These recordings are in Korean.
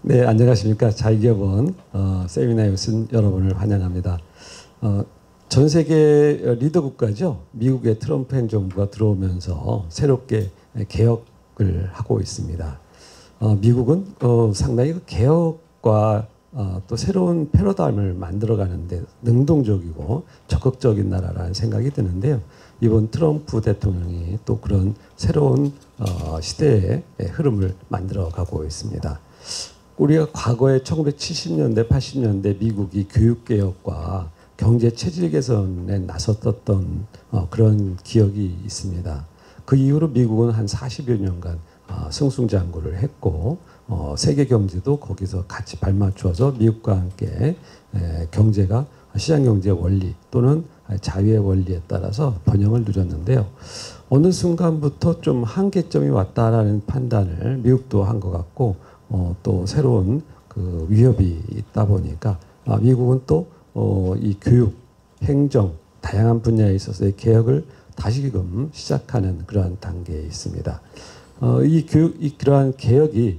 네, 안녕하십니까. 자유기업원 세미나에 오신 여러분을 환영합니다. 전 세계 리더 국가죠. 미국의 트럼프 행정부가 들어오면서 새롭게 개혁을 하고 있습니다. 미국은 상당히 그 개혁과 또 새로운 패러다임을 만들어가는데 능동적이고 적극적인 나라라는 생각이 드는데요. 이번 트럼프 대통령이 또 그런 새로운 시대의 흐름을 만들어가고 있습니다. 우리가 과거에 1970년대, 80년대 미국이 교육개혁과 경제 체질 개선에 나섰던 그런 기억이 있습니다. 그 이후로 미국은 한 40여 년간 승승장구를 했고 세계 경제도 거기서 같이 발맞춰서 미국과 함께 경제가 시장경제 원리 또는 자유의 원리에 따라서 번영을 누렸는데요. 어느 순간부터 좀 한계점이 왔다라는 판단을 미국도 한 것 같고 또 새로운 그 위협이 있다 보니까 미국은 또 이 교육, 행정, 다양한 분야에 있어서의 개혁을 다시금 시작하는 그러한 단계에 있습니다. 그러한 개혁이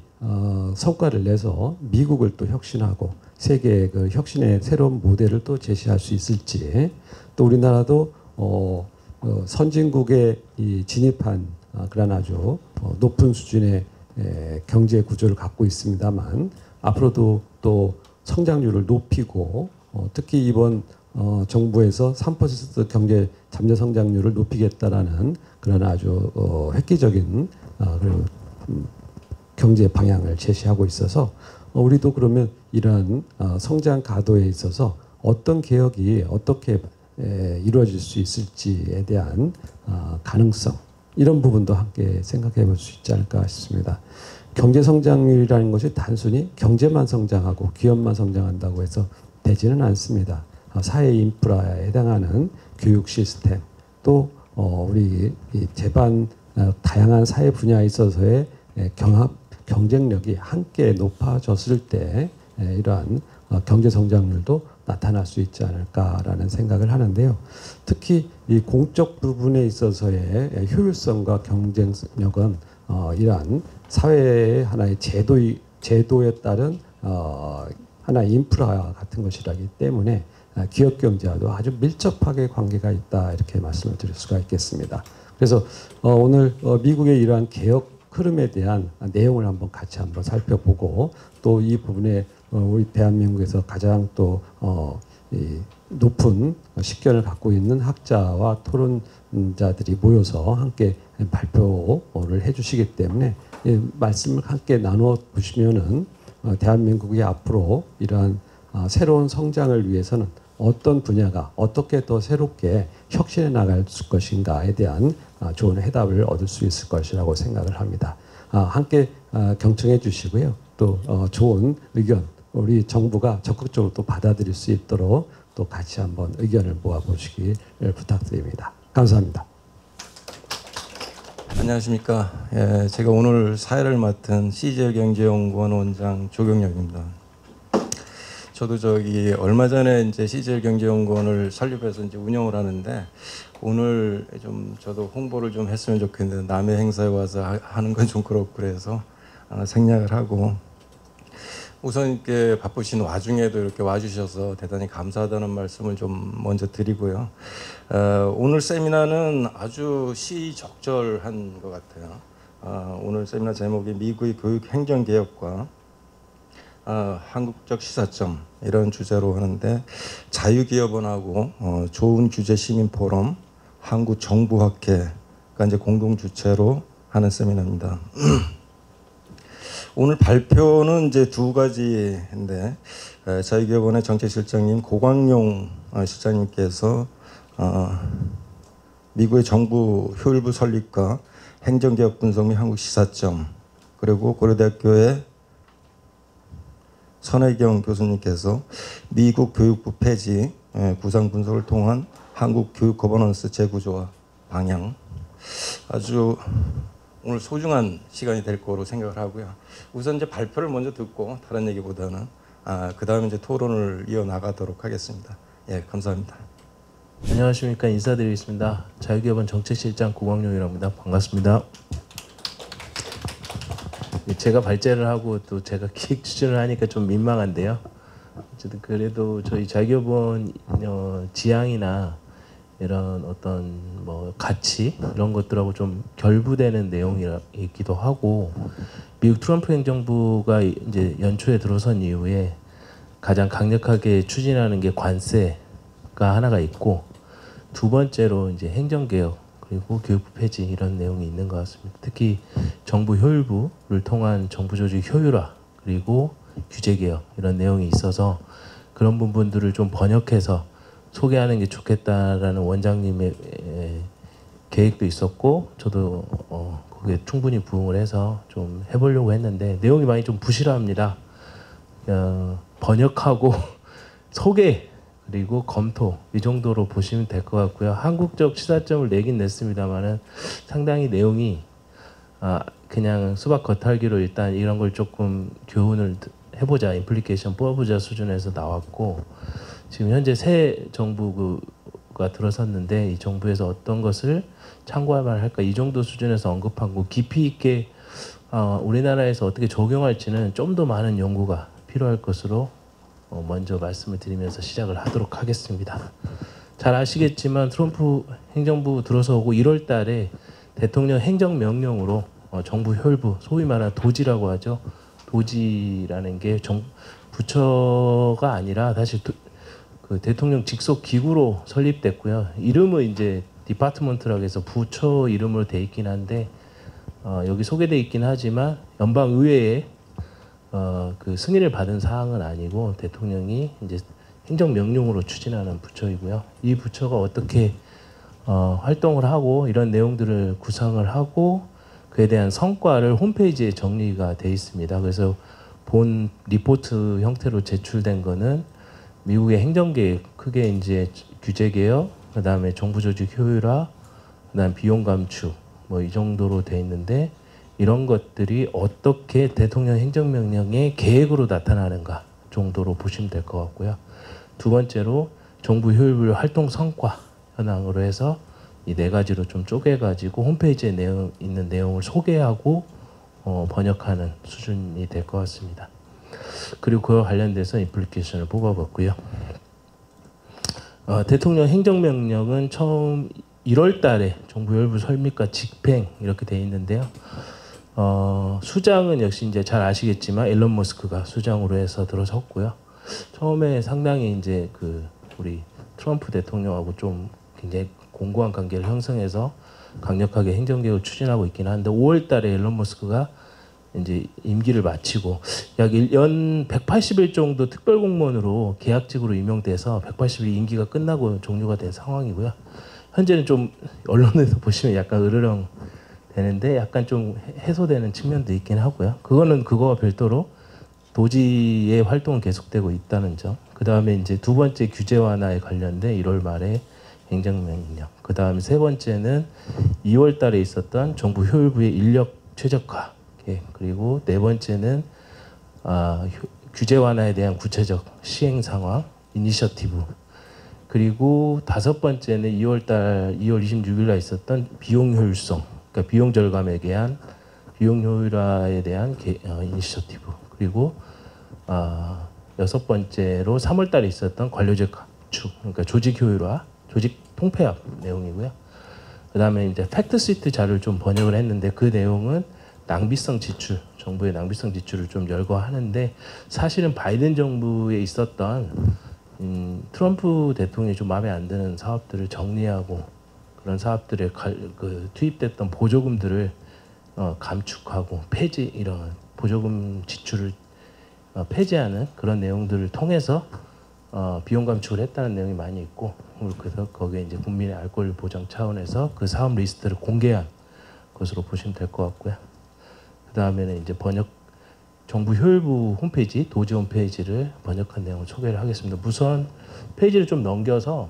성과를 내서 미국을 또 혁신하고 세계의 그 혁신의 새로운 모델을 또 제시할 수 있을지, 또 우리나라도 선진국에 진입한 그런 아주 높은 수준의 경제 구조를 갖고 있습니다만 앞으로도 또 성장률을 높이고 특히 이번 정부에서 3% 경제 잠재 성장률을 높이겠다라는 그런 아주 획기적인 그런 경제 방향을 제시하고 있어서 우리도 그러면 이러한 성장 가도에 있어서 어떤 개혁이 어떻게 이루어질 수 있을지에 대한 가능성, 이런 부분도 함께 생각해 볼 수 있지 않을까 싶습니다. 경제 성장률이라는 것이 단순히 경제만 성장하고 기업만 성장한다고 해서 되지는 않습니다. 사회 인프라에 해당하는 교육 시스템, 또 우리 제반 다양한 사회 분야에 있어서의 경쟁력이 함께 높아졌을 때 이러한 경제 성장률도 나타날 수 있지 않을까라는 생각을 하는데요. 특히 이 공적 부분에 있어서의 효율성과 경쟁력은 이러한 사회의 하나의 제도에 따른 하나의 인프라 같은 것이라기 때문에 기업 경제와도 아주 밀접하게 관계가 있다, 이렇게 말씀을 드릴 수가 있겠습니다. 그래서 오늘 미국의 이러한 개혁 흐름에 대한 내용을 한번 같이 한번 살펴보고, 또 이 부분에 우리 대한민국에서 가장 또 높은 식견을 갖고 있는 학자와 토론자들이 모여서 함께 발표를 해주시기 때문에 말씀을 함께 나누어 보시면은 대한민국이 앞으로 이러한 새로운 성장을 위해서는 어떤 분야가 어떻게 더 새롭게 혁신해 나갈 것인가에 대한 좋은 해답을 얻을 수 있을 것이라고 생각을 합니다. 함께 경청해 주시고요. 또 좋은 의견 우리 정부가 적극적으로 또 받아들일 수 있도록 또 같이 한번 의견을 모아보시길 부탁드립니다. 감사합니다. 안녕하십니까. 제가 오늘 사회를 맡은 CJ경제연구원 원장 조경혁입니다. 저도 얼마 전에 이제 CJ경제연구원을 설립해서 이제 운영을 하는데, 오늘 좀 저도 홍보를 좀 했으면 좋겠는데 남의 행사에 와서 하는 건 좀 그렇고 그래서 생략을 하고, 우선 이렇게 바쁘신 와중에도 이렇게 와주셔서 대단히 감사하다는 말씀을 좀 먼저 드리고요. 오늘 세미나는 아주 시적절한 것 같아요. 오늘 세미나 제목이 미국의 교육 행정 개혁과 한국적 시사점, 이런 주제로 하는데, 자유기업원하고 좋은 규제 시민 포럼, 한국정부학회가 이제 공동 주최로 하는 세미나입니다. 오늘 발표는 이제 두 가지인데, 자유기업원의 정책실장님 고광용 실장님께서 미국의 정부 효율부 설립과 행정개혁 분석 및 한국 시사점, 그리고 고려대학교의 선혜경 교수님께서 미국 교육부 폐지, 구상 분석을 통한 한국 교육 거버넌스 재구조와 방향, 아주 오늘 소중한 시간이 될 거로 생각을 하고요. 우선 이제 발표를 먼저 듣고 다른 얘기보다는 그 다음에 이제 토론을 이어나가도록 하겠습니다. 예, 감사합니다. 안녕하십니까. 인사드리겠습니다. 자유기업원 정책실장 고광용이라고 합니다. 반갑습니다. 제가 발제를 하고 또 제가 기획 추진을 하니까 좀 민망한데요. 어쨌든 그래도 저희 자기업원 지향이나 이런 어떤 뭐 가치 이런 것들하고 좀 결부되는 내용이기도 하고, 미국 트럼프 행정부가 이제 연초에 들어선 이후에 가장 강력하게 추진하는 게 관세가 하나가 있고, 두 번째로 이제 행정개혁 그리고 교육부 폐지 이런 내용이 있는 것 같습니다. 특히 정부 효율부를 통한 정부 조직 효율화 그리고 규제개혁 이런 내용이 있어서 그런 부분들을 좀 번역해서 소개하는 게 좋겠다라는 원장님의 계획도 있었고, 저도 거기에 충분히 부응을 해서 좀 해보려고 했는데 내용이 많이 좀 부실합니다. 번역하고 소개 그리고 검토 이 정도로 보시면 될 것 같고요. 한국적 시사점을 내긴 냈습니다만은 상당히 내용이 그냥 수박 겉핥기로 일단 이런 걸 조금 교훈을 해보자, 임플리케이션 뽑아보자 수준에서 나왔고, 지금 현재 새 정부가 들어섰는데 이 정부에서 어떤 것을 참고할 만할까 이 정도 수준에서 언급하고, 깊이 있게 우리나라에서 어떻게 적용할지는 좀 더 많은 연구가 필요할 것으로 먼저 말씀을 드리면서 시작을 하도록 하겠습니다. 잘 아시겠지만 트럼프 행정부 들어서고 1월 달에 대통령 행정명령으로 정부 혈부, 소위 말하는 도지라고 하죠. 도지라는 게 부처가 아니라 사실 그 대통령 직속 기구로 설립됐고요. 이름은 이제 디파트먼트라고 해서 부처 이름으로 돼 있긴 한데 여기 소개돼 있긴 하지만 연방 의회에 그 승인을 받은 사항은 아니고 대통령이 이제 행정명령으로 추진하는 부처이고요. 이 부처가 어떻게 활동을 하고 이런 내용들을 구상을 하고 그에 대한 성과를 홈페이지에 정리가 돼 있습니다. 그래서 본 리포트 형태로 제출된 거는 미국의 행정개혁, 크게 이제 규제개혁, 그다음에 정부조직 효율화, 그다음 비용 감축 뭐 이 정도로 돼 있는데, 이런 것들이 어떻게 대통령 행정명령의 계획으로 나타나는가 정도로 보시면 될 것 같고요. 두 번째로 정부 효율부 활동 성과 현황으로 해서 이 네 가지로 좀 쪼개가지고 홈페이지에 있는 내용을 소개하고 번역하는 수준이 될 것 같습니다. 그리고 그와 관련돼서 임플리케이션을 뽑아봤고요. 대통령 행정명령은 처음 1월 달에 정부 효율부 설립과 집행 이렇게 돼 있는데요. 수장은 역시 이제 잘 아시겠지만 앨런 머스크가 수장으로 해서 들어섰고요. 처음에 상당히 이제 그 우리 트럼프 대통령하고 좀 굉장히 공고한 관계를 형성해서 강력하게 행정개혁을 추진하고 있긴 한데, 5월 달에 앨런 머스크가 이제 임기를 마치고 약 연 180일 정도 특별공무원으로 계약직으로 임용돼서 180일 임기가 끝나고 종료가 된 상황이고요. 현재는 좀 언론에서 보시면 약간 으르렁 되는데 약간 좀 해소되는 측면도 있긴 하고요. 그거는 그거와 별도로 도지의 활동은 계속되고 있다는 점. 그 다음에 이제 두 번째 규제 완화에 관련된 1월 말에 행정명령. 그 다음에 세 번째는 2월 달에 있었던 정부 효율부의 인력 최적화. 그리고 네 번째는 규제 완화에 대한 구체적 시행 상황, 이니셔티브. 그리고 다섯 번째는 2월 26일 날 있었던 비용 효율성, 그러니까 비용 절감에 대한 비용 효율화에 대한 이니셔티브. 그리고 여섯 번째로 3월 달에 있었던 관료직 감축, 그러니까 조직 효율화, 조직 통폐합 내용이고요. 그다음에 이제 팩트 시트 자료를 좀 번역을 했는데 그 내용은 낭비성 지출, 정부의 낭비성 지출을 좀 열거하는데, 사실은 바이든 정부에 있었던 트럼프 대통령이 좀 마음에 안 드는 사업들을 정리하고 그런 사업들에 투입됐던 보조금들을 감축하고 폐지, 이런 보조금 지출을 폐지하는 그런 내용들을 통해서 비용 감축을 했다는 내용이 많이 있고, 그래서 거기에 이제 국민의 알 권리 보장 차원에서 그 사업 리스트를 공개한 것으로 보시면 될 것 같고요. 그 다음에는 이제 정부 효율부 홈페이지, 도지 홈페이지를 번역한 내용을 소개를 하겠습니다. 우선 페이지를 좀 넘겨서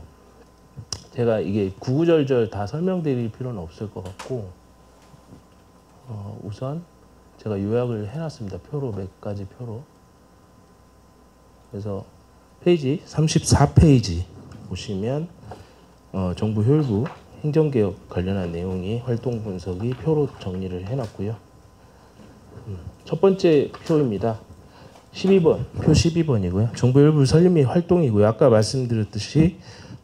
제가 이게 구구절절 다 설명드릴 필요는 없을 것 같고, 우선 제가 요약을 해놨습니다. 표로, 몇 가지 표로. 그래서 페이지 34페이지 보시면 정부 효율부 행정개혁 관련한 내용이 활동 분석이 표로 정리를 해놨고요. 첫 번째 표입니다. 12번, 표 12번이고요. 정부 일부 설립 및 활동이고요. 아까 말씀드렸듯이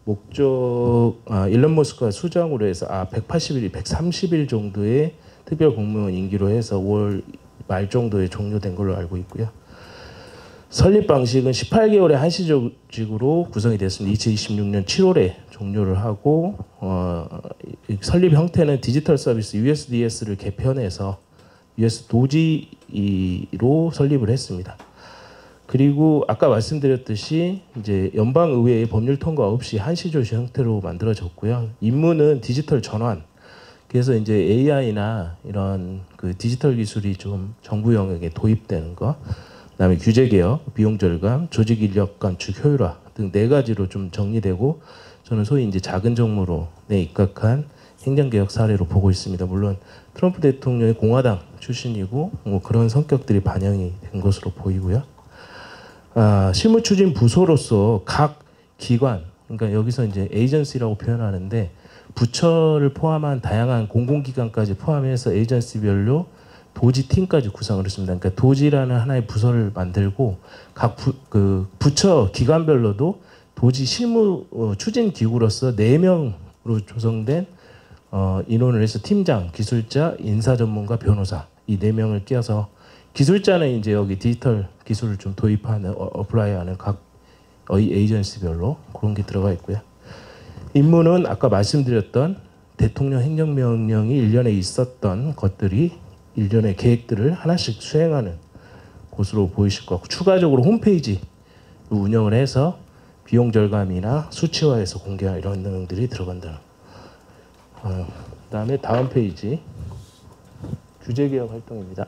목적 일론 머스크가 수장으로 해서 180일, 130일 정도의 특별 공무원 임기로 해서 5월 말 정도에 종료된 걸로 알고 있고요. 설립 방식은 18개월의 한시조직으로 구성이 됐습니다. 2026년 7월에 종료를 하고 설립 형태는 디지털 서비스 USDS를 개편해서 US 도지로 설립을 했습니다. 그리고 아까 말씀드렸듯이 이제 연방 의회의 법률 통과 없이 한시조직 형태로 만들어졌고요. 임무는 디지털 전환. 그래서 이제 AI나 이런 그 디지털 기술이 좀 정부 영역에 도입되는 거, 그다음에 규제 개혁, 비용 절감, 조직 인력 감축 효율화 등 4가지로 좀 정리되고, 저는 소위 이제 작은 정무로 입각한 행정개혁 사례로 보고 있습니다. 물론 트럼프 대통령이 공화당 출신이고 뭐 그런 성격들이 반영이 된 것으로 보이고요. 실무 추진 부서로서 각 기관, 그러니까 여기서 이제 에이전시라고 표현하는데 부처를 포함한 다양한 공공기관까지 포함해서 에이전시별로 도지 팀까지 구성을 했습니다. 그러니까 도지라는 하나의 부서를 만들고 각 부처 기관별로도 도지 실무 추진 기구로서 4명으로 조성된 인원을 해서 팀장, 기술자, 인사 전문가, 변호사 이 4명을 끼워서, 기술자는 이제 여기 디지털 기술을 좀 도입하는 어플라이하는 각 에이전시별로 그런 게 들어가 있고요. 임무는 아까 말씀드렸던 대통령 행정명령이 1년에 있었던 것들이 일련의 계획들을 하나씩 수행하는 곳으로 보이실 것 같고, 추가적으로 홈페이지 운영을 해서 비용 절감이나 수치화해서 공개하는 이런 내용들이 들어간다는. 그다음에 다음 페이지 규제 개혁 활동입니다.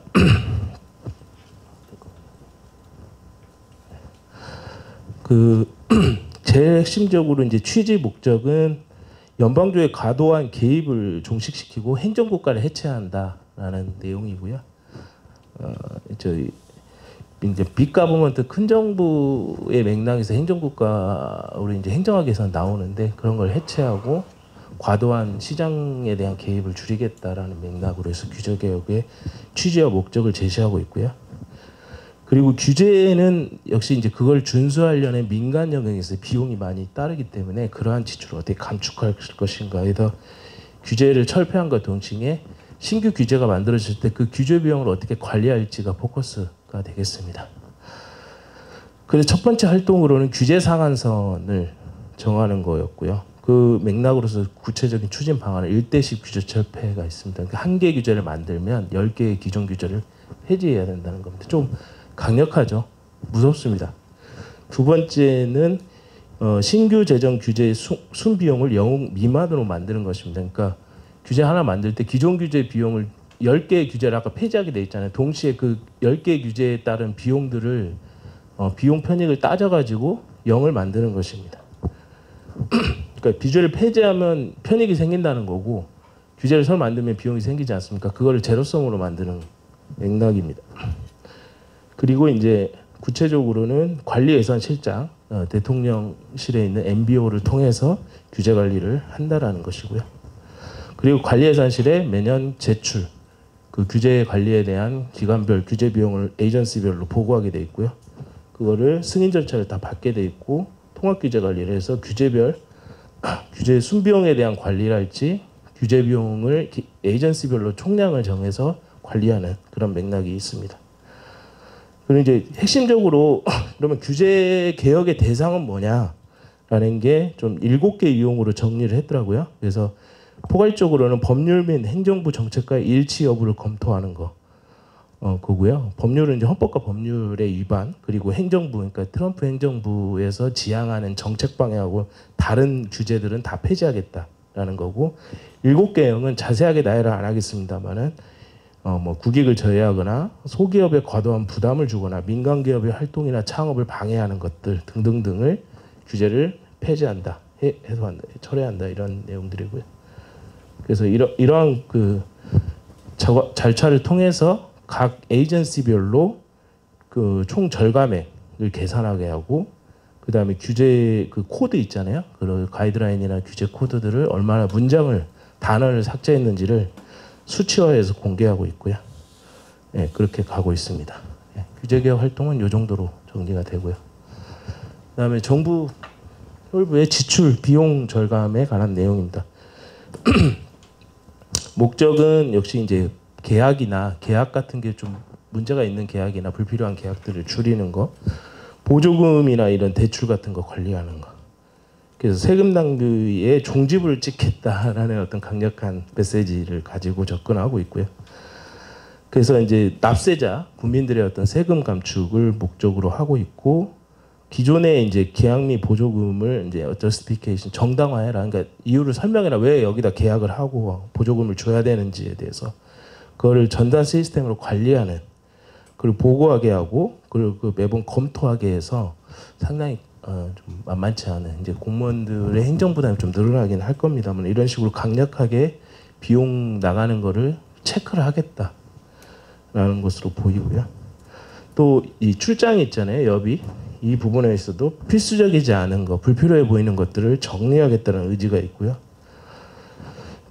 제일 핵심적으로 이제 취지 목적은 연방주의 과도한 개입을 종식시키고 행정국가를 해체한다라는 내용이고요. 저희 이제 빅가버먼트 큰 정부의 맥락에서 행정국가로 이제 행정학 개선 나오는데, 그런 걸 해체하고 과도한 시장에 대한 개입을 줄이겠다라는 맥락으로 해서 규제 개혁의 취지와 목적을 제시하고 있고요. 그리고 규제는 역시 이제 그걸 준수하려는 민간 영역에서 비용이 많이 따르기 때문에 그러한 지출을 어떻게 감축할 것인가에서 규제를 철폐함과 동시에 신규 규제가 만들어질 때 그 규제 비용을 어떻게 관리할지가 포커스가 되겠습니다. 그래서 첫 번째 활동으로는 규제 상한선을 정하는 거였고요. 그 맥락으로서 구체적인 추진 방안은 1대씩 규제 철폐가 있습니다. 그러니까 한 개 규제를 만들면 10개의 기존 규제를 폐지해야 된다는 겁니다. 좀 강력하죠. 무섭습니다. 두 번째는 신규 재정 규제의 순비용을 0 미만으로 만드는 것입니다. 그러니까 규제 하나 만들 때 기존 규제 비용을 10개의 규제를 아까 폐지하게 돼 있잖아요. 동시에 그 10개의 규제에 따른 비용들을 비용 편익을 따져가지고 0을 만드는 것입니다. 그러니까 규제를 폐지하면 편익이 생긴다는 거고, 규제를 새로 만들면 비용이 생기지 않습니까? 그거를 제로섬으로 만드는 맥락입니다. 그리고 이제 구체적으로는 관리예산실장, 대통령실에 있는 MBO를 통해서 규제 관리를 한다라는 것이고요. 그리고 관리예산실에 매년 제출, 그 규제 관리에 대한 기관별 규제 비용을 에이전시별로 보고하게 돼 있고요. 그거를 승인 절차를 다 받게 돼 있고, 통합 규제 관리를 해서 규제별 규제 순비용에 대한 관리랄지 규제 비용을 에이전시별로 총량을 정해서 관리하는 그런 맥락이 있습니다. 그리고 이제 핵심적으로 그러면 규제 개혁의 대상은 뭐냐라는 게 좀 7개 유형으로 정리를 했더라고요. 그래서 포괄적으로는 법률 및 행정부 정책과의 일치 여부를 검토하는 거고요. 법률은 이제 헌법과 법률의 위반, 그리고 행정부, 그러니까 트럼프 행정부에서 지향하는 정책 방향하고 다른 규제들은 다 폐지하겠다라는 거고, 7개형은 자세하게 나열을 안 하겠습니다만은 뭐 국익을 저해하거나 소기업에 과도한 부담을 주거나 민간 기업의 활동이나 창업을 방해하는 것들 등등등을 규제를 폐지한다, 해소한다, 철회한다, 이런 내용들이고요. 그래서 이러한 그 절차를 통해서 각 에이전시별로 그 총 절감액을 계산하게 하고, 그 다음에 규제 그 코드 있잖아요. 그 가이드라인이나 규제 코드들을 얼마나 문장을 단어를 삭제했는지를 수치화해서 공개하고 있고요. 예, 그렇게 가고 있습니다. 예, 규제개혁 활동은 이 정도로 정리가 되고요. 그다음에 정부 효율부의 지출 비용 절감에 관한 내용입니다. 목적은 역시 이제 계약이나 계약 같은 게 좀 문제가 있는 계약이나 불필요한 계약들을 줄이는 거, 보조금이나 이런 대출 같은 거 관리하는 거. 그래서 세금 낭비에 종지부를 찍겠다라는 어떤 강력한 메시지를 가지고 접근하고 있고요. 그래서 이제 납세자 국민들의 어떤 세금 감축을 목적으로 하고 있고, 기존의 이제 계약 및 보조금을 이제 저스티피케이션 정당화해라. 그러니까 이유를 설명해라. 왜 여기다 계약을 하고 보조금을 줘야 되는지에 대해서 그거를 전단 시스템으로 관리하는, 그리고 보고하게 하고, 그리고 그 매번 검토하게 해서 상당히 좀 만만치 않은 이제 공무원들의 행정 부담이 좀 늘어나긴 할 겁니다만, 이런 식으로 강력하게 비용 나가는 거를 체크를 하겠다라는 것으로 보이고요. 또 이 출장이 있잖아요, 여비. 이 부분에 있어도 필수적이지 않은 거, 불필요해 보이는 것들을 정리하겠다는 의지가 있고요.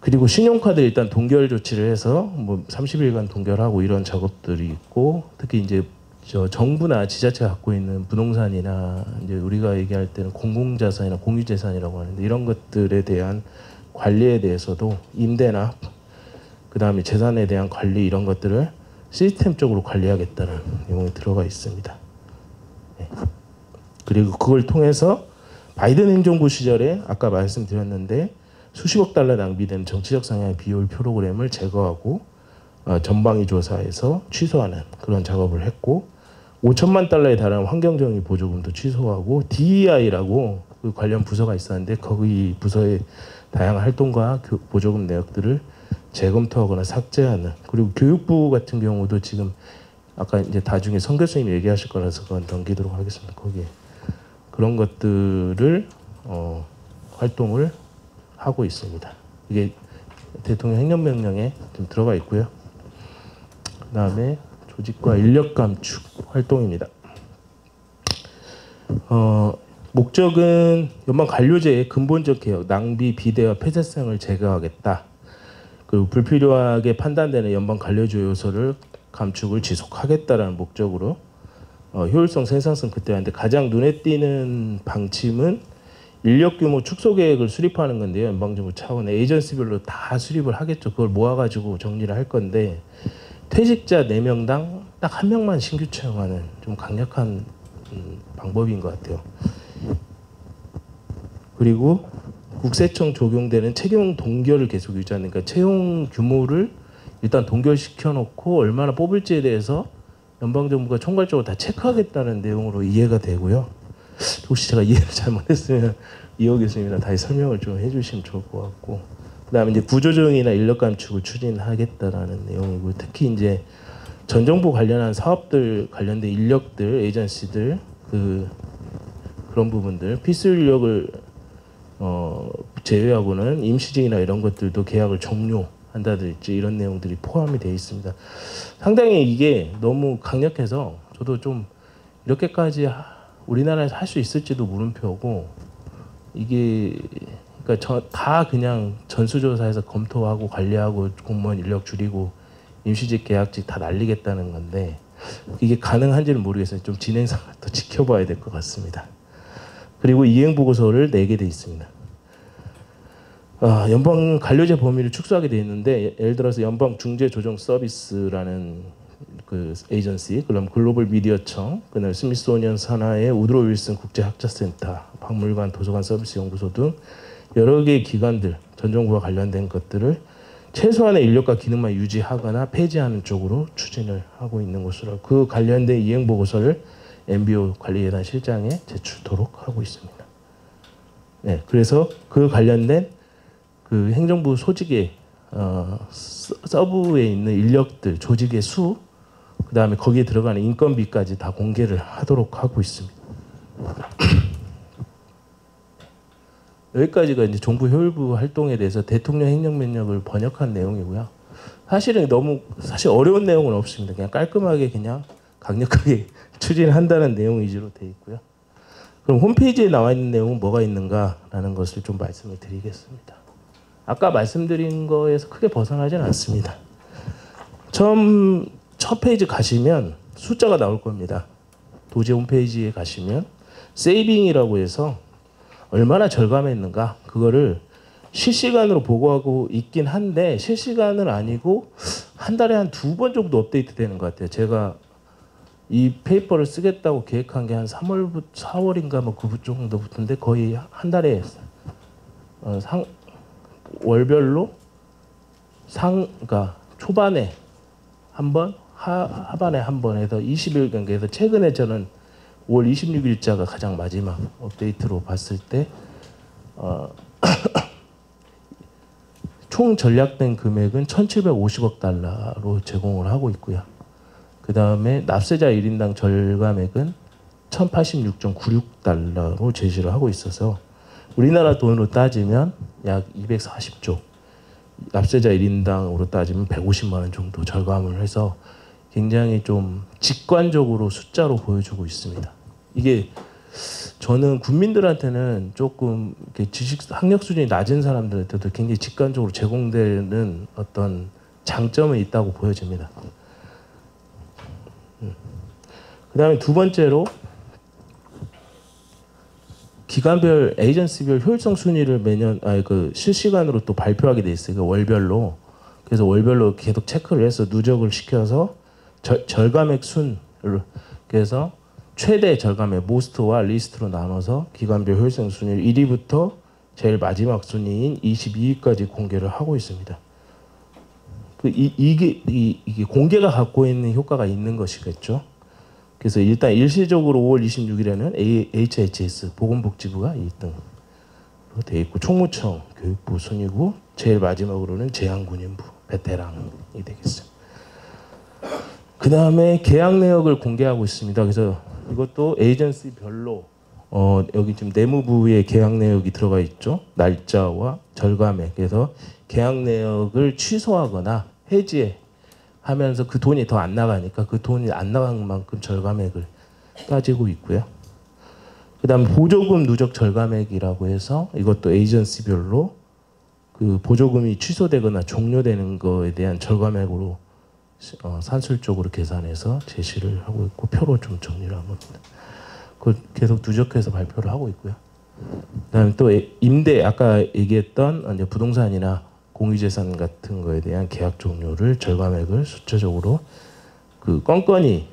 그리고 신용카드 일단 동결 조치를 해서 뭐 30일간 동결하고 이런 작업들이 있고, 특히 이제 정부나 지자체가 갖고 있는 부동산이나 이제 우리가 얘기할 때는 공공자산이나 공유재산이라고 하는데, 이런 것들에 대한 관리에 대해서도 임대나 그다음에 재산에 대한 관리, 이런 것들을 시스템적으로 관리하겠다는 내용이 들어가 있습니다. 네. 그리고 그걸 통해서 바이든 행정부 시절에 아까 말씀드렸는데 수십억 달러 낭비되는 정치적 성향의 비효율 프로그램을 제거하고 전방위 조사에서 취소하는 그런 작업을 했고, 5천만 달러에 달하는 환경정의 보조금도 취소하고, DEI라고 그 관련 부서가 있었는데 거기 부서의 다양한 활동과 보조금 내역들을 재검토하거나 삭제하는, 그리고 교육부 같은 경우도 지금 아까 이제 나중에 성 교수님이 얘기하실 거라서 그건 넘기도록 하겠습니다. 거기에 그런 것들을 활동을 하고 있습니다. 이게 대통령 행정명령에 좀 들어가 있고요. 그다음에 조직과 인력 감축 활동입니다. 목적은 연방 관료제의 근본적 개혁, 낭비, 비대와 폐쇄성을 제거하겠다. 그리고 불필요하게 판단되는 연방 관료제 요소를 감축을 지속하겠다라는 목적으로 효율성, 생산성 그때 하는데, 가장 눈에 띄는 방침은 인력 규모 축소 계획을 수립하는 건데요. 연방정부 차원의 에이전시별로 다 수립을 하겠죠. 그걸 모아가지고 정리를 할 건데, 퇴직자 4명당 딱 1명만 신규 채용하는 좀 강력한 방법인 것 같아요. 그리고 국세청 적용되는 채용 동결을 계속 유지하는, 그러니까 채용 규모를 일단 동결시켜 놓고 얼마나 뽑을지에 대해서 연방정부가 총괄적으로 다 체크하겠다는 내용으로 이해가 되고요. 혹시 제가 이해를 잘못했으면 이호 교수님이나 다시 설명을 좀 해주시면 좋을 것 같고, 그다음에 이제 구조조정이나 인력 감축을 추진하겠다라는 내용이고, 특히 이제 전 정부 관련한 사업들 관련된 인력들, 에이전시들 그런 부분들 필수 인력을 제외하고는 임시직이나 이런 것들도 계약을 종료한다든지 이런 내용들이 포함이 되어 있습니다. 상당히 이게 너무 강력해서 저도 좀 이렇게까지 우리나라에서 할 수 있을지도 물음표고, 이게 그러니까 다 그냥 전수조사해서 검토하고 관리하고 공무원 인력 줄이고 임시직 계약직 다 날리겠다는 건데, 이게 가능한지는 모르겠어요. 좀 진행상을 더 지켜봐야 될 것 같습니다. 그리고 이행 보고서를 내게 돼 있습니다. 연방 관료제 범위를 축소하게 돼 있는데, 예를 들어서 연방 중재 조정 서비스라는 그 에이전시, 그럼 글로벌 미디어청, 그다음에 스미소니언 산하의 우드로 윌슨 국제학자센터, 박물관, 도서관 서비스 연구소 등 여러 개의 기관들, 전 정부와 관련된 것들을 최소한의 인력과 기능만 유지하거나 폐지하는 쪽으로 추진을 하고 있는 것으로, 그 관련된 이행 보고서를 MBO 관리재단 실장에 제출토록 하고 있습니다. 네, 그래서 그 관련된 그 행정부 소직의 서브에 있는 인력들, 조직의 수, 그 다음에 거기에 들어가는 인건비까지 다 공개를 하도록 하고 있습니다. 여기까지가 이제 정부 효율부 활동에 대해서 대통령 행정명령을 번역한 내용이고요. 사실은 사실 어려운 내용은 없습니다. 그냥 깔끔하게 그냥 강력하게 추진한다는 내용 위주로 되어 있고요. 그럼 홈페이지에 나와 있는 내용은 뭐가 있는가라는 것을 좀 말씀을 드리겠습니다. 아까 말씀드린 거에서 크게 벗어나지는 않습니다. 처음 첫 페이지 가시면 숫자가 나올 겁니다. 도제 홈페이지에 가시면 세이빙이라고 해서 얼마나 절감했는가 그거를 실시간으로 보고하고 있긴 한데 실시간은 아니고 한 달에 한 2번 정도 업데이트 되는 것 같아요. 제가 이 페이퍼를 쓰겠다고 계획한 게 한 4월인가 뭐 그 정도부터인데 거의 한 달에 월별로 그러니까 초반에 한 번, 하반에 한 번 해서 20일 경계에서 최근에 저는 5월 26일자가 가장 마지막 업데이트로 봤을 때 총 전략된 금액은 1,750억 달러로 제공을 하고 있고요. 그 다음에 납세자 1인당 절감액은 1,086.96달러로 제시를 하고 있어서 우리나라 돈으로 따지면 약 240조, 납세자 1인당으로 따지면 150만 원 정도 절감을 해서 굉장히 좀 직관적으로 숫자로 보여주고 있습니다. 이게 저는 국민들한테는 조금 이렇게 지식 학력 수준이 낮은 사람들한테도 굉장히 직관적으로 제공되는 어떤 장점이 있다고 보여집니다. 그다음에 두 번째로 기관별 에이전시별 효율성 순위를 매년 실시간으로 또 발표하게 돼 있어요. 월별로. 그래서 월별로 계속 체크를 해서 누적을 시켜서 절감액 순을 그래서 최대 절감액 모스트와 리스트로 나눠서 기관별 효율성 순위를 1위부터 제일 마지막 순위인 22위까지 공개를 하고 있습니다. 이게 공개가 갖고 있는 효과가 있는 것이겠죠. 그래서 일단 일시적으로 5월 26일에는 HHS 보건복지부가 1등으로 되어 있고 총무청 교육부 순위고 제일 마지막으로는 제한군인부 베테랑이 되겠어요. 그 다음에 계약 내역을 공개하고 있습니다. 그래서 이것도 에이전시별로 여기 지금 내무부의 계약 내역이 들어가 있죠. 날짜와 절감액. 그래서 계약 내역을 취소하거나 해지해 하면서 그 돈이 더 안 나가니까 그 돈이 안 나간 만큼 절감액을 따지고 있고요. 그 다음 보조금 누적 절감액이라고 해서 이것도 에이전시별로 그 보조금이 취소되거나 종료되는 거에 대한 절감액으로 산술적으로 계산해서 제시를 하고 있고 표로 좀 정리를 한 겁니다. 그걸 계속 누적해서 발표를 하고 있고요. 그다음에 또 임대 아까 얘기했던 이제 부동산이나 공유재산 같은 거에 대한 계약 종료를 절감액을 숫자적으로 그 건건이로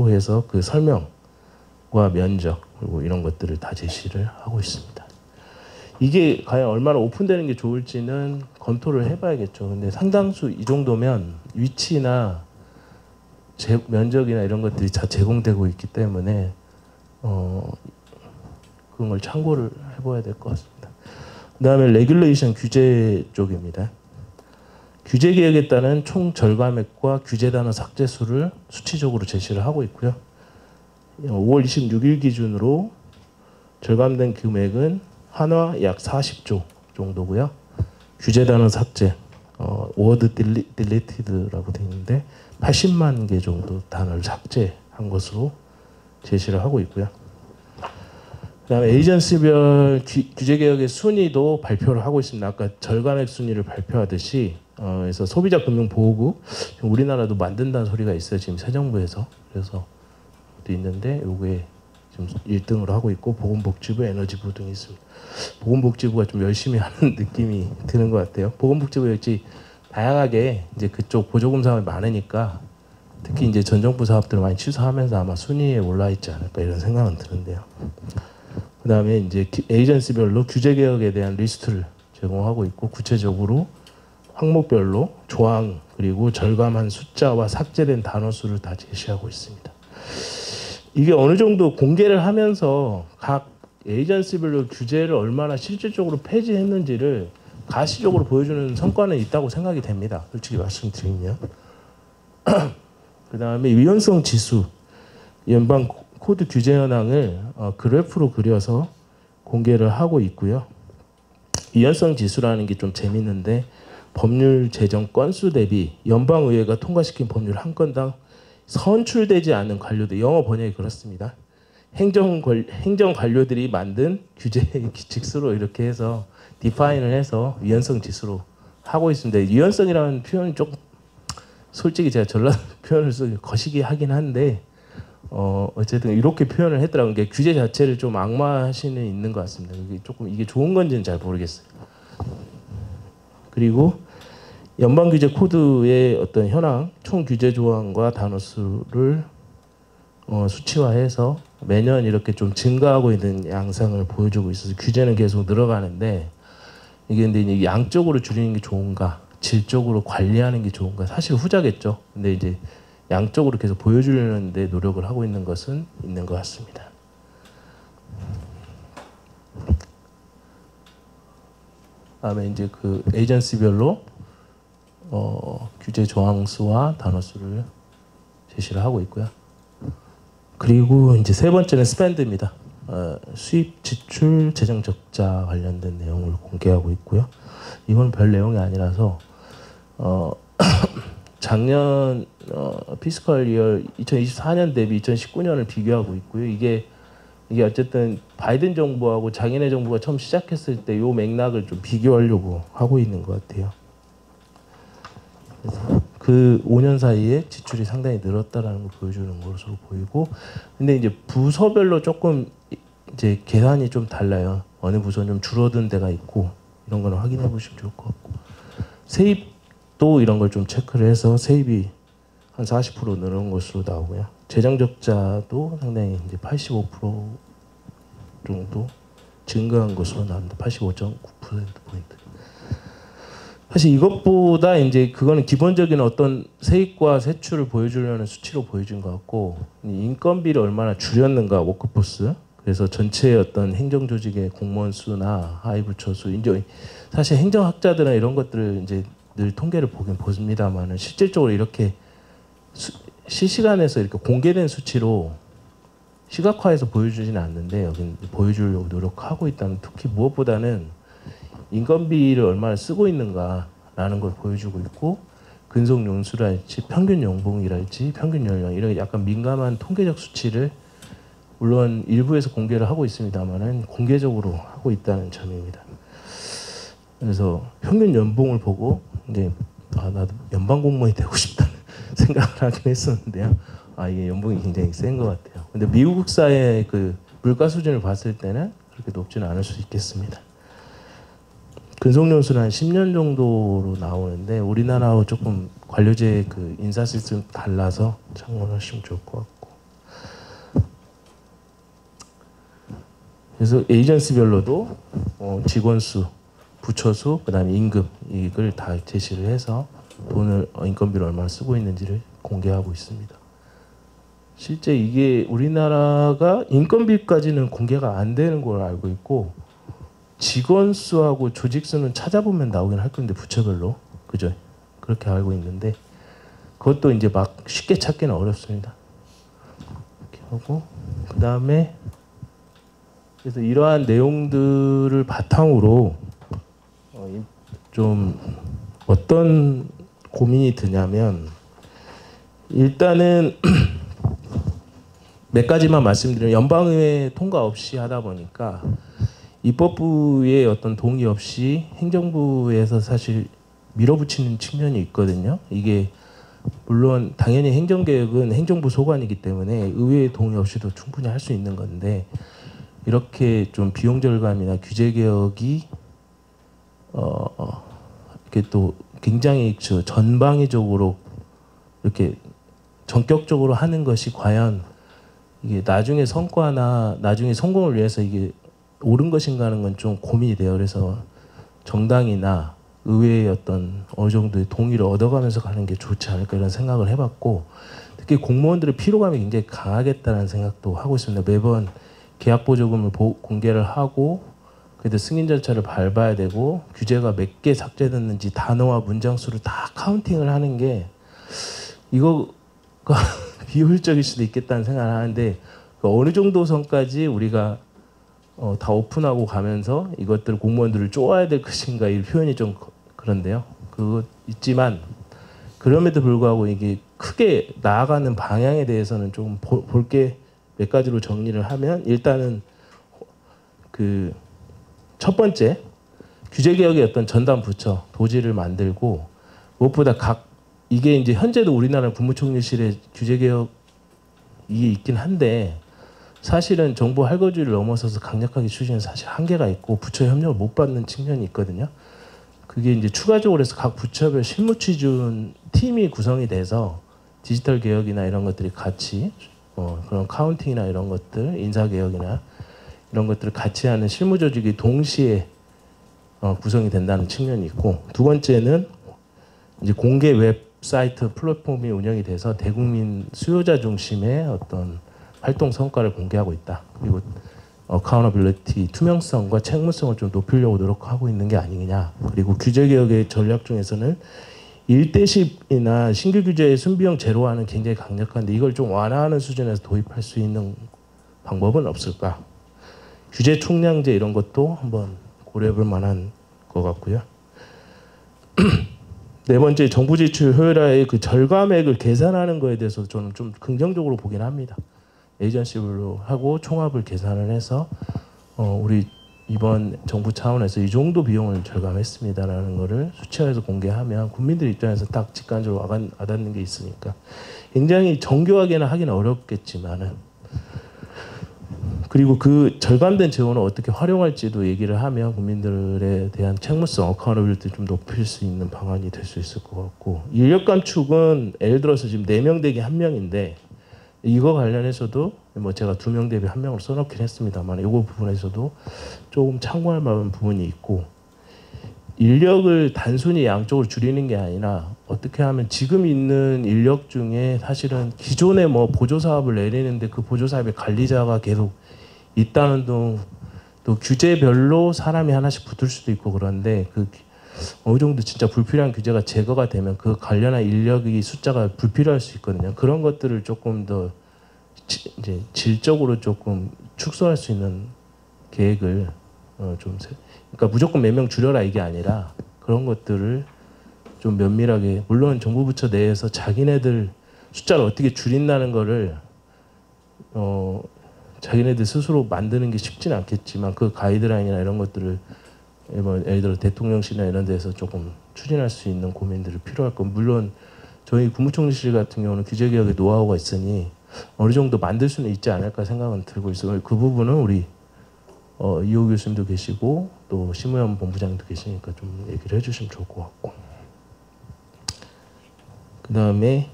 해서 그 설명과 면적 그리고 이런 것들을 다 제시를 하고 있습니다. 이게 과연 얼마나 오픈되는 게 좋을지는 검토를 해봐야겠죠. 근데 상당수 이 정도면 위치나 면적이나 이런 것들이 다 제공되고 있기 때문에 그런 걸 참고를 해봐야 될 것 같습니다. 그 다음에 레귤레이션 규제 쪽입니다. 규제 개혁에 따른 총 절감액과 규제 단어 삭제 수를 수치적으로 제시를 하고 있고요. 5월 26일 기준으로 절감된 금액은 한화 약 40조 정도고요. 규제 단어 삭제, 워드 딜리티드라고 되어 있는데 80만 개 정도 단어를 삭제한 것으로 제시를 하고 있고요. 그다음에 에이전시별 규제 개혁의 순위도 발표를 하고 있습니다. 아까 절감액 순위를 발표하듯이 그래서 소비자 금융 보호국 우리나라도 만든다는 소리가 있어요. 지금 새 정부에서 그래서 또 있는데 요게 지금 1등으로 하고 있고 보건복지부, 에너지부 등이 있습니다. 보건복지부가 좀 열심히 하는 느낌이 드는 것 같아요. 보건복지부 역시 다양하게 이제 그쪽 보조금 사업이 많으니까 특히 이제 전 정부 사업들을 많이 취소하면서 아마 순위에 올라 있지 않을까 이런 생각은 드는데요. 그다음에 이제 에이전시별로 규제 개혁에 대한 리스트를 제공하고 있고 구체적으로 항목별로 조항 그리고 절감한 숫자와 삭제된 단어 수를 다 제시하고 있습니다. 이게 어느 정도 공개를 하면서 각 에이전시별로 규제를 얼마나 실질적으로 폐지했는지를 가시적으로 보여주는 성과는 있다고 생각이 됩니다. 솔직히 말씀드리면. 그 다음에 위헌성 지수, 연방 코드 규제 현황을 그래프로 그려서 공개를 하고 있고요. 위헌성 지수라는 게 좀 재밌는데 법률 제정 건수 대비 연방의회가 통과시킨 법률 한 건당 선출되지 않은 관료들, 영어 번역이 그렇습니다. 행정 관료들이 만든 규제 규칙수로 이렇게 해서 디파인을 해서 위헌성 지수로 하고 있습니다. 위헌성이라는 표현이 좀 솔직히 제가 전라도 표현을 쓰기 거시기 하긴 한데 어쨌든 이렇게 표현을 했더라고요. 그러니까 규제 자체를 좀 악마시는 있는 것 같습니다. 이게 조금 이게 좋은 건지는 잘 모르겠어요. 그리고 연방규제 코드의 어떤 현황, 총 규제 조항과 단어 수를 수치화해서 매년 이렇게 좀 증가하고 있는 양상을 보여주고 있어서 규제는 계속 늘어가는데 이게 근데 이제 양적으로 줄이는 게 좋은가, 질적으로 관리하는 게 좋은가, 사실 후자겠죠. 근데 이제 양적으로 계속 보여주려는데 노력을 하고 있는 것은 있는 것 같습니다. 다음에 이제 그 에이전시별로 규제 조항 수와 단어 수를 제시를 하고 있고요. 그리고 이제 세 번째는 스펜드입니다. 수입, 지출, 재정 적자 관련된 내용을 공개하고 있고요. 이건 별 내용이 아니라서 작년 피스컬 이어 2024년 대비 2019년을 비교하고 있고요. 이게 어쨌든 바이든 정부하고 자기네 정부가 처음 시작했을 때 이 맥락을 좀 비교하려고 하고 있는 것 같아요. 그래서 그 5년 사이에 지출이 상당히 늘었다라는 걸 보여주는 것으로 보이고, 근데 이제 부서별로 조금 이제 계산이 좀 달라요. 어느 부서는 좀 줄어든 데가 있고 이런 거는 확인해 보시면 좋을 것 같고, 세입도 이런 걸 좀 체크를 해서 세입이 한 40% 늘은 것으로 나오고요. 재정 적자도 상당히 이제 85% 정도 증가한 것으로 나옵니다. 85.9%포인트. 사실 이것보다 이제 그거는 기본적인 어떤 세입과 세출을 보여주려는 수치로 보여준 것 같고, 인건비를 얼마나 줄였는가 워크포스. 그래서 전체 어떤 행정조직의 공무원 수나 하위부처 수, 이제 사실 행정학자들은 이런 것들을 이제 늘 통계를 보긴 보십니다만은 실질적으로 이렇게 실시간에서 이렇게 공개된 수치로 시각화해서 보여주지는 않는데 여기 보여주려고 노력하고 있다는, 특히 무엇보다는 인건비를 얼마나 쓰고 있는가라는 걸 보여주고 있고, 근속 연수랄지 평균 연봉이랄지 평균 연령 이런 약간 민감한 통계적 수치를 물론 일부에서 공개를 하고 있습니다만은 공개적으로 하고 있다는 점입니다. 그래서 평균 연봉을 보고 이제 나도 연방 공무원이 되고 싶다는 생각을 하긴 했었는데요. 이게 연봉이 굉장히 센 것 같아요. 근데 미국 사회의 그 물가 수준을 봤을 때는 그렇게 높지는 않을 수 있겠습니다. 근속연수는 한 10년 정도로 나오는데 우리나라하고 조금 관료제 그 인사 시스템 달라서 참고하시면 좋을 것 같고, 그래서 에이전시별로도 직원 수, 부처 수, 그다음에 임금 이걸 다 제시를 해서 돈을 인건비를 얼마나 쓰고 있는지를 공개하고 있습니다. 실제 이게 우리나라가 인건비까지는 공개가 안 되는 걸 알고 있고, 직원 수하고 조직 수는 찾아보면 나오긴 할 건데 부처별로, 그죠? 그렇게 알고 있는데 그것도 이제 막 쉽게 찾기는 어렵습니다. 이렇게 하고, 그 다음에 그래서 이러한 내용들을 바탕으로 좀 어떤 고민이 드냐면, 일단은 몇 가지만 말씀드리면, 연방의회 통과 없이 하다 보니까 입법부의 어떤 동의 없이 행정부에서 사실 밀어붙이는 측면이 있거든요. 이게 물론 당연히 행정개혁은 행정부 소관이기 때문에 의회의 동의 없이도 충분히 할 수 있는 건데, 이렇게 좀 비용 절감이나 규제 개혁이 이렇게 또 굉장히 전방위적으로 이렇게 전격적으로 하는 것이 과연 이게 나중에 성과나 나중에 성공을 위해서 이게 옳은 것인가 하는 건 좀 고민이 돼요. 그래서 정당이나 의회의 어떤 어느 정도의 동의를 얻어가면서 가는 게 좋지 않을까 이런 생각을 해봤고, 특히 공무원들의 피로감이 굉장히 강하겠다는 생각도 하고 있습니다. 매번 계약보조금을 공개를 하고 그래도 승인 절차를 밟아야 되고 규제가 몇 개 삭제됐는지 단어와 문장 수를 다 카운팅을 하는 게 이거가 비효율적일 수도 있겠다는 생각을 하는데, 어느 정도 선까지 우리가 다 오픈하고 가면서 이것들 공무원들을 쪼아야 될 것인가, 이 표현이 좀 그런데요. 그거 있지만 그럼에도 불구하고 이게 크게 나아가는 방향에 대해서는 좀 볼 게 몇 가지로 정리를 하면, 일단은 그 첫 번째 규제 개혁의 어떤 전담 부처 도지를 만들고, 무엇보다 각 이게 이제 현재도 우리나라 국무총리실에 규제 개혁이 있긴 한데 사실은 정부 할거지를 넘어서서 강력하게 추진은 사실 한계가 있고 부처 협력을 못 받는 측면이 있거든요. 그게 이제 추가적으로 해서 각 부처별 실무취준 팀이 구성이 돼서 디지털 개혁이나 이런 것들이 같이 그런 카운팅이나 이런 것들, 인사 개혁이나 이런 것들을 같이 하는 실무 조직이 동시에 구성이 된다는 측면이 있고, 두 번째는 이제 공개 웹사이트 플랫폼이 운영이 돼서 대국민 수요자 중심의 어떤 활동 성과를 공개하고 있다. 그리고 어카운터빌리티, 투명성과 책무성을 좀 높이려고 노력하고 있는 게 아니냐. 그리고 규제 개혁의 전략 중에서는 1대10이나 신규 규제의 순비용 제로화는 굉장히 강력한데 이걸 좀 완화하는 수준에서 도입할 수 있는 방법은 없을까? 규제 총량제 이런 것도 한번 고려해볼 만한 것 같고요. 네 번째, 정부 지출 효율화의 그 절감액을 계산하는 거에 대해서 저는 좀 긍정적으로 보긴 합니다. 에이전시별로 하고 총합을 계산을 해서 우리 이번 정부 차원에서 이 정도 비용을 절감했습니다라는 거를 수치화해서 공개하면 국민들 입장에서 딱 직관적으로 와닿는 게 있으니까 굉장히 정교하게는 하기는 어렵겠지만은, 그리고 그 절감된 재원을 어떻게 활용할지도 얘기를 하면 국민들에 대한 책무성, 어카운터빌리티 좀 높일 수 있는 방안이 될 수 있을 것 같고, 인력 감축은 예를 들어서 지금 4명 대기 1명인데 이거 관련해서도 뭐 제가 2명 대비 1명을 써놓긴 했습니다만 이거 부분에서도 조금 참고할 만한 부분이 있고, 인력을 단순히 양쪽으로 줄이는 게 아니라 어떻게 하면 지금 있는 인력 중에 사실은 기존에 뭐 보조사업을 내리는데 그 보조사업의 관리자가 계속 있다는 등 또 규제별로 사람이 하나씩 붙을 수도 있고, 그런데 그 어느 정도 진짜 불필요한 규제가 제거가 되면 그 관련한 인력이 숫자가 불필요할 수 있거든요. 그런 것들을 조금 더 이제 질적으로 조금 축소할 수 있는 계획을 그러니까 무조건 몇 명 줄여라 이게 아니라 그런 것들을 좀 면밀하게, 물론 정부 부처 내에서 자기네들 숫자를 어떻게 줄인다는 거를 자기네들 스스로 만드는 게 쉽지는 않겠지만 그 가이드라인이나 이런 것들을 예를 들어 대통령실이나 이런 데서 조금 추진할 수 있는 고민들이 필요할 거. 물론 저희 국무총리실 같은 경우는 규제 개혁의 노하우가 있으니 어느 정도 만들 수는 있지 않을까 생각은 들고 있어요. 그 부분은 우리 이호 교수님도 계시고 또 심우현 본부장도 계시니까 좀 얘기를 해주시면 좋을 것 같고, 그 다음에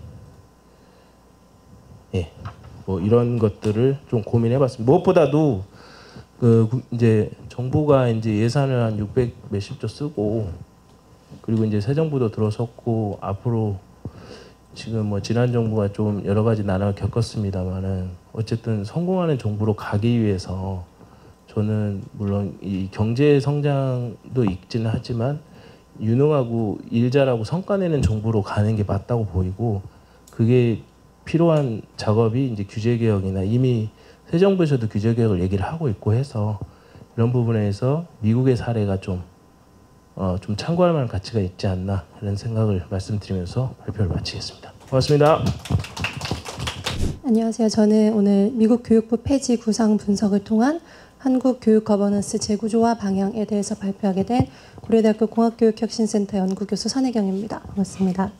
뭐 이런 것들을 좀 고민해봤습니다. 무엇보다도 이제 정부가 이제 예산을 한 600 몇십조 쓰고, 그리고 이제 새 정부도 들어섰고, 앞으로 지금 뭐 지난 정부가 좀 여러 가지 난항을 겪었습니다만은 어쨌든 성공하는 정부로 가기 위해서 저는 물론 이 경제 성장도 있지는 하지만 유능하고 일 잘하고 성과 내는 정부로 가는 게 맞다고 보이고, 그게 필요한 작업이 이제 규제 개혁이나 이미 새 정부에서도 규제 개혁을 얘기를 하고 있고 해서 이런 부분에서 미국의 사례가 좀 참고할 만한 가치가 있지 않나 이런 생각을 말씀드리면서 발표를 마치겠습니다. 고맙습니다. 안녕하세요. 저는 오늘 미국 교육부 폐지 구상 분석을 통한 한국 교육 거버넌스 재구조와 방향에 대해서 발표하게 된 고려대학교 공학교육혁신센터 연구교수 선혜경입니다. 반갑습니다.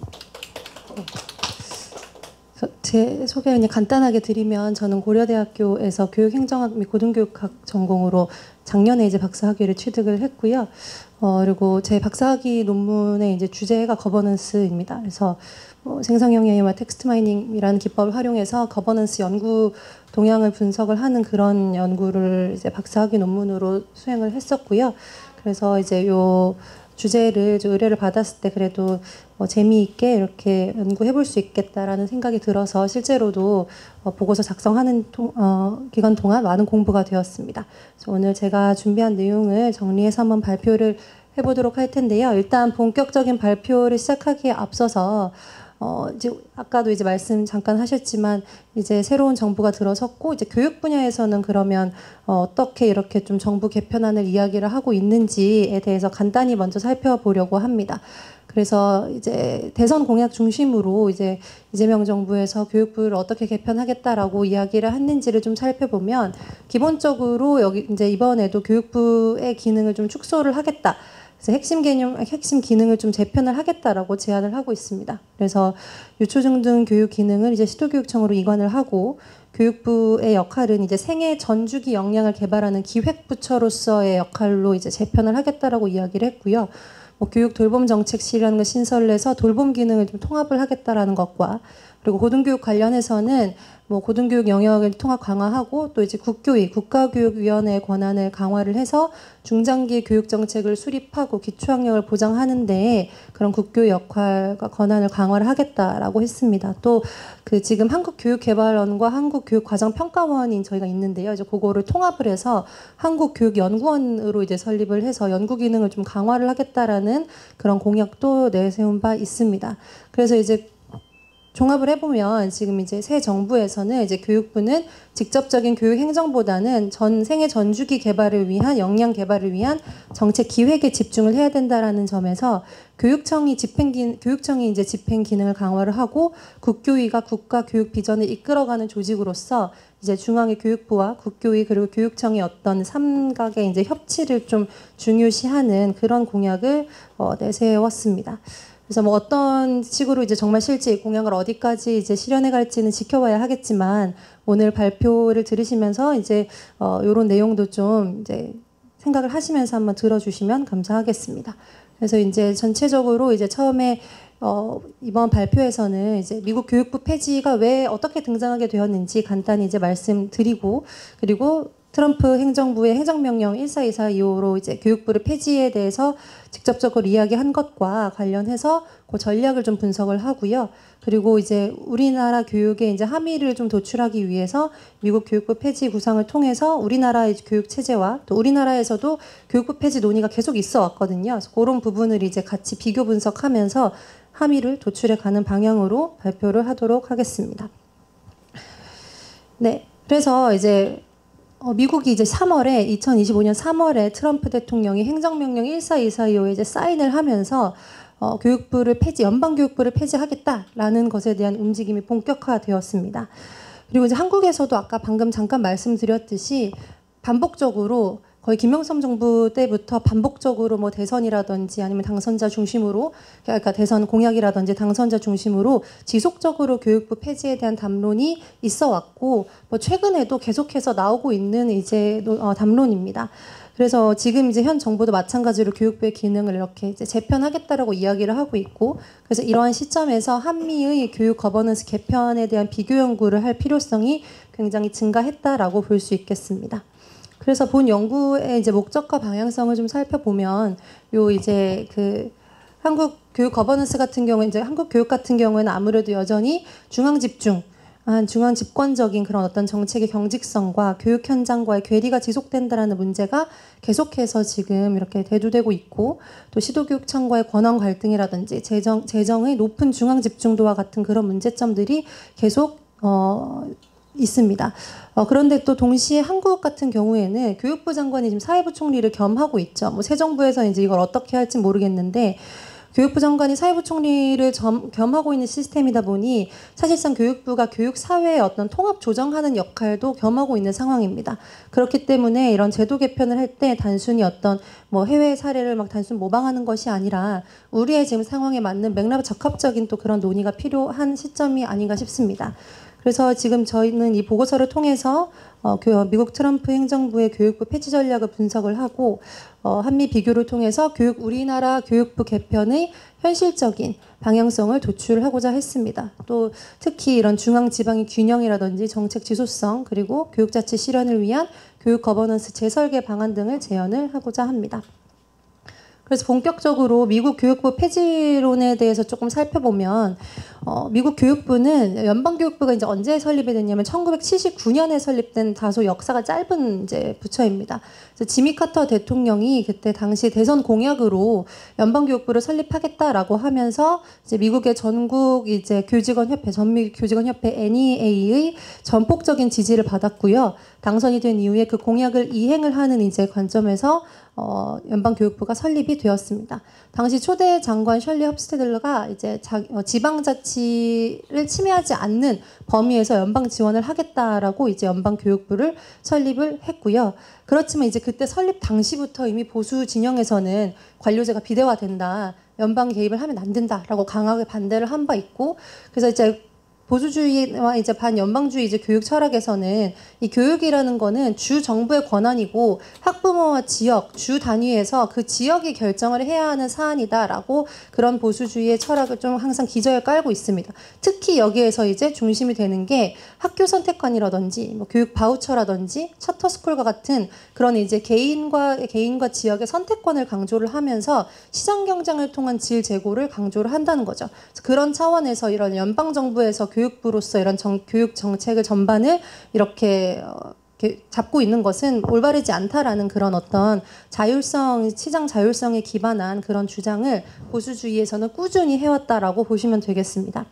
제 소개 그냥 간단하게 드리면, 저는 고려대학교에서 교육행정학 및 고등교육학 전공으로 작년에 이제 박사학위를 취득을 했고요. 그리고 제 박사학위 논문의 이제 주제가 거버넌스입니다. 그래서 생성형 AI와 텍스트 마이닝이라는 기법을 활용해서 거버넌스 연구 동향을 분석을 하는 그런 연구를 이제 박사학위 논문으로 수행을 했었고요. 그래서 이제 요 주제를 의뢰를 받았을 때 그래도 재미있게 이렇게 연구해볼 수 있겠다라는 생각이 들어서 실제로도 보고서 작성하는 기간 동안 많은 공부가 되었습니다. 그래서 오늘 제가 준비한 내용을 정리해서 한번 발표를 해보도록 할 텐데요. 일단 본격적인 발표를 시작하기에 앞서서 이제 아까도 이제 말씀 잠깐 하셨지만 이제 새로운 정부가 들어섰고 이제 교육 분야에서는 그러면 어떻게 이렇게 좀 정부 개편안을 이야기를 하고 있는지에 대해서 간단히 먼저 살펴보려고 합니다. 그래서 이제 대선 공약 중심으로 이제 이재명 정부에서 교육부를 어떻게 개편하겠다라고 이야기를 했는지를 좀 살펴보면, 기본적으로 여기 이제 이번에도 교육부의 기능을 좀 축소를 하겠다. 그래서 핵심 기능을 좀 재편을 하겠다라고 제안을 하고 있습니다. 그래서 유초중등 교육 기능을 이제 시도교육청으로 이관을 하고 교육부의 역할은 이제 생애 전주기 역량을 개발하는 기획부처로서의 역할로 이제 재편을 하겠다라고 이야기를 했고요. 뭐 교육 돌봄 정책 실현을 신설을 해서 돌봄 기능을 좀 통합을 하겠다라는 것과 그리고 고등교육 관련해서는 뭐 고등교육 영역을 통합 강화하고 또 이제 국교위 국가교육위원회의 권한을 강화를 해서 중장기 교육 정책을 수립하고 기초학력을 보장하는 데에 그런 국교의 역할과 권한을 강화를 하겠다라고 했습니다. 또 그 지금 한국교육개발원과 한국교육과정평가원이 저희가 있는데요. 이제 그거를 통합을 해서 한국교육연구원으로 이제 설립을 해서 연구 기능을 좀 강화를 하겠다라는 그런 공약도 내세운 바 있습니다. 그래서 이제 종합을 해보면 지금 이제 새 정부에서는 이제 교육부는 직접적인 교육 행정보다는 생애 전주기 개발을 위한 역량 개발을 위한 정책 기획에 집중을 해야 된다라는 점에서 교육청이 이제 집행 기능을 강화를 하고 국교위가 국가 교육 비전을 이끌어가는 조직으로서 이제 중앙의 교육부와 국교위 그리고 교육청의 어떤 삼각의 이제 협치를 좀 중요시하는 그런 공약을 내세웠습니다. 그래서 뭐 어떤 식으로 이제 정말 실제 이 공약을 어디까지 이제 실현해 갈지는 지켜봐야 하겠지만 오늘 발표를 들으시면서 이제 이런 내용도 좀 이제 생각을 하시면서 한번 들어주시면 감사하겠습니다. 그래서 이제 전체적으로 이제 처음에 이번 발표에서는 이제 미국 교육부 폐지가 왜 어떻게 등장하게 되었는지 간단히 이제 말씀드리고 그리고 트럼프 행정부의 행정명령 142425로 이제 교육부를 폐지에 대해서 직접적으로 이야기한 것과 관련해서 그 전략을 좀 분석을 하고요. 그리고 이제 우리나라 교육에 이제 함의를 좀 도출하기 위해서 미국 교육부 폐지 구상을 통해서 우리나라의 교육 체제와 또 우리나라에서도 교육부 폐지 논의가 계속 있어 왔거든요. 그래서 그런 부분을 이제 같이 비교 분석하면서 함의를 도출해 가는 방향으로 발표를 하도록 하겠습니다. 네, 그래서 이제 미국이 이제 2025년 3월에 트럼프 대통령이 행정명령 142425에 이제 사인을 하면서 연방교육부를 폐지하겠다라는 것에 대한 움직임이 본격화되었습니다. 그리고 이제 한국에서도 아까 방금 잠깐 말씀드렸듯이 반복적으로 거의 김영삼 정부 때부터 반복적으로 뭐 대선이라든지 아니면 당선자 중심으로 그러니까 대선 공약이라든지 당선자 중심으로 지속적으로 교육부 폐지에 대한 담론이 있어 왔고 뭐 최근에도 계속해서 나오고 있는 이제 담론입니다. 그래서 지금 이제 현 정부도 마찬가지로 교육부의 기능을 이렇게 이제 재편하겠다라고 이야기를 하고 있고 그래서 이러한 시점에서 한미의 교육 거버넌스 개편에 대한 비교 연구를 할 필요성이 굉장히 증가했다라고 볼 수 있겠습니다. 그래서 본 연구의 이제 목적과 방향성을 좀 살펴보면 이제 그 한국 교육 거버넌스 같은 경우에 이제 한국 교육 같은 경우에는 아무래도 여전히 중앙 집권적인 그런 어떤 정책의 경직성과 교육 현장과의 괴리가 지속된다라는 문제가 계속해서 지금 이렇게 대두되고 있고 또 시도교육청과의 권한 갈등이라든지 재정의 높은 중앙 집중도와 같은 그런 문제점들이 계속 있습니다. 그런데 또 동시에 한국 같은 경우에는 교육부 장관이 지금 사회부 총리를 겸하고 있죠. 뭐 새 정부에서 이제 이걸 어떻게 할지 모르겠는데 교육부 장관이 사회부 총리를 겸하고 있는 시스템이다 보니 사실상 교육부가 교육사회의 어떤 통합 조정하는 역할도 겸하고 있는 상황입니다. 그렇기 때문에 이런 제도 개편을 할 때 단순히 어떤 뭐 해외 사례를 막 단순 모방하는 것이 아니라 우리의 지금 상황에 맞는 맥락 적합적인 또 그런 논의가 필요한 시점이 아닌가 싶습니다. 그래서 지금 저희는 이 보고서를 통해서 미국 트럼프 행정부의 교육부 폐지 전략을 분석을 하고 한미 비교를 통해서 우리나라 교육부 개편의 현실적인 방향성을 도출하고자 했습니다. 또 특히 이런 중앙지방의 균형이라든지 정책 지속성 그리고 교육자치 실현을 위한 교육 거버넌스 재설계 방안 등을 제언을 하고자 합니다. 그래서 본격적으로 미국 교육부 폐지론에 대해서 조금 살펴보면 미국 교육부는 연방교육부가 이제 언제 설립이 됐냐면 1979년에 설립된 다소 역사가 짧은 이제 부처입니다. 그래서 지미 카터 대통령이 그때 당시 대선 공약으로 연방교육부를 설립하겠다라고 하면서 이제 미국의 전국 이제 전미 교직원협회 NEA의 전폭적인 지지를 받았고요. 당선이 된 이후에 그 공약을 이행을 하는 이제 관점에서 연방교육부가 설립이 되었습니다. 당시 초대 장관 셜리 헙스테들러가 이제 지방자치 가치를 침해하지 않는 범위에서 연방 지원을 하겠다라고 이제 연방교육부를 설립을 했고요. 그렇지만 이제 그때 설립 당시부터 이미 보수 진영에서는 관료제가 비대화된다, 연방 개입을 하면 안 된다라고 강하게 반대를 한 바 있고, 그래서 이제 보수주의와 이제 반연방주의 이제 교육 철학에서는 이 교육이라는 거는 주 정부의 권한이고 학부모와 지역, 주 단위에서 그 지역이 결정을 해야 하는 사안이다라고 그런 보수주의의 철학을 좀 항상 기저에 깔고 있습니다. 특히 여기에서 이제 중심이 되는 게 학교 선택관이라든지 뭐 교육 바우처라든지 차터스쿨과 같은 그런 이제 개인과 지역의 선택권을 강조를 하면서 시장 경쟁을 통한 질 제고를 강조를 한다는 거죠. 그런 차원에서 이런 연방 정부에서 교육부로서 이런 교육 정책을 전반을 이렇게 잡고 있는 것은 올바르지 않다라는 그런 어떤 자율성, 시장 자율성에 기반한 그런 주장을 보수주의에서는 꾸준히 해왔다라고 보시면 되겠습니다.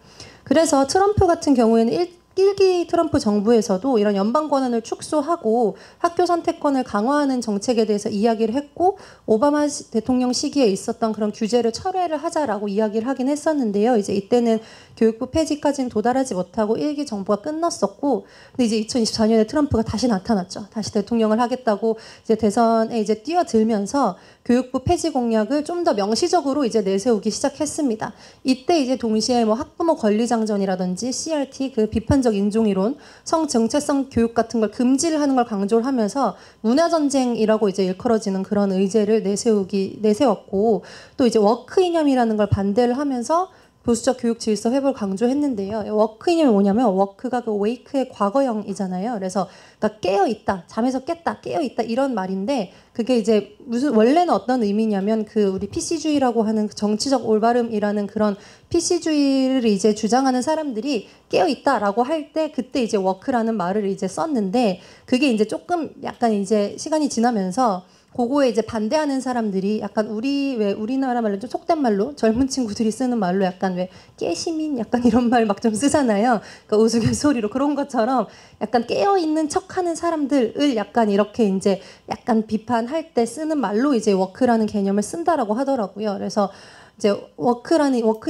그래서 트럼프 같은 경우에는 1기 트럼프 정부에서도 이런 연방 권한을 축소하고 학교 선택권을 강화하는 정책에 대해서 이야기를 했고, 오바마 대통령 시기에 있었던 그런 규제를 철회를 하자라고 이야기를 하긴 했었는데요. 이제 이때는 교육부 폐지까지는 도달하지 못하고 1기 정부가 끝났었고, 근데 이제 2024년에 트럼프가 다시 나타났죠. 다시 대통령을 하겠다고 이제 대선에 이제 뛰어들면서 교육부 폐지 공약을 좀 더 명시적으로 이제 내세우기 시작했습니다. 이때 이제 동시에 뭐 학부모 권리장전이라든지 CRT, 그 비판적 인종이론, 성정체성 교육 같은 걸 금지를 하는 걸 강조를 하면서 문화전쟁이라고 이제 일컬어지는 그런 의제를 내세웠고, 또 이제 워크 이념이라는 걸 반대를 하면서 보수적 교육 질서 회복을 강조했는데요. 워크 이념이 뭐냐면 워크가 그 웨이크의 과거형이잖아요. 그래서 그러니까 깨어 있다, 잠에서 깼다, 깨어 있다 이런 말인데, 그게 이제 무슨 원래는 어떤 의미냐면 그 우리 PC주의라고 하는 정치적 올바름이라는 그런 PC주의를 이제 주장하는 사람들이 깨어 있다라고 할 때 그때 이제 워크라는 말을 이제 썼는데, 그게 이제 조금 약간 이제 시간이 지나면서 그거에 이제 반대하는 사람들이 약간 우리나라 말로 좀 속된 말로 젊은 친구들이 쓰는 말로 약간 왜 깨시민 약간 이런 말 막 좀 쓰잖아요. 그러니까 우스갯소리로 그런 것처럼 약간 깨어 있는 척하는 사람들을 약간 이렇게 이제 약간 비판할 때 쓰는 말로 이제 워크라는 개념을 쓴다라고 하더라고요. 그래서 이제 워크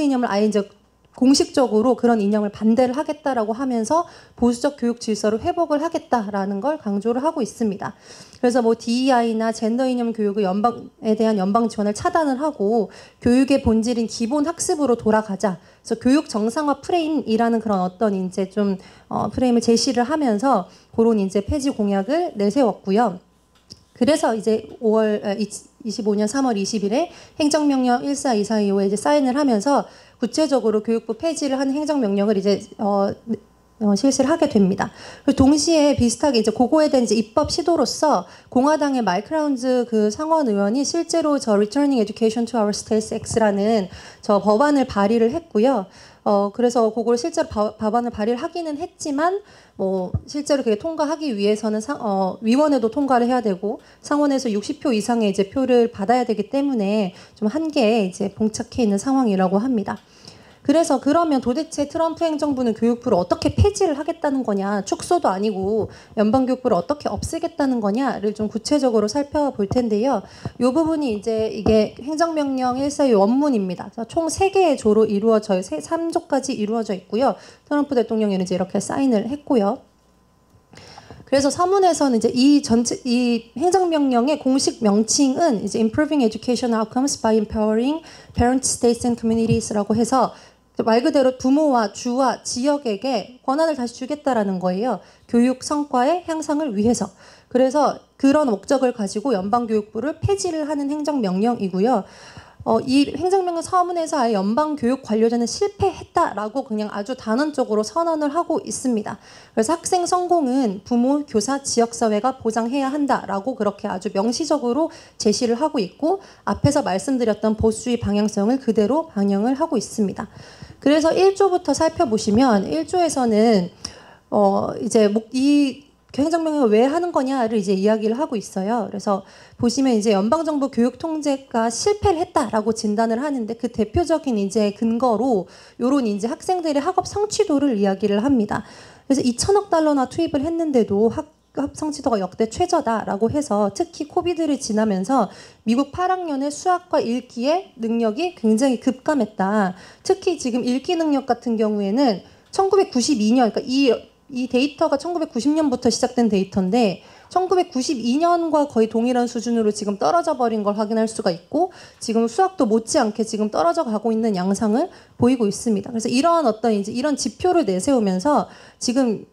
이념을 아예 이제 공식적으로 그런 이념을 반대를 하겠다라고 하면서 보수적 교육 질서를 회복을 하겠다라는 걸 강조를 하고 있습니다. 그래서 뭐 DEI나 젠더 이념 교육의 연방에 대한 연방 지원을 차단을 하고 교육의 본질인 기본 학습으로 돌아가자. 그래서 교육 정상화 프레임이라는 그런 어떤 이제 좀 프레임을 제시를 하면서 그런 이제 폐지 공약을 내세웠고요. 그래서 이제 25년 3월 20일에 행정명령 14242호에 이제 사인을 하면서 구체적으로 교육부 폐지를 하는 행정명령을 이제 실시를 하게 됩니다. 동시에 비슷하게 이제 그거에 대한 이제 입법 시도로서 공화당의 마이크 라운즈 그 상원 의원이 실제로 저 Returning Education to Our States X라는 저 법안을 발의를 했고요. 그래서 그걸 실제로 법안을 발의를 하기는 했지만 뭐 실제로 그게 통과하기 위해서는 위원회도 통과를 해야 되고 상원에서 60표 이상의 이제 표를 받아야 되기 때문에 좀 한계에 이제 봉착해 있는 상황이라고 합니다. 그래서 그러면 도대체 트럼프 행정부는 교육부를 어떻게 폐지를 하겠다는 거냐, 축소도 아니고 연방교육부를 어떻게 없애겠다는 거냐를 좀 구체적으로 살펴볼 텐데요. 이 부분이 이제 이게 행정명령 142 원문입니다. 총 3개의 조로 이루어져요. 3조까지 이루어져 있고요. 트럼프 대통령이 이제 이렇게 사인을 했고요. 그래서 서문에서는 이제 이 행정명령의 공식 명칭은 이제 Improving Education Outcomes by Empowering Parents, States and Communities라고 해서 말 그대로 부모와 주와 지역에게 권한을 다시 주겠다라는 거예요. 교육 성과의 향상을 위해서. 그래서 그런 목적을 가지고 연방교육부를 폐지를 하는 행정명령이고요. 이 행정명령 서문에서 아예 연방교육 관료제는 실패했다라고 그냥 아주 단언적으로 선언을 하고 있습니다. 그래서 학생 성공은 부모, 교사, 지역사회가 보장해야 한다라고 그렇게 아주 명시적으로 제시를 하고 있고, 앞에서 말씀드렸던 보수주의 방향성을 그대로 반영을 하고 있습니다. 그래서 1조부터 살펴보시면 1조에서는 이제 이 행정명령을 왜 하는 거냐를 이제 이야기를 하고 있어요. 그래서 보시면 이제 연방정부 교육 통제가 실패를 했다라고 진단을 하는데 그 대표적인 이제 근거로 요런 이제 학생들의 학업 성취도를 이야기를 합니다. 그래서 2천억 달러나 투입을 했는데도 성취도가 역대 최저다라고 해서 특히 코비드를 지나면서 미국 8학년의 수학과 읽기의 능력이 굉장히 급감했다. 특히 지금 읽기 능력 같은 경우에는 1992년, 그러니까 이 데이터가 1990년부터 시작된 데이터인데 1992년과 거의 동일한 수준으로 지금 떨어져 버린 걸 확인할 수가 있고 지금 수학도 못지않게 지금 떨어져 가고 있는 양상을 보이고 있습니다. 그래서 이러한 이제 이런 지표를 내세우면서 지금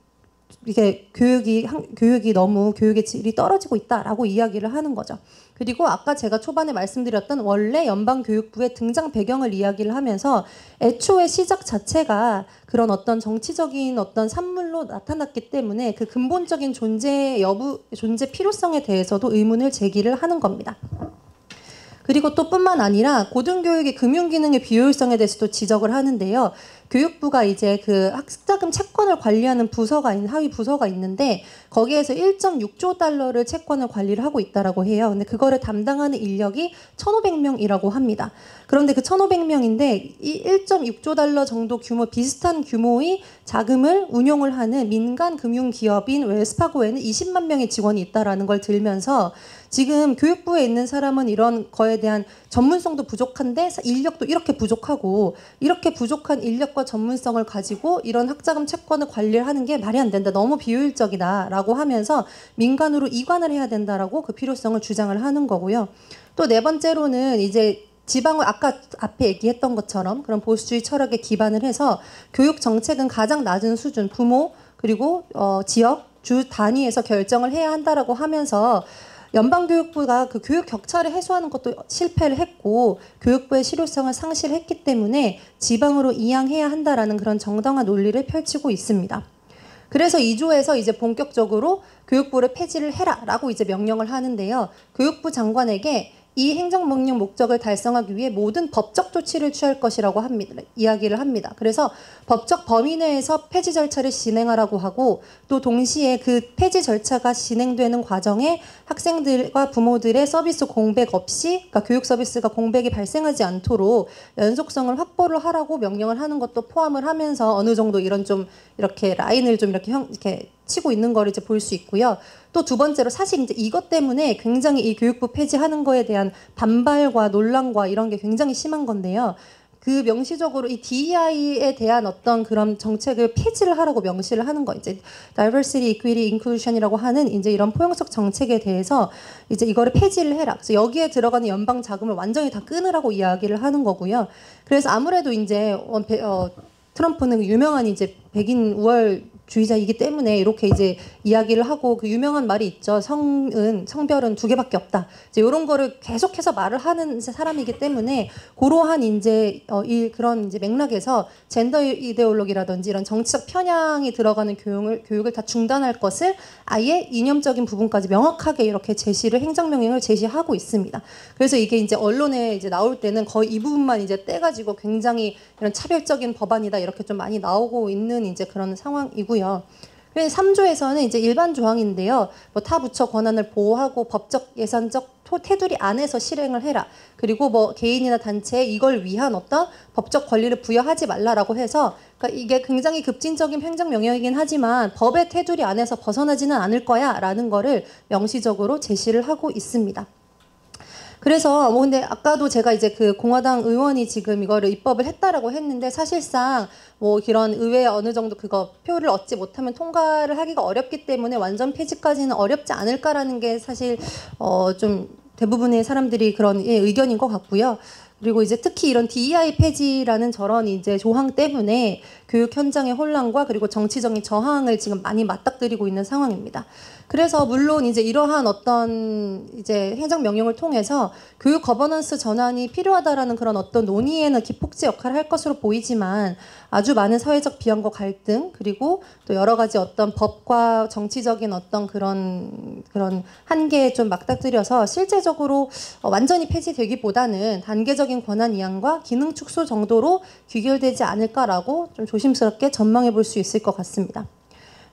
이게 교육이 너무 교육의 질이 떨어지고 있다라고 이야기를 하는 거죠. 그리고 아까 제가 초반에 말씀드렸던 원래 연방교육부의 등장 배경을 이야기를 하면서 애초에 시작 자체가 그런 어떤 정치적인 어떤 산물로 나타났기 때문에 그 근본적인 존재 필요성에 대해서도 의문을 제기를 하는 겁니다. 그리고 또 뿐만 아니라 고등교육의 금융기능의 비효율성에 대해서도 지적을 하는데요. 교육부가 이제 그 학자금 채권을 관리하는 하위 부서가 있는데 거기에서 1.6조 달러를 채권을 관리를 하고 있다라고 해요. 근데 그거를 담당하는 인력이 1,500명이라고 합니다. 그런데 그 1,500명인데 이 1.6조 달러 정도 비슷한 규모의 자금을 운용을 하는 민간 금융기업인 웰스파고에는 20만 명의 직원이 있다라는 걸 들면서 지금 교육부에 있는 사람은 이런 거에 대한 전문성도 부족한데 인력도 이렇게 부족하고 이렇게 부족한 인력과 전문성을 가지고 이런 학자금 채권을 관리를 하는 게 말이 안 된다. 너무 비효율적이다라고 하면서 민간으로 이관을 해야 된다라고 그 필요성을 주장을 하는 거고요. 또 네 번째로는 이제 지방을 아까 앞에 얘기했던 것처럼 그런 보수주의 철학에 기반을 해서 교육 정책은 가장 낮은 수준, 부모 그리고 지역, 주 단위에서 결정을 해야 한다라고 하면서 연방교육부가 그 교육 격차를 해소하는 것도 실패를 했고 교육부의 실효성을 상실했기 때문에 지방으로 이양해야 한다라는 그런 정당한 논리를 펼치고 있습니다. 그래서 2조에서 이제 본격적으로 교육부를 폐지를 해라라고 이제 명령을 하는데요. 교육부 장관에게 이 행정명령 목적을 달성하기 위해 모든 법적 조치를 취할 것이라고 이야기를 합니다. 그래서 법적 범위 내에서 폐지 절차를 진행하라고 하고 또 동시에 그 폐지 절차가 진행되는 과정에 학생들과 부모들의 서비스 공백 없이 그러니까 교육 서비스가 공백이 발생하지 않도록 연속성을 확보를 하라고 명령을 하는 것도 포함을 하면서 어느 정도 이런 좀 이렇게 라인을 좀 이렇게 치고 있는 거를 이제 볼 수 있고요. 또 두 번째로 사실 이제 이것 때문에 굉장히 이 교육부 폐지하는 거에 대한 반발과 논란과 이런 게 굉장히 심한 건데요. 그 명시적으로 이 DEI에 대한 어떤 그런 정책을 폐지를 하라고 명시를 하는 거 이제 Diversity, Equity, Inclusion이라고 하는 이제 이런 포용적 정책에 대해서 이제 이거를 폐지를 해라. 그래서 여기에 들어가는 연방 자금을 완전히 다 끊으라고 이야기를 하는 거고요. 그래서 아무래도 이제 트럼프는 유명한 이제 백인 우월주의자이기 때문에 이렇게 이제 이야기를 하고 그 유명한 말이 있죠. 성별은 두 개밖에 없다. 이제 이런 거를 계속해서 말을 하는 사람이기 때문에 그러한 이제 그런 이제 맥락에서 젠더 이데올로기라든지 이런 정치적 편향이 들어가는 교육을 다 중단할 것을 아예 이념적인 부분까지 명확하게 이렇게 행정명령을 제시하고 있습니다. 그래서 이게 이제 언론에 이제 나올 때는 거의 이 부분만 이제 떼가지고 굉장히 이런 차별적인 법안이다 이렇게 좀 많이 나오고 있는 이제 그런 상황이고요. 그래서 3조에서는 이제 일반 조항인데요. 뭐 타 부처 권한을 보호하고 법적 예산적 테두리 안에서 실행을 해라. 그리고 뭐 개인이나 단체에 이걸 위한 어떤 법적 권리를 부여하지 말라라고 해서 그러니까 이게 굉장히 급진적인 행정명령이긴 하지만 법의 테두리 안에서 벗어나지는 않을 거야라는 거를 명시적으로 제시를 하고 있습니다. 그래서 근데 아까도 제가 이제 그 공화당 의원이 지금 이거를 입법을 했다라고 했는데 사실상 뭐 이런 의회에 어느 정도 그거 표를 얻지 못하면 통과를 하기가 어렵기 때문에 완전 폐지까지는 어렵지 않을까라는 게 사실 좀 대부분의 사람들이 그런 의견인 것 같고요. 그리고 이제 특히 이런 DEI 폐지라는 저런 이제 조항 때문에 교육 현장의 혼란과 그리고 정치적인 저항을 지금 많이 맞닥뜨리고 있는 상황입니다. 그래서 물론 이제 이러한 어떤 이제 행정명령을 통해서 교육 거버넌스 전환이 필요하다라는 그런 어떤 논의에는 기폭제 역할을 할 것으로 보이지만 아주 많은 사회적 비용과 갈등 그리고 또 여러 가지 어떤 법과 정치적인 어떤 그런 한계에 좀 맞닥뜨려서 실제적으로 완전히 폐지되기보다는 단계적인 권한 이양과 기능 축소 정도로 귀결되지 않을까라고 좀 조심스럽게 전망해 볼 수 있을 것 같습니다.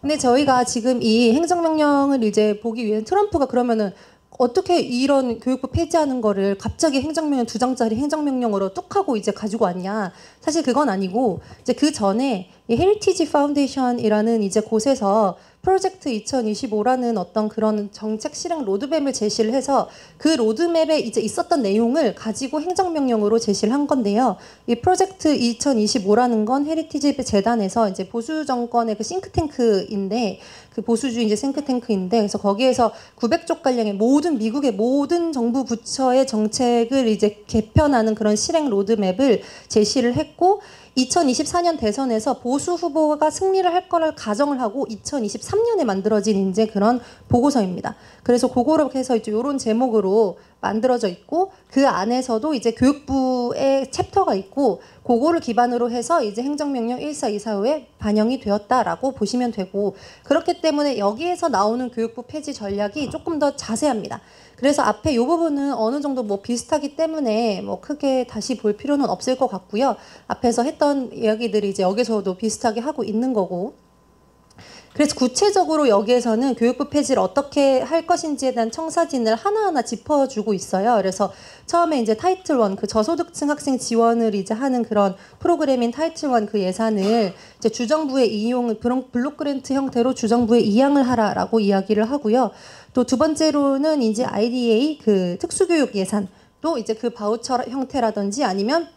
근데 저희가 지금 이 행정명령을 이제 보기 위해 트럼프가 그러면은 어떻게 이런 교육부 폐지하는 거를 갑자기 행정명령 2장짜리 행정명령으로 뚝 하고 이제 가지고 왔냐. 사실 그건 아니고 이제 그 전에 이 헤리티지 파운데이션이라는 이제 곳에서 프로젝트 2025라는 어떤 그런 정책 실행 로드맵을 제시를 해서 그 로드맵에 이제 있었던 내용을 가지고 행정명령으로 제시를 한 건데요. 이 프로젝트 2025라는 건 헤리티지 재단에서 이제 보수 정권의 그 싱크탱크인데 그 보수주의 이제 싱크탱크인데 그래서 거기에서 900조 가량의 모든 미국의 모든 정부 부처의 정책을 이제 개편하는 그런 실행 로드맵을 제시를 했고 2024년 대선에서 보수 후보가 승리를 할 거를 가정을 하고 2023년에 만들어진 이제 그런 보고서입니다. 그래서 그거로 해서 이제 이런 제목으로 만들어져 있고 그 안에서도 이제 교육부의 챕터가 있고 그거를 기반으로 해서 이제 행정명령 1424호에 반영이 되었다라고 보시면 되고 그렇기 때문에 여기에서 나오는 교육부 폐지 전략이 조금 더 자세합니다. 그래서 앞에 이 부분은 어느 정도 뭐 비슷하기 때문에 뭐 크게 다시 볼 필요는 없을 것 같고요. 앞에서 했던 이야기들이 이제 여기서도 비슷하게 하고 있는 거고. 그래서 구체적으로 여기에서는 교육부 폐지를 어떻게 할 것인지에 대한 청사진을 하나하나 짚어주고 있어요. 그래서 처음에 이제 타이틀 1, 그 저소득층 학생 지원을 이제 하는 그런 프로그램인 타이틀 1 그 예산을 이제 주정부에 이용을 블록 그랜트 형태로 주정부에 이양을 하라라고 이야기를 하고요. 또 두 번째로는 이제 IDA 그 특수교육 예산 또 이제 그 바우처 형태라든지 아니면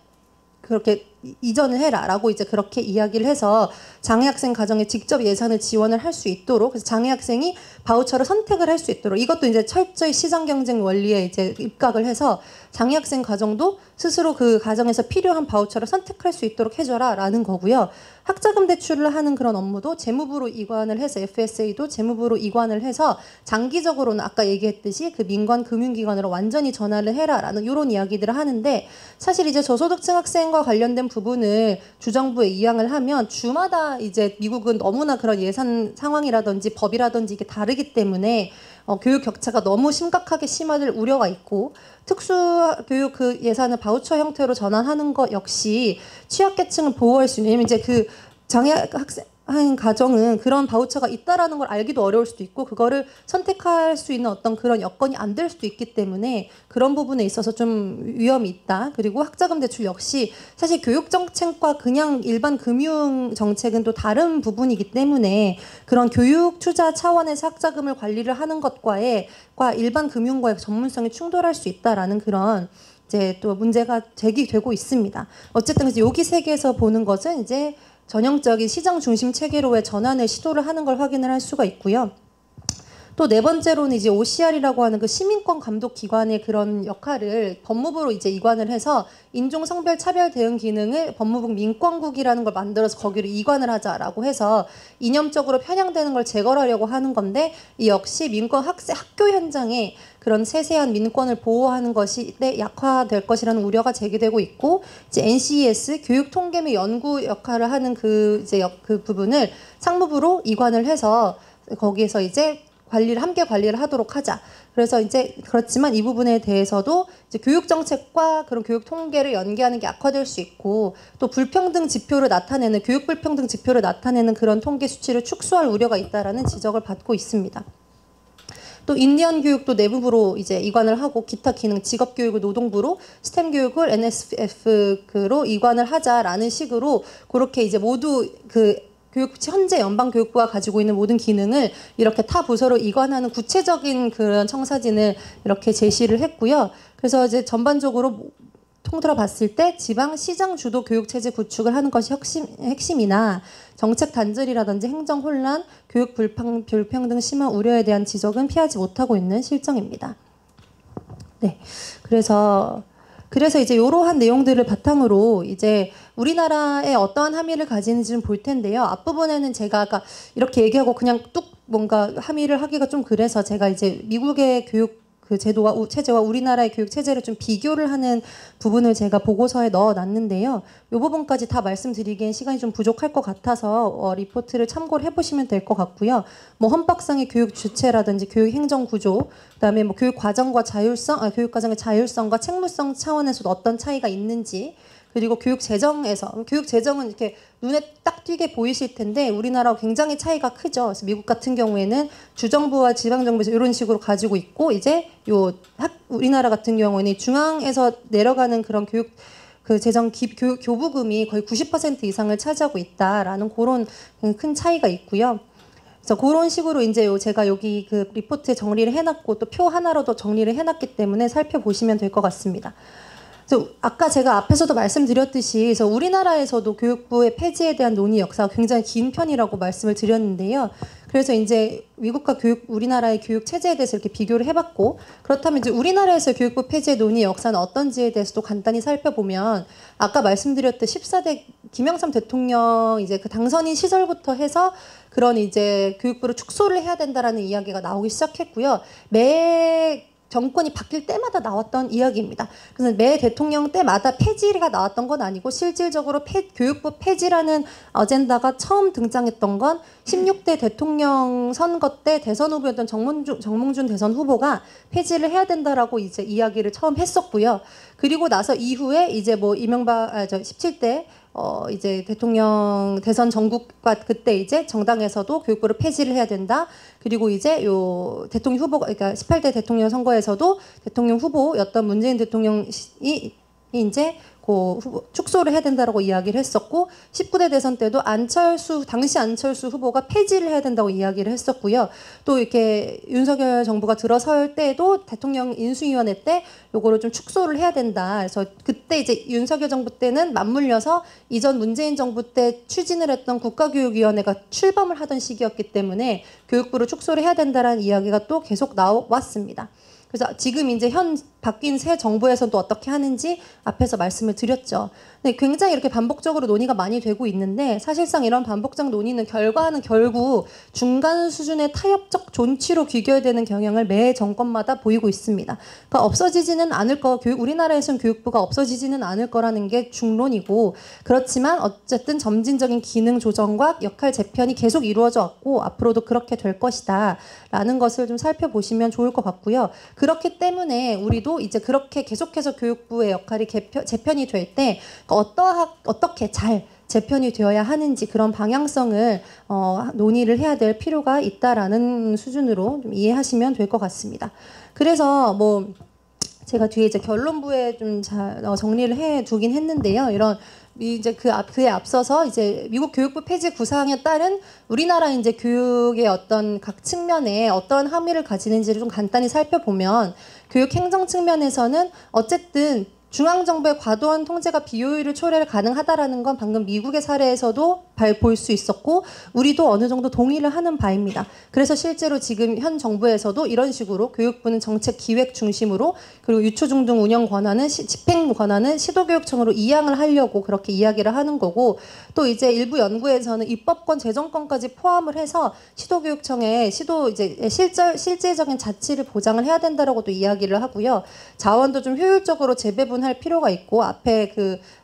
그렇게 이전을 해라라고 이제 그렇게 이야기를 해서 장애 학생 가정에 직접 예산을 지원을 할 수 있도록 그래서 장애 학생이 바우처를 선택을 할 수 있도록 이것도 이제 철저히 시장 경쟁 원리에 이제 입각을 해서 장애 학생 가정도 스스로 그 가정에서 필요한 바우처를 선택할 수 있도록 해줘라라는 거고요. 학자금 대출을 하는 그런 업무도 재무부로 이관을 해서 FSA도 재무부로 이관을 해서 장기적으로는 아까 얘기했듯이 그 민관 금융기관으로 완전히 전환을 해라라는 이런 이야기들을 하는데 사실 이제 저소득층 학생과 관련된 부분을 주정부에 이양을 하면 주마다 이제 미국은 너무나 그런 예산 상황이라든지 법이라든지 이게 다르기 때문에 교육 격차가 너무 심각하게 심화될 우려가 있고 특수교육 그 예산을 바우처 형태로 전환하는 것 역시 취약계층을 보호할 수 있는 왜냐면 이제 그 장애 학생 가정은 그런 바우처가 있다라는 걸 알기도 어려울 수도 있고 그거를 선택할 수 있는 어떤 그런 여건이 안 될 수도 있기 때문에 그런 부분에 있어서 좀 위험이 있다. 그리고 학자금 대출 역시 사실 교육 정책과 그냥 일반 금융 정책은 또 다른 부분이기 때문에 그런 교육 투자 차원에서 학자금을 관리를 하는 것과의 일반 금융과의 전문성이 충돌할 수 있다라는 그런 이제 또 문제가 제기되고 있습니다. 어쨌든 이제 여기 세계에서 보는 것은 이제 전형적인 시장 중심 체계로의 전환을 시도를 하는 걸 확인을 할 수가 있고요. 또 네 번째로는 이제 OCR이라고 하는 그 시민권 감독 기관의 그런 역할을 법무부로 이제 이관을 해서 인종 성별 차별 대응 기능을 법무부 민권국이라는 걸 만들어서 거기로 이관을 하자라고 해서 이념적으로 편향되는 걸 제거하려고 하는 건데 이 역시 민권 학교 현장에 그런 세세한 민권을 보호하는 것이 약화될 것이라는 우려가 제기되고 있고 이제 NCES 교육 통계 및 연구 역할을 하는 그 부분을 상무부로 이관을 해서 거기에서 이제 함께 관리를 하도록 하자. 그래서 이제 그렇지만 이 부분에 대해서도 이제 교육 정책과 그런 교육 통계를 연계하는 게 악화될 수 있고 또 불평등 지표를 나타내는 교육 불평등 지표를 나타내는 그런 통계 수치를 축소할 우려가 있다라는 지적을 받고 있습니다. 또 인디언 교육도 내부부로 이제 이관을 하고 기타 기능 직업 교육을 노동부로 스템 교육을 NSF로 이관을 하자라는 식으로 그렇게 이제 모두 현재 연방교육부가 가지고 있는 모든 기능을 이렇게 타 부서로 이관하는 구체적인 그런 청사진을 이렇게 제시를 했고요. 그래서 이제 전반적으로 통틀어 봤을 때 지방 시장 주도 교육 체제 구축을 하는 것이 핵심이나 정책 단절이라든지 행정 혼란, 교육 불평등 심화 우려에 대한 지적은 피하지 못하고 있는 실정입니다. 네, 그래서 이제 이러한 내용들을 바탕으로 이제 우리나라에 어떠한 함의를 가지는지 좀 볼 텐데요. 앞부분에는 제가 아까 이렇게 얘기하고 그냥 뚝 뭔가 함의를 하기가 좀 그래서 제가 이제 미국의 교육 그 제도와 체제와 우리나라의 교육 체제를 좀 비교를 하는 부분을 제가 보고서에 넣어놨는데요. 이 부분까지 다 말씀드리기엔 시간이 좀 부족할 것 같아서 리포트를 참고를 해보시면 될 것 같고요. 뭐 헌법상의 교육 주체라든지 교육 행정 구조, 그다음에 뭐 교육 과정과 교육 과정의 자율성과 책무성 차원에서도 어떤 차이가 있는지. 그리고 교육 재정은 이렇게 눈에 딱 띄게 보이실 텐데 우리나라와 굉장히 차이가 크죠. 그래서 미국 같은 경우에는 주정부와 지방정부에서 이런 식으로 가지고 있고 이제 우리나라 같은 경우에는 중앙에서 내려가는 그런 교육 그 재정 교부금이 거의 90% 이상을 차지하고 있다라는 그런 큰 차이가 있고요. 그래서 그런 식으로 이제 제가 여기 그 리포트에 정리를 해놨고 또 표 하나로도 정리를 해놨기 때문에 살펴보시면 될 것 같습니다. 그래서 아까 제가 앞에서도 말씀드렸듯이 그래서 우리나라에서도 교육부의 폐지에 대한 논의 역사가 굉장히 긴 편이라고 말씀을 드렸는데요. 그래서 이제 미국과 우리나라의 교육 체제에 대해서 이렇게 비교를 해봤고, 그렇다면 이제 우리나라에서 교육부 폐지의 논의 역사는 어떤지에 대해서도 간단히 살펴보면, 아까 말씀드렸듯 14대 김영삼 대통령 이제 그 당선인 시절부터 해서 그런 이제 교육부를 축소를 해야 된다라는 이야기가 나오기 시작했고요. 매 정권이 바뀔 때마다 나왔던 이야기입니다. 그래서 매 대통령 때마다 폐지가 나왔던 건 아니고 실질적으로 교육부 폐지라는 어젠다가 처음 등장했던 건 16대 대통령 선거 때 대선 후보였던 정몽준 대선 후보가 폐지를 해야 된다라고 이제 이야기를 처음 했었고요. 그리고 나서 이후에 이제 뭐 17대 이제 대통령 대선 전국과 그때 이제 정당에서도 교육부를 폐지를 해야 된다. 그리고 이제 요 대통령 후보가 그러니까 18대 대통령 선거에서도 대통령 후보였던 문재인 대통령이 이제 축소를 해야 된다라고 이야기를 했었고 19대 대선 때도 당시 안철수 후보가 폐지를 해야 된다고 이야기를 했었고요. 또 이렇게 윤석열 정부가 들어설 때도 대통령 인수위원회 때 요거를 좀 축소를 해야 된다. 그래서 그때 이제 윤석열 정부 때는 맞물려서 이전 문재인 정부 때 추진을 했던 국가교육위원회가 출범을 하던 시기였기 때문에 교육부를 축소를 해야 된다라는 이야기가 또 계속 나왔습니다. 그래서 지금 이제 바뀐 새 정부에서는 또 어떻게 하는지 앞에서 말씀을 드렸죠. 네, 굉장히 이렇게 반복적으로 논의가 많이 되고 있는데 사실상 이런 반복적 논의는 결과는 결국 중간 수준의 타협적 존치로 귀결되는 경향을 매 정권마다 보이고 있습니다. 그러니까 없어지지는 않을 우리나라에서는 교육부가 없어지지는 않을 거라는 게 중론이고 그렇지만 어쨌든 점진적인 기능 조정과 역할 재편이 계속 이루어져 왔고 앞으로도 그렇게 될 것이다 라는 것을 좀 살펴보시면 좋을 것 같고요. 그렇기 때문에 우리도 이제 그렇게 계속해서 교육부의 역할이 재편이 될 때 어떻게 잘 재편이 되어야 하는지 그런 방향성을 논의를 해야 될 필요가 있다라는 수준으로 좀 이해하시면 될 것 같습니다. 그래서 뭐 제가 뒤에 이제 결론부에 좀 정리를 해두긴 했는데요. 이런 이제 그에 앞서서 이제 미국 교육부 폐지 구상에 따른 우리나라 이제 교육의 어떤 각 측면에 어떤 함의를 가지는지를 좀 간단히 살펴보면 교육 행정 측면에서는 어쨌든 중앙정부의 과도한 통제가 비효율을 초래를 가능하다라는 건 방금 미국의 사례에서도 볼 수 있었고 우리도 어느 정도 동의를 하는 바입니다. 그래서 실제로 지금 현 정부에서도 이런 식으로 교육부는 정책 기획 중심으로 그리고 유초중등 운영 권한은 집행 권한은 시도교육청으로 이양을 하려고 그렇게 이야기를 하는 거고 또 이제 일부 연구에서는 입법권 재정권까지 포함을 해서 시도교육청에 실제적인 자치를 보장을 해야 된다라고도 이야기를 하고요. 자원도 좀 효율적으로 재배분할 필요가 있고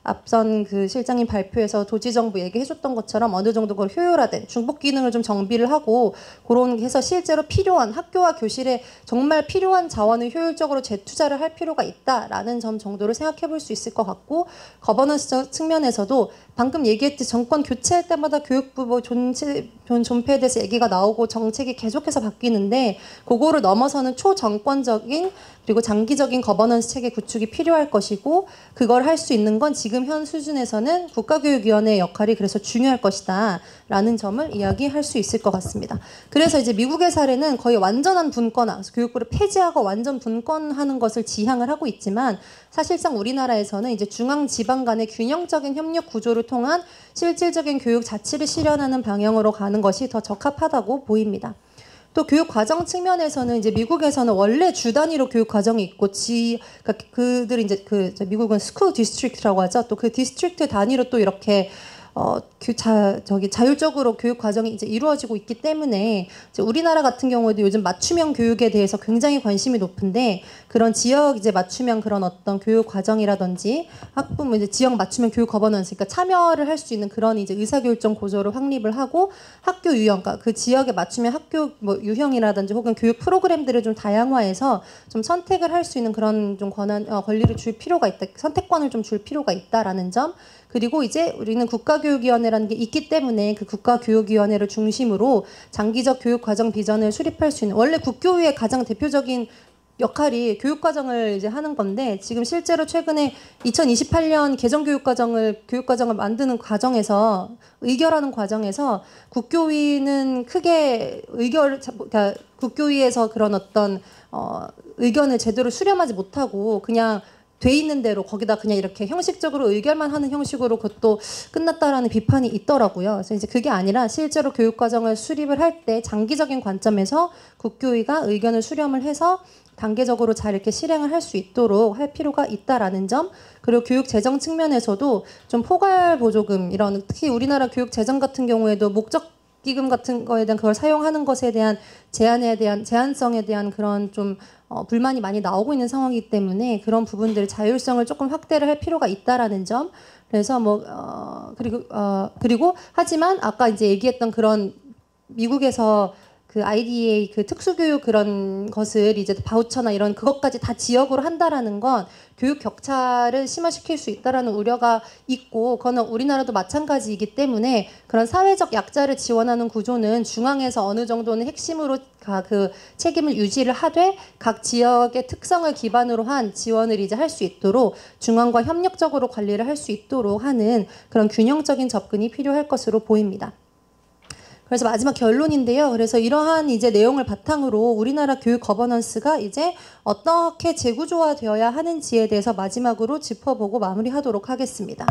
앞선 그 실장님 발표에서 도지정부 얘기해줬던 것처럼 어느 정도 그걸 효율화된 중복 기능을 좀 정비를 하고 그런 게 해서 실제로 필요한 학교와 교실에 정말 필요한 자원을 효율적으로 재투자를 할 필요가 있다라는 점 정도를 생각해 볼 수 있을 것 같고 거버넌스 측면에서도 방금 얘기했듯이 정권 교체할 때마다 교육부 존폐에 대해서 얘기가 나오고 정책이 계속해서 바뀌는데 그거를 넘어서는 초정권적인 그리고 장기적인 거버넌스 체계 구축이 필요할 것이고 그걸 할 수 있는 건 지금 현 수준에서는 국가교육위원회의 역할이 그래서 중요할 것이다 라는 점을 이야기할 수 있을 것 같습니다. 그래서 이제 미국의 사례는 거의 완전한 분권화, 교육부를 폐지하고 완전 분권하는 것을 지향을 하고 있지만 사실상 우리나라에서는 이제 중앙 지방 간의 균형적인 협력 구조를 통한 실질적인 교육 자치를 실현하는 방향으로 가는 것이 더 적합하다고 보입니다. 또 교육 과정 측면에서는 이제 미국에서는 원래 주 단위로 교육 과정이 있고 그러니까 그들이 이제 미국은 스쿨 디스트릭트라고 하죠. 또 그 디스트릭트 단위로 또 이렇게 자율적으로 교육 과정이 이제 이루어지고 있기 때문에 이제 우리나라 같은 경우에도 요즘 맞춤형 교육에 대해서 굉장히 관심이 높은데 그런 지역 이제 맞춤형 그런 어떤 교육 과정이라든지 학부모 이제 지역 맞춤형 교육 거버넌스 그러니까 참여를 할 수 있는 그런 이제 의사결정 구조를 확립을 하고 학교 유형 그러니까 그 지역에 맞춤형 학교 뭐 유형이라든지 혹은 교육 프로그램들을 좀 다양화해서 좀 선택을 할 수 있는 그런 좀 권리를 줄 필요가 있다. 선택권을 좀 줄 필요가 있다라는 점. 그리고 이제 우리는 국가교육위원회라는 게 있기 때문에 그 국가교육위원회를 중심으로 장기적 교육과정 비전을 수립할 수 있는 원래 국교위의 가장 대표적인 역할이 교육과정을 이제 하는 건데 지금 실제로 최근에 2028년 교육과정을 만드는 과정에서 의결하는 과정에서 국교위는 크게 그러니까 국교위에서 그런 어떤 의견을 제대로 수렴하지 못하고 그냥 돼 있는 대로 거기다 그냥 이렇게 형식적으로 의결만 하는 형식으로 그것도 끝났다라는 비판이 있더라고요. 그래서 이제 그게 아니라 실제로 교육과정을 수립을 할 때 장기적인 관점에서 국교위가 의견을 수렴을 해서 단계적으로 잘 이렇게 실행을 할 수 있도록 할 필요가 있다라는 점, 그리고 교육 재정 측면에서도 좀 포괄 보조금 이런 특히 우리나라 교육 재정 같은 경우에도 목적 기금 같은 거에 대한 그걸 사용하는 것에 대한 제한성에 대한 그런 좀 불만이 많이 나오고 있는 상황이기 때문에 그런 부분들 자율성을 조금 확대를 할 필요가 있다라는 점. 그래서 그리고 하지만 아까 이제 얘기했던 그런 미국에서 그 IDEA 그 특수교육 그런 것을 이제 바우처나 이런 그것까지 다 지역으로 한다라는 건 교육 격차를 심화시킬 수 있다라는 우려가 있고 그거는 우리나라도 마찬가지이기 때문에 그런 사회적 약자를 지원하는 구조는 중앙에서 어느 정도는 핵심으로 그 책임을 유지를 하되 각 지역의 특성을 기반으로 한 지원을 이제 할 수 있도록 중앙과 협력적으로 관리를 할 수 있도록 하는 그런 균형적인 접근이 필요할 것으로 보입니다. 그래서 마지막 결론인데요. 그래서 이러한 이제 내용을 바탕으로 우리나라 교육 거버넌스가 이제 어떻게 재구조화되어야 하는지에 대해서 마지막으로 짚어보고 마무리하도록 하겠습니다.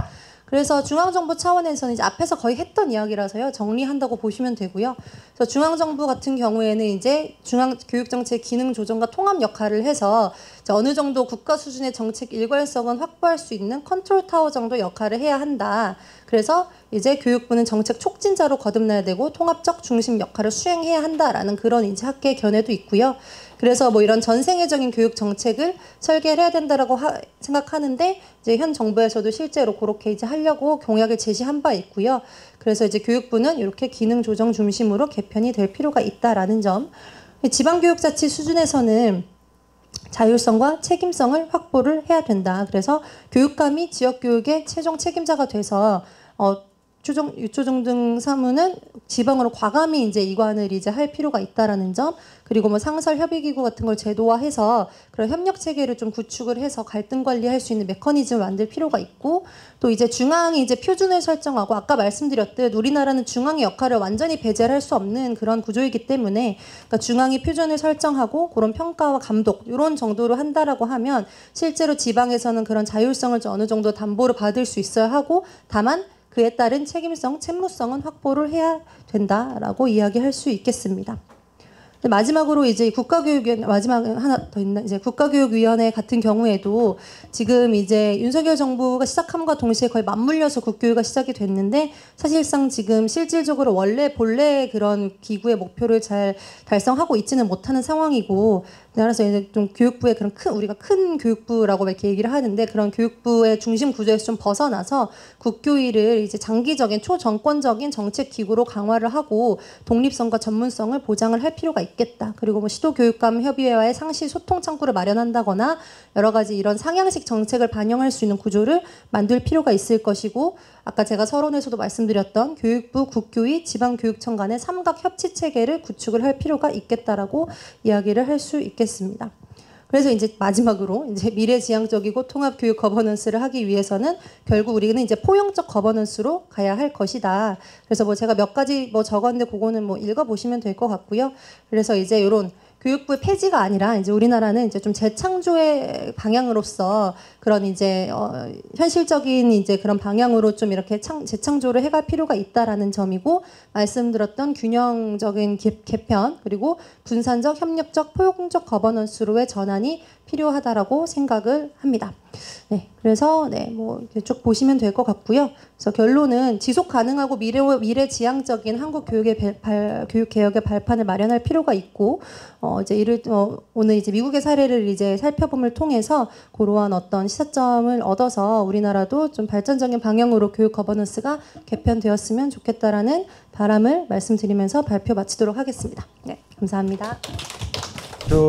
그래서 중앙정부 차원에서는 이제 앞에서 거의 했던 이야기라서요. 정리한다고 보시면 되고요. 그래서 중앙정부 같은 경우에는 이제 중앙교육정책 기능 조정과 통합 역할을 해서 어느 정도 국가 수준의 정책 일관성은 확보할 수 있는 컨트롤 타워 정도 역할을 해야 한다. 그래서 이제 교육부는 정책 촉진자로 거듭나야 되고 통합적 중심 역할을 수행해야 한다라는 그런 이제 학계 견해도 있고요. 그래서 뭐 이런 전생애적인 교육 정책을 설계를 해야 된다라고 생각하는데 이제 현 정부에서도 실제로 그렇게 이제 하려고 공약을 제시한 바 있고요. 그래서 이제 교육부는 이렇게 기능 조정 중심으로 개편이 될 필요가 있다라는 점. 지방교육자치 수준에서는 자율성과 책임성을 확보를 해야 된다. 그래서 교육감이 지역교육의 최종 책임자가 돼서 유초중 등 사무는 지방으로 과감히 이제 이관을 이제 할 필요가 있다라는 점, 그리고 뭐 상설 협의기구 같은 걸 제도화해서 그런 협력 체계를 좀 구축을 해서 갈등 관리할 수 있는 메커니즘을 만들 필요가 있고, 또 이제 중앙이 이제 표준을 설정하고 아까 말씀드렸듯 우리나라는 중앙의 역할을 완전히 배제를 할 수 없는 그런 구조이기 때문에 그러니까 중앙이 표준을 설정하고 그런 평가와 감독 이런 정도로 한다라고 하면 실제로 지방에서는 그런 자율성을 좀 어느 정도 담보를 받을 수 있어야 하고 다만 그에 따른 책임성, 책무성은 확보를 해야 된다라고 이야기할 수 있겠습니다. 마지막으로 이제 국가교육위원회 마지막 하나 더 있나 이제 국가교육위원회 같은 경우에도 지금 이제 윤석열 정부가 시작함과 동시에 거의 맞물려서 국교유가 시작이 됐는데 사실상 지금 실질적으로 본래 그런 기구의 목표를 잘 달성하고 있지는 못하는 상황이고, 따라서 이제 좀 교육부의 그런 우리가 큰 교육부라고 이렇게 얘기를 하는데 그런 교육부의 중심 구조에서 좀 벗어나서 국교위를 이제 장기적인 초정권적인 정책 기구로 강화를 하고 독립성과 전문성을 보장을 할 필요가 있겠다. 그리고 뭐 시도교육감 협의회와의 상시 소통 창구를 마련한다거나 여러 가지 이런 상향식 정책을 반영할 수 있는 구조를 만들 필요가 있을 것이고, 아까 제가 서론에서도 말씀드렸던 교육부, 국교위, 지방교육청 간의 삼각 협치 체계를 구축을 할 필요가 있겠다라고 이야기를 할 수 있겠습니다. 그래서 이제 마지막으로 이제 미래지향적이고 통합교육 거버넌스를 하기 위해서는 결국 우리는 이제 포용적 거버넌스로 가야 할 것이다. 그래서 뭐 제가 몇 가지 뭐 적었는데 그거는 뭐 읽어보시면 될 것 같고요. 그래서 이제 이런 교육부의 폐지가 아니라 이제 우리나라는 이제 좀 재창조의 방향으로서 그런 이제 현실적인 이제 그런 방향으로 좀 이렇게 재창조를 해갈 필요가 있다라는 점이고, 말씀드렸던 균형적인 개편 그리고 분산적, 협력적, 포용적 거버넌스로의 전환이 필요하다라고 생각을 합니다. 네, 그래서 뭐 이렇게 쭉 보시면 될 것 같고요. 그래서 결론은 지속 가능하고 미래지향적인 한국 교육 개혁의 발판을 마련할 필요가 있고, 이제 오늘 이제 미국의 사례를 이제 살펴봄을 통해서 그러한 어떤 시사점을 얻어서 우리나라도 좀 발전적인 방향으로 교육 거버넌스가 개편되었으면 좋겠다라는 바람을 말씀드리면서 발표 마치도록 하겠습니다. 네, 감사합니다.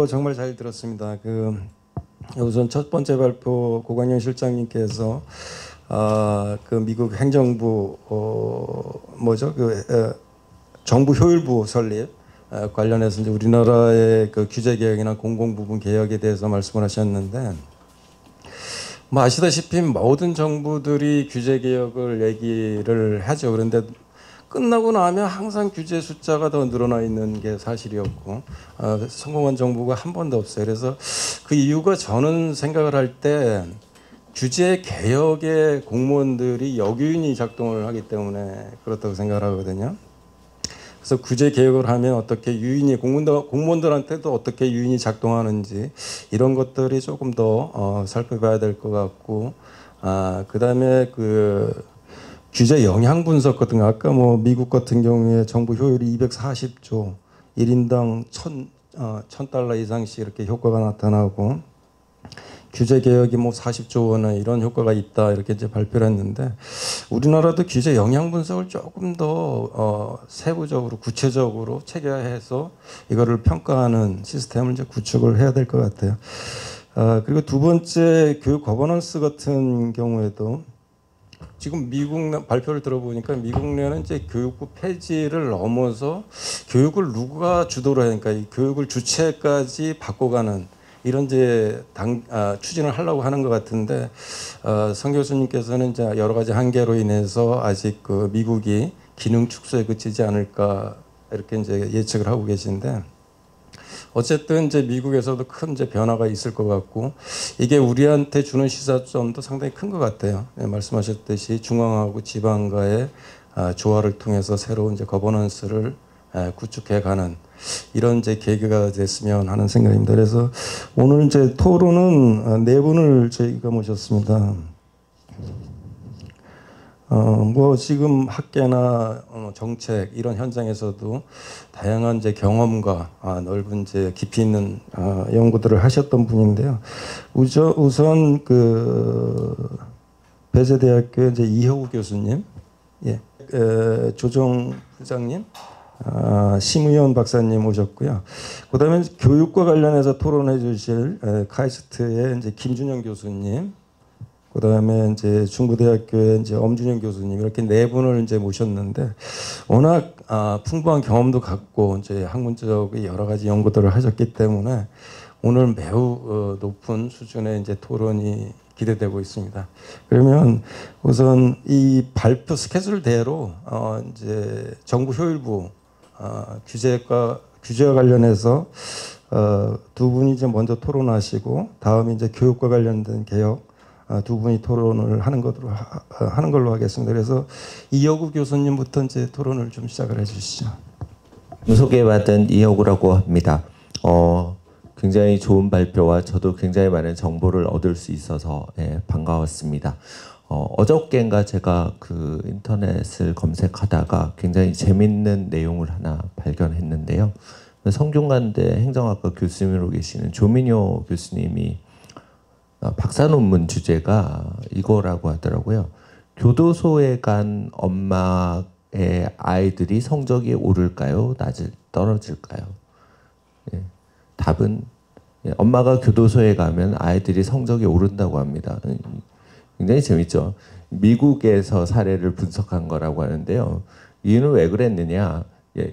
정말 잘 들었습니다. 우선 첫 번째 발표 고광영 실장님께서 그 미국 행정부 정부 효율부 설립 관련해서 이제 우리나라의 그 규제 개혁이나 공공 부분 개혁에 대해서 말씀을 하셨는데, 뭐 아시다시피 모든 정부들이 규제 개혁을 얘기를 하죠. 그런데 끝나고 나면 항상 규제 숫자가 더 늘어나 있는 게 사실이었고, 성공한 정부가 한 번도 없어요. 그래서 그 이유가 저는 생각을 할 때 규제 개혁의 공무원들이 역유인이 작동을 하기 때문에 그렇다고 생각을 하거든요. 그래서 규제 개혁을 하면 어떻게 유인이 공무원들한테도 어떻게 유인이 작동하는지 이런 것들이 조금 더 살펴봐야 될 것 같고, 그다음에 그 규제 영향 분석 같은 거, 아까 뭐 미국 같은 경우에 정부 효율이 240조 1인당 1,000달러 이상씩 이렇게 효과가 나타나고, 규제 개혁이 뭐 40조 원의 이런 효과가 있다 이렇게 이제 발표를 했는데, 우리나라도 규제 영향 분석을 조금 더 세부적으로 구체적으로 체계화해서 이거를 평가하는 시스템을 이제 구축을 해야 될 것 같아요. 그리고 두 번째, 교육 거버넌스 같은 경우에도 지금 미국 발표를 들어보니까 미국 내는 이제 교육부 폐지를 넘어서 교육을 누가 주도를 하니까 이 교육을 주체까지 바꿔가는 이런 이제 추진을 하려고 하는 것 같은데, 성 교수님께서는 이제 여러 가지 한계로 인해서 아직 그 미국이 기능 축소에 그치지 않을까 이렇게 이제 예측을 하고 계신데, 어쨌든 이제 미국에서도 큰 이제 변화가 있을 것 같고, 이게 우리한테 주는 시사점도 상당히 큰 것 같아요. 말씀하셨듯이 중앙하고 지방과의 조화를 통해서 새로운 이제 거버넌스를 구축해가는 이런 이제 계기가 됐으면 하는 생각입니다. 그래서 오늘 이제 토론은 네 분을 저희가 모셨습니다. 뭐 지금 학계나 정책 이런 현장에서도 다양한 이제 경험과 넓은 이제 깊이 있는 연구들을 하셨던 분인데요. 우선 그 배재대학교 이제 이효우 교수님, 조정 부장님, 심의원 박사님 오셨고요. 그다음에 교육과 관련해서 토론해 주실 카이스트의 이제 김준영 교수님, 그다음에 이제 중부대학교의 이제 엄준영 교수님, 이렇게 네 분을 이제 모셨는데, 워낙 풍부한 경험도 갖고 이제 학문적 여러 가지 연구들을 하셨기 때문에 오늘 매우 높은 수준의 이제 토론이 기대되고 있습니다. 그러면 우선 이 발표 스케줄대로 이제 정부 효율부 규제와 관련해서 두 분이 이제 먼저 토론하시고, 다음에 이제 교육과 관련된 개혁 두 분이 토론을 하는 걸로 하겠습니다. 그래서 이여구 교수님부터 이제 토론을 좀 시작을 해주시죠. 소개받은 이여구라고 합니다. 굉장히 좋은 발표와 저도 굉장히 많은 정보를 얻을 수 있어서 반가웠습니다. 어저께인가 제가 그 인터넷을 검색하다가 굉장히 재밌는 내용을 하나 발견했는데요. 성균관대 행정학과 교수님으로 계시는 조민효 교수님이 박사 논문 주제가 이거라고 하더라고요. 교도소에 간 엄마의 아이들이 성적이 오를까요? 떨어질까요? 답은 엄마가 교도소에 가면 아이들이 성적이 오른다고 합니다. 굉장히 재밌죠. 미국에서 사례를 분석한 거라고 하는데요. 이유는 왜 그랬느냐?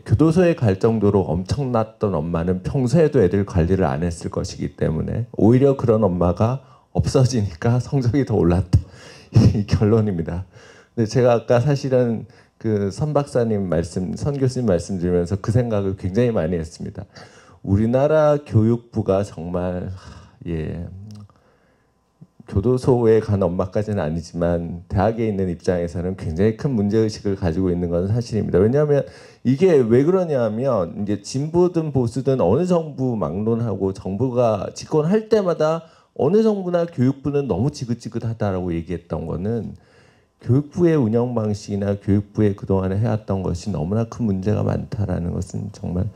교도소에 갈 정도로 엄청났던 엄마는 평소에도 애들 관리를 안 했을 것이기 때문에 오히려 그런 엄마가 없어지니까 성적이 더 올랐다. 이 결론입니다. 근데 제가 아까 사실은 그 선 박사님 선 교수님 말씀 드리면서 그 생각을 굉장히 많이 했습니다. 우리나라 교육부가 정말 교도소에 간 엄마까지는 아니지만 대학에 있는 입장에서는 굉장히 큰 문제의식을 가지고 있는 건 사실입니다. 왜냐하면 이게 왜 그러냐면 이제 진보든 보수든 어느 정부 막론하고 정부가 집권할 때마다 어느 정부나 교육부는 너무 지긋지긋하다라고 얘기했던 거는 교육부의 운영 방식이나 교육부의 그동안에 해왔던 것이 너무나 큰 문제가 많다라는 것은 정말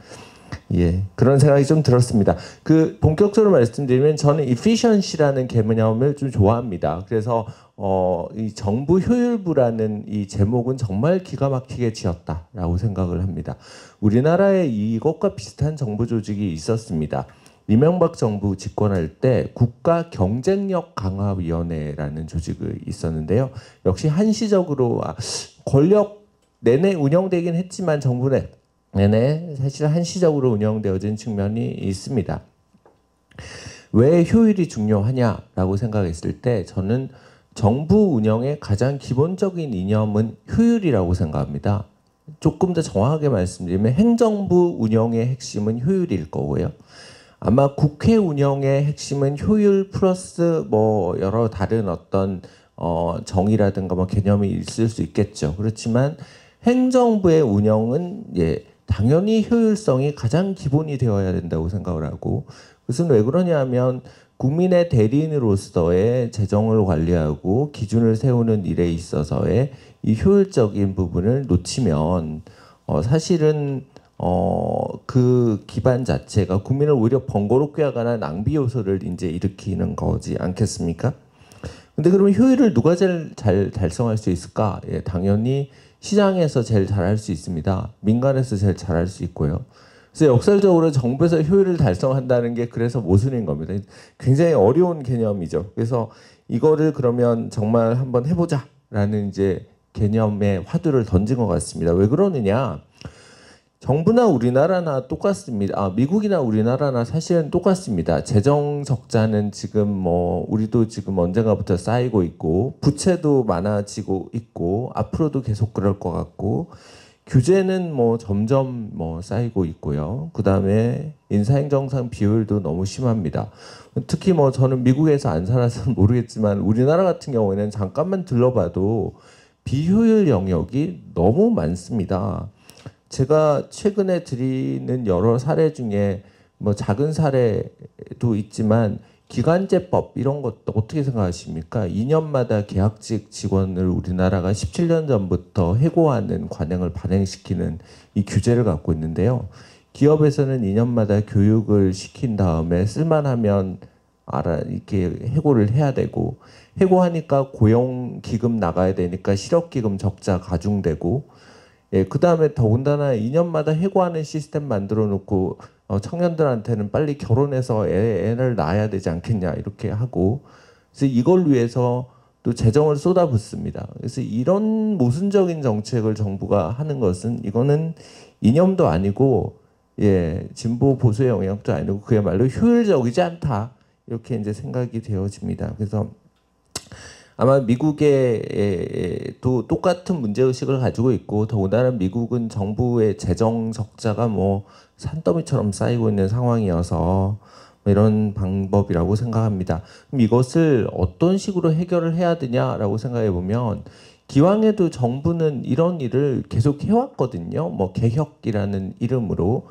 그런 생각이 좀 들었습니다. 그 본격적으로 말씀드리면 저는 efficiency라는 개념을 좀 좋아합니다. 그래서 이 정부 효율부라는 이 제목은 정말 기가 막히게 지었다라고 생각을 합니다. 우리나라에 이것과 비슷한 정부 조직이 있었습니다. 이명박 정부 집권할 때 국가경쟁력강화위원회라는 조직이 있었는데요. 역시 한시적으로 권력 내내 운영되긴 했지만 정부 내 내내 사실 한시적으로 운영되어진 측면이 있습니다. 왜 효율이 중요하냐라고 생각했을 때 저는 정부 운영의 가장 기본적인 이념은 효율이라고 생각합니다. 조금 더 정확하게 말씀드리면 행정부 운영의 핵심은 효율일 거고요. 아마 국회 운영의 핵심은 효율 플러스 뭐 여러 다른 어떤 정의라든가 뭐 개념이 있을 수 있겠죠. 그렇지만 행정부의 운영은 당연히 효율성이 가장 기본이 되어야 된다고 생각을 하고, 그것은 왜 그러냐면 국민의 대리인으로서의 재정을 관리하고 기준을 세우는 일에 있어서의 이 효율적인 부분을 놓치면 사실은 그 기반 자체가 국민을 오히려 번거롭게 하거나 낭비 요소를 이제 일으키는 거지 않겠습니까? 근데 그러면 효율을 누가 제일 잘 달성할 수 있을까? 당연히 시장에서 제일 잘할 수 있습니다. 민간에서 제일 잘할 수 있고요. 그래서 역설적으로 정부에서 효율을 달성한다는 게 그래서 모순인 겁니다. 굉장히 어려운 개념이죠. 그래서 이거를 그러면 정말 한번 해보자라는 이제 개념의 화두를 던진 것 같습니다. 왜 그러느냐? 정부나 우리나라나 똑같습니다. 미국이나 우리나라나 사실은 똑같습니다. 재정 적자는 지금 뭐 우리도 지금 언젠가부터 쌓이고 있고 부채도 많아지고 있고 앞으로도 계속 그럴 것 같고 규제는 뭐 점점 뭐 쌓이고 있고요. 그 다음에 인사행정상 비효율도 너무 심합니다. 특히 뭐 저는 미국에서 안 살아서 모르겠지만 우리나라 같은 경우에는 잠깐만 들러봐도 비효율 영역이 너무 많습니다. 제가 최근에 드리는 여러 사례 중에 뭐 작은 사례도 있지만 기간제법 이런 것도 어떻게 생각하십니까? 2년마다 계약직 직원을 우리나라가 17년 전부터 해고하는 관행을 발행시키는 이 규제를 갖고 있는데요. 기업에서는 2년마다 교육을 시킨 다음에 쓸만하면 이렇게 해고를 해야 되고, 해고하니까 고용기금 나가야 되니까 실업기금 적자 가중되고, 그 다음에 더군다나 2년마다 해고하는 시스템 만들어 놓고 청년들한테는 빨리 결혼해서 애를 낳아야 되지 않겠냐 이렇게 하고, 그래서 이걸 위해서 또 재정을 쏟아붓습니다. 그래서 이런 모순적인 정책을 정부가 하는 것은 이거는 이념도 아니고 진보 보수의 영역도 아니고 그야말로 효율적이지 않다 이렇게 이제 생각이 되어집니다. 그래서 아마 미국에도 똑같은 문제의식을 가지고 있고, 더군다나 미국은 정부의 재정 적자가 뭐 산더미처럼 쌓이고 있는 상황이어서 이런 방법이라고 생각합니다. 그럼 이것을 어떤 식으로 해결을 해야 되냐라고 생각해 보면, 기왕에도 정부는 이런 일을 계속 해왔거든요. 뭐 개혁이라는 이름으로.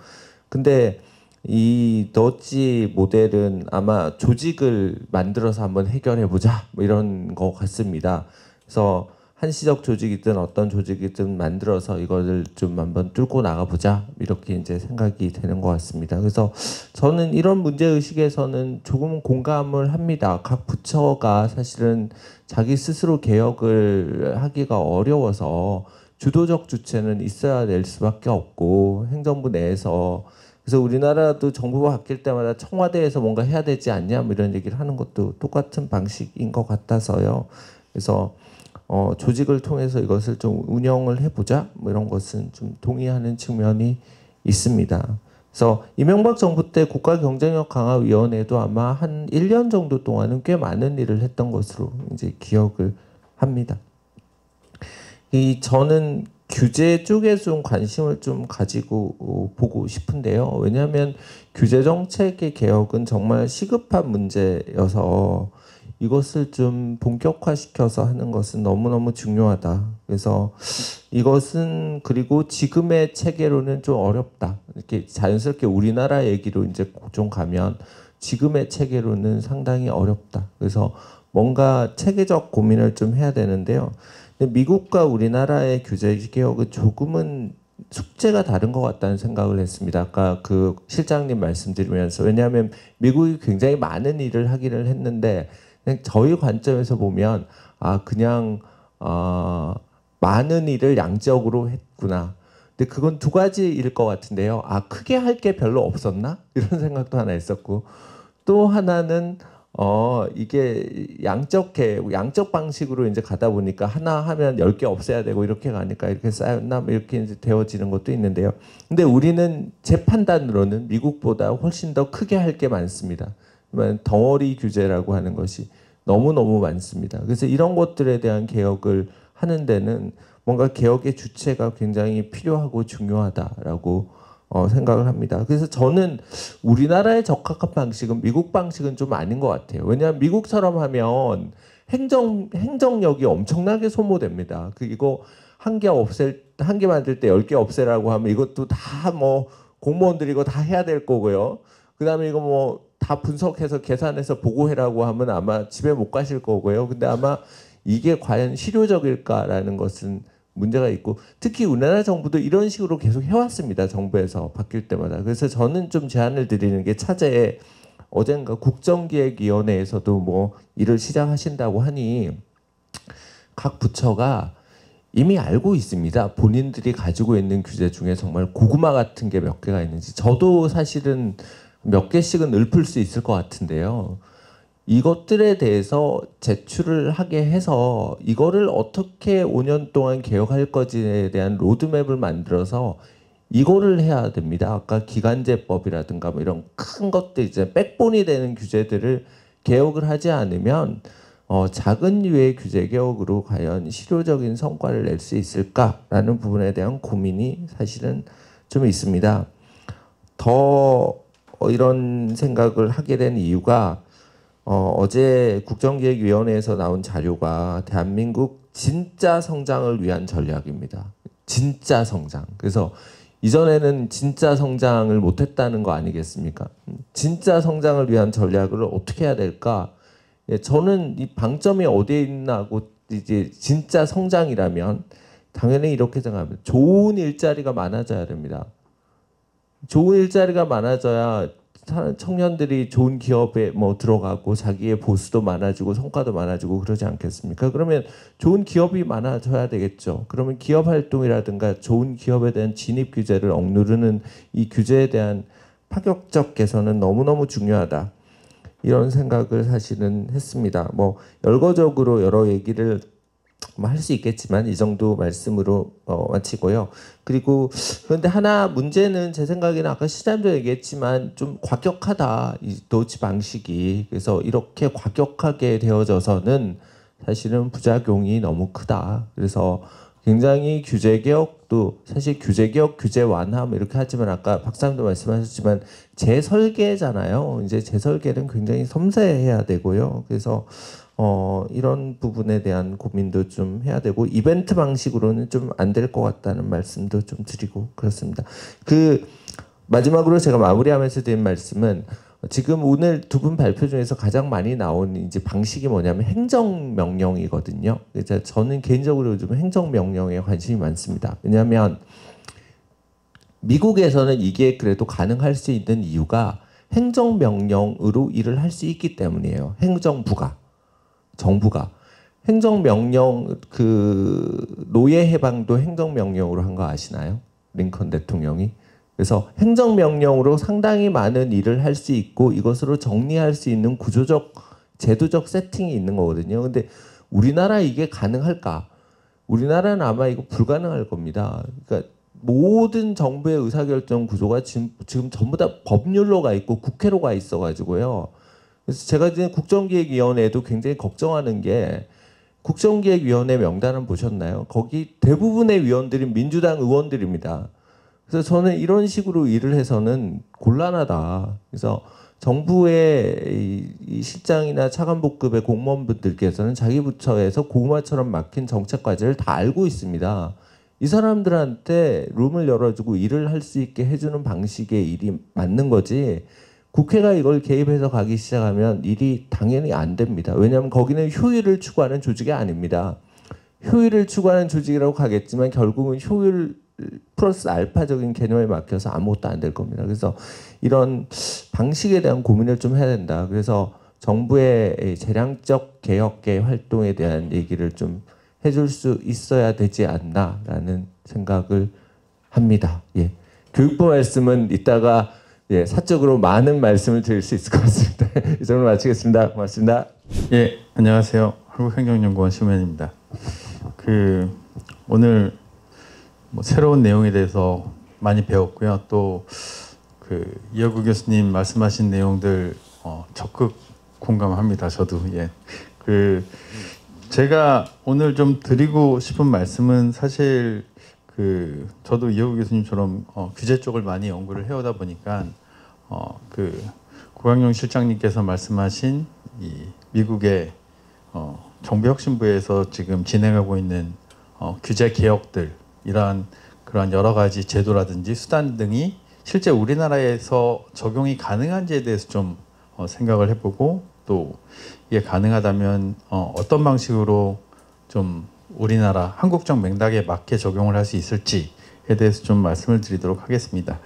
근데 이 너지 모델은 아마 조직을 만들어서 한번 해결해보자 뭐 이런 것 같습니다. 그래서 한시적 조직이든 어떤 조직이든 만들어서 이거를 좀 한번 뚫고 나가보자 이렇게 이제 생각이 되는 것 같습니다. 그래서 저는 이런 문제의식에서는 조금 공감을 합니다. 각 부처가 사실은 자기 스스로 개혁을 하기가 어려워서 주도적 주체는 있어야 될 수밖에 없고, 행정부 내에서 그래서 우리나라도 정부가 바뀔 때마다 청와대에서 뭔가 해야 되지 않냐 뭐 이런 얘기를 하는 것도 똑같은 방식인 것 같아서요. 그래서 조직을 통해서 이것을 좀 운영을 해보자 뭐 이런 것은 좀 동의하는 측면이 있습니다. 그래서 이명박 정부 때 국가경쟁력 강화위원회도 아마 한 1년 정도 동안은 꽤 많은 일을 했던 것으로 이제 기억을 합니다. 저는 규제 쪽에 좀 관심을 좀 가지고 보고 싶은데요. 왜냐하면 규제 정책의 개혁은 정말 시급한 문제여서 이것을 좀 본격화시켜서 하는 것은 너무너무 중요하다. 그래서 이것은 그리고 지금의 체계로는 좀 어렵다. 이렇게 자연스럽게 우리나라 얘기로 이제 좀 가면 지금의 체계로는 상당히 어렵다. 그래서 뭔가 체계적 고민을 좀 해야 되는데요. 미국과 우리나라의 규제 개혁은 조금은 숙제가 다른 것 같다는 생각을 했습니다. 아까 그 실장님 말씀드리면서, 왜냐하면 미국이 굉장히 많은 일을 하기를 했는데 그냥 저희 관점에서 보면 그냥 많은 일을 양적으로 했구나. 근데 그건 두 가지일 것 같은데요. 크게 할 게 별로 없었나? 이런 생각도 하나 있었고, 또 하나는 이게 양적 방식으로 이제 가다 보니까 하나 하면 10개 없애야 되고 이렇게 가니까 이렇게 쌓였나 이렇게 이제 되어지는 것도 있는데요. 근데 우리는 제 판단으로는 미국보다 훨씬 더 크게 할 게 많습니다. 덩어리 규제라고 하는 것이 너무너무 많습니다. 그래서 이런 것들에 대한 개혁을 하는 데는 뭔가 개혁의 주체가 굉장히 필요하고 중요하다라고 생각을 합니다. 그래서 저는 우리나라의 적합한 방식은 미국 방식은 좀 아닌 것 같아요. 왜냐하면 미국처럼 하면 행정력이 엄청나게 소모됩니다. 이거 한 개 만들 때 10개 없애라고 하면 이것도 다 뭐 공무원들이 이거 다 해야 될 거고요. 그다음에 이거 뭐 다 분석해서 계산해서 보고해라고 하면 아마 집에 못 가실 거고요. 근데 아마 이게 과연 실효적일까라는 것은 문제가 있고, 특히 우리나라 정부도 이런 식으로 계속 해왔습니다. 정부에서 바뀔 때마다. 그래서 저는 좀 제안을 드리는 게, 차제에 어젠가 국정기획위원회에서도 뭐 일을 시작하신다고 하니 각 부처가 이미 알고 있습니다. 본인들이 가지고 있는 규제 중에 정말 고구마 같은 게 몇 개가 있는지. 저도 사실은 몇 개씩은 읊을 수 있을 것 같은데요. 이것들에 대해서 제출을 하게 해서 이거를 어떻게 5년 동안 개혁할 것에 대한 로드맵을 만들어서 이거를 해야 됩니다. 아까 기간제법이라든가 뭐 이런 큰 것들, 이제 백본이 되는 규제들을 개혁을 하지 않으면 작은 류의 규제 개혁으로 과연 실효적인 성과를 낼 수 있을까라는 부분에 대한 고민이 사실은 좀 있습니다. 더 이런 생각을 하게 된 이유가, 어제 국정기획위원회에서 나온 자료가 대한민국 진짜 성장을 위한 전략입니다. 진짜 성장. 그래서 이전에는 진짜 성장을 못했다는 거 아니겠습니까? 진짜 성장을 위한 전략을 어떻게 해야 될까? 저는 이 방점이 어디에 있나고, 이제 진짜 성장이라면 당연히 이렇게 생각합니다. 좋은 일자리가 많아져야 됩니다. 좋은 일자리가 많아져야 청년들이 좋은 기업에 뭐 들어가고 자기의 보수도 많아지고 성과도 많아지고 그러지 않겠습니까? 그러면 좋은 기업이 많아져야 되겠죠. 그러면 기업 활동이라든가 좋은 기업에 대한 진입 규제를 억누르는 이 규제에 대한 파격적 개선은 너무너무 중요하다. 이런 생각을 사실은 했습니다. 뭐 열거적으로 여러 얘기를 할 수 있겠지만 이 정도 말씀으로 마치고요. 그리고 그런데 하나 문제는 제 생각에는 아까 시장도 얘기했지만 좀 과격하다, 이 도치 방식이. 그래서 이렇게 과격하게 되어져서는 사실은 부작용이 너무 크다. 그래서 굉장히 규제 개혁도, 사실 규제 개혁, 규제 완화 뭐 이렇게 하지만 아까 박사님도 말씀하셨지만 재설계잖아요. 이제 재설계는 굉장히 섬세해야 되고요. 그래서 이런 부분에 대한 고민도 좀 해야 되고, 이벤트 방식으로는 좀 안 될 것 같다는 말씀도 좀 드리고 그렇습니다. 마지막으로 제가 마무리하면서 드린 말씀은, 지금 오늘 두 분 발표 중에서 가장 많이 나온 이제 방식이 뭐냐면 행정명령이거든요. 그래서 저는 개인적으로 요즘 행정명령에 관심이 많습니다. 왜냐하면 미국에서는 이게 그래도 가능할 수 있는 이유가 행정명령으로 일을 할 수 있기 때문이에요. 정부가 행정명령, 노예 해방도 행정명령으로 한 거 아시나요? 링컨 대통령이. 그래서 행정명령으로 상당히 많은 일을 할 수 있고 이것으로 정리할 수 있는 구조적, 제도적 세팅이 있는 거거든요. 근데 우리나라 이게 가능할까? 우리나라는 아마 이거 불가능할 겁니다. 그러니까 모든 정부의 의사결정 구조가 지금 전부 다 법률로 가 있고 국회로 가 있어가지고요. 그래서 제가 이제 국정기획위원회에도 굉장히 걱정하는 게, 국정기획위원회 명단을 보셨나요? 거기 대부분의 위원들이 민주당 의원들입니다. 그래서 저는 이런 식으로 일을 해서는 곤란하다. 그래서 정부의 이 실장이나 차관복급의 공무원분들께서는 자기 부처에서 고구마처럼 막힌 정책 과제를 다 알고 있습니다. 이 사람들한테 룸을 열어주고 일을 할 수 있게 해주는 방식의 일이 맞는 거지, 국회가 이걸 개입해서 가기 시작하면 일이 당연히 안 됩니다. 왜냐하면 거기는 효율을 추구하는 조직이 아닙니다. 효율을 추구하는 조직이라고 가겠지만 결국은 효율 플러스 알파적인 개념에 막혀서 아무것도 안 될 겁니다. 그래서 이런 방식에 대한 고민을 좀 해야 된다. 그래서 정부의 재량적 개혁계 활동에 대한 얘기를 좀 해줄 수 있어야 되지 않나라는 생각을 합니다. 예. 교육부 말씀은 이따가 예, 사적으로 많은 말씀을 드릴 수 있을 것 같습니다. 이 정도로 마치겠습니다. 고맙습니다. 예, 안녕하세요. 한국행정연구원 심현입니다. 오늘 뭐 새로운 내용에 대해서 많이 배웠고요. 또 이혁우 교수님 말씀하신 내용들 적극 공감합니다. 저도 예. 제가 오늘 좀 드리고 싶은 말씀은 사실 저도 이혁우 교수님처럼 규제 쪽을 많이 연구를 해오다 보니까 고강용 실장님께서 말씀하신 이 미국의 정부혁신부에서 지금 진행하고 있는 규제 개혁들 이러한 그러한 여러 가지 제도라든지 수단 등이 실제 우리나라에서 적용이 가능한지에 대해서 좀 생각을 해보고 또 이게 가능하다면 어떤 방식으로 좀 우리나라 한국적 맥락에 맞게 적용을 할 수 있을지에 대해서 좀 말씀을 드리도록 하겠습니다.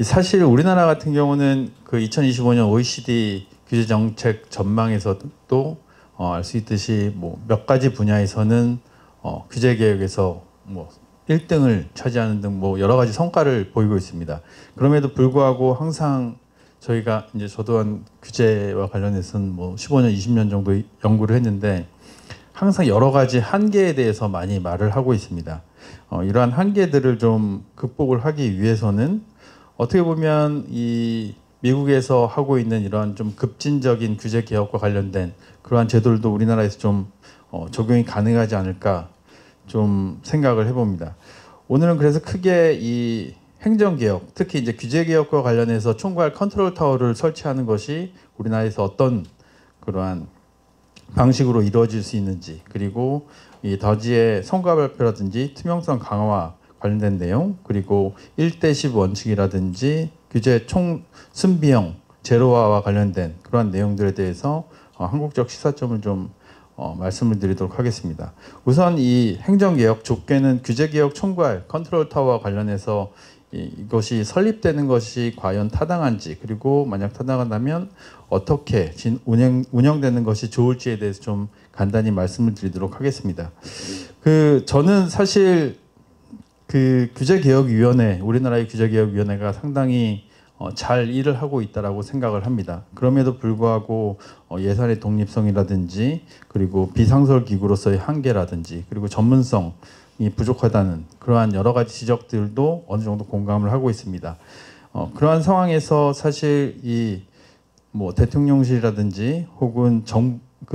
사실 우리나라 같은 경우는 2025년 OECD 규제 정책 전망에서도 알 수 있듯이 뭐 몇 가지 분야에서는 규제 개혁에서 뭐 1등을 차지하는 등 뭐 여러 가지 성과를 보이고 있습니다. 그럼에도 불구하고 항상 저희가 이제 저도 한 규제와 관련해서는 뭐 15년, 20년 정도 연구를 했는데 항상 여러 가지 한계에 대해서 많이 말을 하고 있습니다. 이러한 한계들을 좀 극복을 하기 위해서는 어떻게 보면 이 미국에서 하고 있는 이러한 좀 급진적인 규제 개혁과 관련된 그러한 제도들도 우리나라에서 좀 적용이 가능하지 않을까 좀 생각을 해봅니다. 오늘은 그래서 크게 이 행정개혁, 특히 이제 규제개혁과 관련해서 총괄 컨트롤 타워를 설치하는 것이 우리나라에서 어떤 그러한 방식으로 이루어질 수 있는지, 그리고 이 더지의 성과 발표라든지 투명성 강화와 관련된 내용, 그리고 1대10 원칙이라든지 규제 총 순비용 제로화와 관련된 그러한 내용들에 대해서 한국적 시사점을 좀 말씀을 드리도록 하겠습니다. 우선 이 행정개혁 좁게는 규제개혁 총괄 컨트롤 타워와 관련해서 이것이 설립되는 것이 과연 타당한지, 그리고 만약 타당하다면 어떻게 운영되는 것이 좋을지에 대해서 좀 간단히 말씀을 드리도록 하겠습니다. 저는 사실 규제개혁위원회, 우리나라의 규제개혁위원회가 상당히 잘 일을 하고 있다라고 생각을 합니다. 그럼에도 불구하고 예산의 독립성이라든지 그리고 비상설 기구로서의 한계라든지 그리고 전문성이 부족하다는 그러한 여러 가지 지적들도 어느 정도 공감을 하고 있습니다. 그러한 상황에서 사실 이 뭐 대통령실이라든지 혹은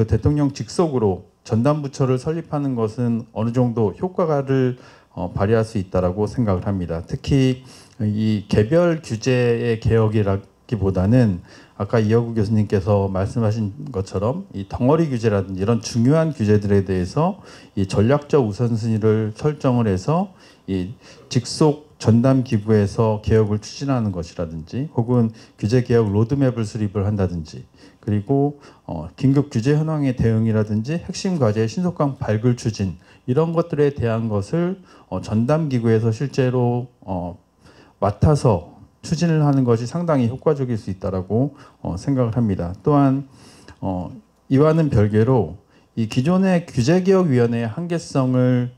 대통령 직속으로 전담 부처를 설립하는 것은 어느 정도 효과를 발휘할 수 있다라고 생각을 합니다. 특히 이 개별 규제의 개혁이라기보다는 아까 이혁우 교수님께서 말씀하신 것처럼 이 덩어리 규제라든지 이런 중요한 규제들에 대해서 이 전략적 우선순위를 설정을 해서 이 직속 전담 기구에서 개혁을 추진하는 것이라든지 혹은 규제 개혁 로드맵을 수립을 한다든지 그리고 긴급 규제 현황의 대응이라든지 핵심 과제의 신속한 발굴 추진 이런 것들에 대한 것을 전담 기구에서 실제로 맡아서 추진을 하는 것이 상당히 효과적일 수 있다라고 생각을 합니다. 또한 이와는 별개로 이 기존의 규제개혁위원회의 한계성을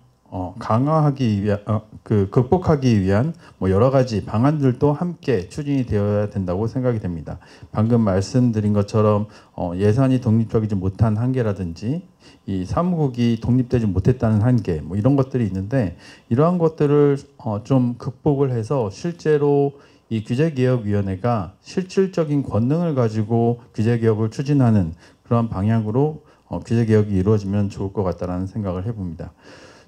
강화하기 위한 극복하기 위한 뭐 여러 가지 방안들도 함께 추진이 되어야 된다고 생각이 됩니다. 방금 말씀드린 것처럼 예산이 독립적이지 못한 한계라든지 이 사무국이 독립되지 못했다는 한계 뭐 이런 것들이 있는데 이러한 것들을 좀 극복을 해서 실제로 이 규제개혁위원회가 실질적인 권능을 가지고 규제개혁을 추진하는 그런 방향으로 규제개혁이 이루어지면 좋을 것 같다는 생각을 해봅니다.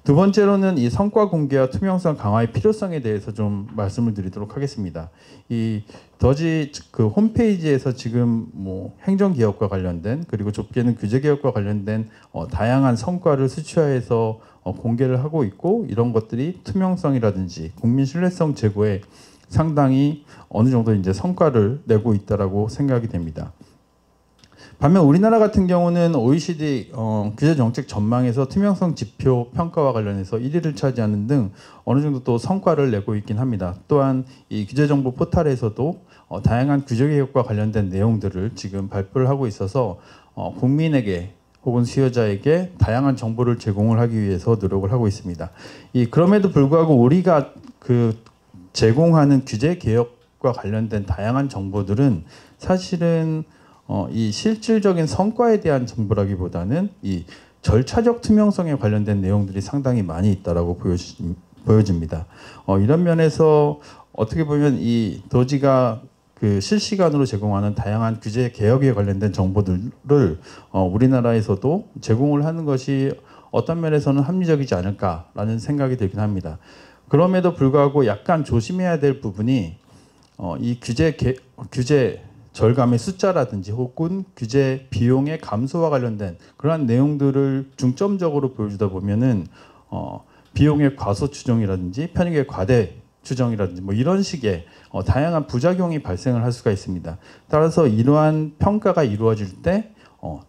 두 번째로는 이 성과 공개와 투명성 강화의 필요성에 대해서 좀 말씀을 드리도록 하겠습니다. 이 더지 홈페이지에서 지금 뭐 행정개혁과 관련된 그리고 좁게는 규제개혁과 관련된 다양한 성과를 수치화해서 공개를 하고 있고 이런 것들이 투명성이라든지 국민 신뢰성 제고에 상당히 어느 정도 이제 성과를 내고 있다라고 생각이 됩니다. 반면 우리나라 같은 경우는 OECD 규제 정책 전망에서 투명성 지표 평가와 관련해서 1위를 차지하는 등 어느 정도 또 성과를 내고 있긴 합니다. 또한 이 규제정보 포털에서도 다양한 규제 개혁과 관련된 내용들을 지금 발표를 하고 있어서 국민에게 혹은 수요자에게 다양한 정보를 제공을 하기 위해서 노력을 하고 있습니다. 그럼에도 불구하고 우리가 제공하는 규제 개혁 기업과 관련된 다양한 정보들은 사실은 이 실질적인 성과에 대한 정보라기보다는 이 절차적 투명성에 관련된 내용들이 상당히 많이 있다라고 보여집니다. 이런 면에서 어떻게 보면 이 도지가 그 실시간으로 제공하는 다양한 규제 개혁에 관련된 정보들을 우리나라에서도 제공을 하는 것이 어떤 면에서는 합리적이지 않을까라는 생각이 들긴 합니다. 그럼에도 불구하고 약간 조심해야 될 부분이 이 규제 절감의 숫자라든지 혹은 규제 비용의 감소와 관련된 그러한 내용들을 중점적으로 보여주다 보면은 비용의 과소 추정이라든지 편익의 과대 추정이라든지 뭐 이런 식의 다양한 부작용이 발생을 할 수가 있습니다. 따라서 이러한 평가가 이루어질 때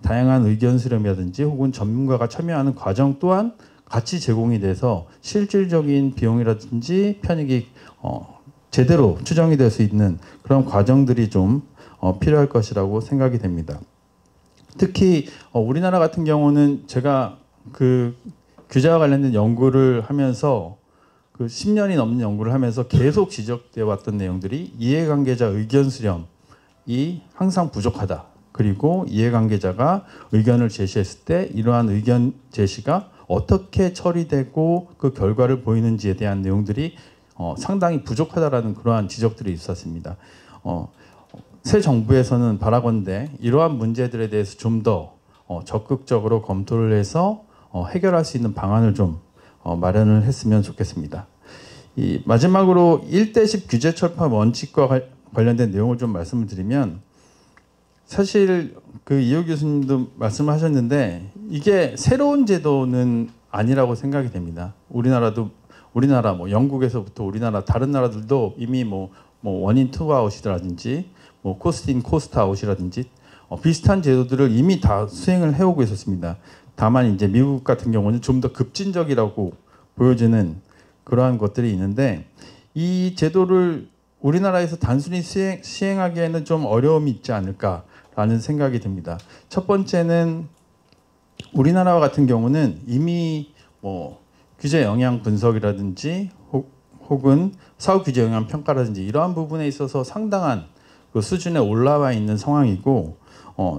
다양한 의견 수렴이라든지 혹은 전문가가 참여하는 과정 또한 같이 제공이 돼서 실질적인 비용이라든지 편익이 제대로 추정이 될 수 있는 그런 과정들이 좀 필요할 것이라고 생각이 됩니다. 특히 우리나라 같은 경우는 제가 그 규제와 관련된 연구를 하면서 그 10년이 넘는 연구를 하면서 계속 지적되어 왔던 내용들이 이해관계자 의견 수렴이 항상 부족하다. 그리고 이해관계자가 의견을 제시했을 때 이러한 의견 제시가 어떻게 처리되고 그 결과를 보이는지에 대한 내용들이 상당히 부족하다라는 그러한 지적들이 있었습니다. 새 정부에서는 바라건대 이러한 문제들에 대해서 좀 더 적극적으로 검토를 해서 해결할 수 있는 방안을 좀 마련을 했으면 좋겠습니다. 이 마지막으로 1대10 규제 철폐 원칙과 관련된 내용을 좀 말씀을 드리면 사실 그 이호 교수님도 말씀하셨는데 이게 새로운 제도는 아니라고 생각이 됩니다. 우리나라 뭐 영국에서부터 우리나라 다른 나라들도 이미 뭐 원인 투 아웃이라든지 뭐 코스트 인 코스트 아웃이라든지 비슷한 제도들을 이미 다 수행을 해오고 있었습니다. 다만 이제 미국 같은 경우는 좀 더 급진적이라고 보여지는 그러한 것들이 있는데 이 제도를 우리나라에서 단순히 시행하기에는 좀 어려움이 있지 않을까라는 생각이 듭니다. 첫 번째는 우리나라와 같은 경우는 이미 뭐 규제 영향 분석이라든지 혹은 사후 규제 영향 평가라든지 이러한 부분에 있어서 상당한 그 수준에 올라와 있는 상황이고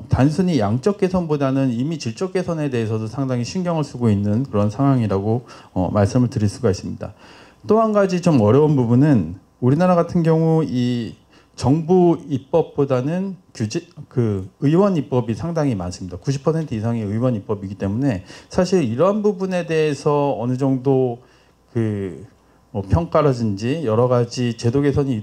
단순히 양적 개선보다는 이미 질적 개선에 대해서도 상당히 신경을 쓰고 있는 그런 상황이라고 말씀을 드릴 수가 있습니다. 또 한 가지 좀 어려운 부분은 우리나라 같은 경우 이 정부 입법보다는 의원 입법이 상당히 많습니다. 90% 이상이 의원 입법이기 때문에 사실 이런 부분에 대해서 어느 정도 뭐 평가라든지 여러 가지 제도 개선이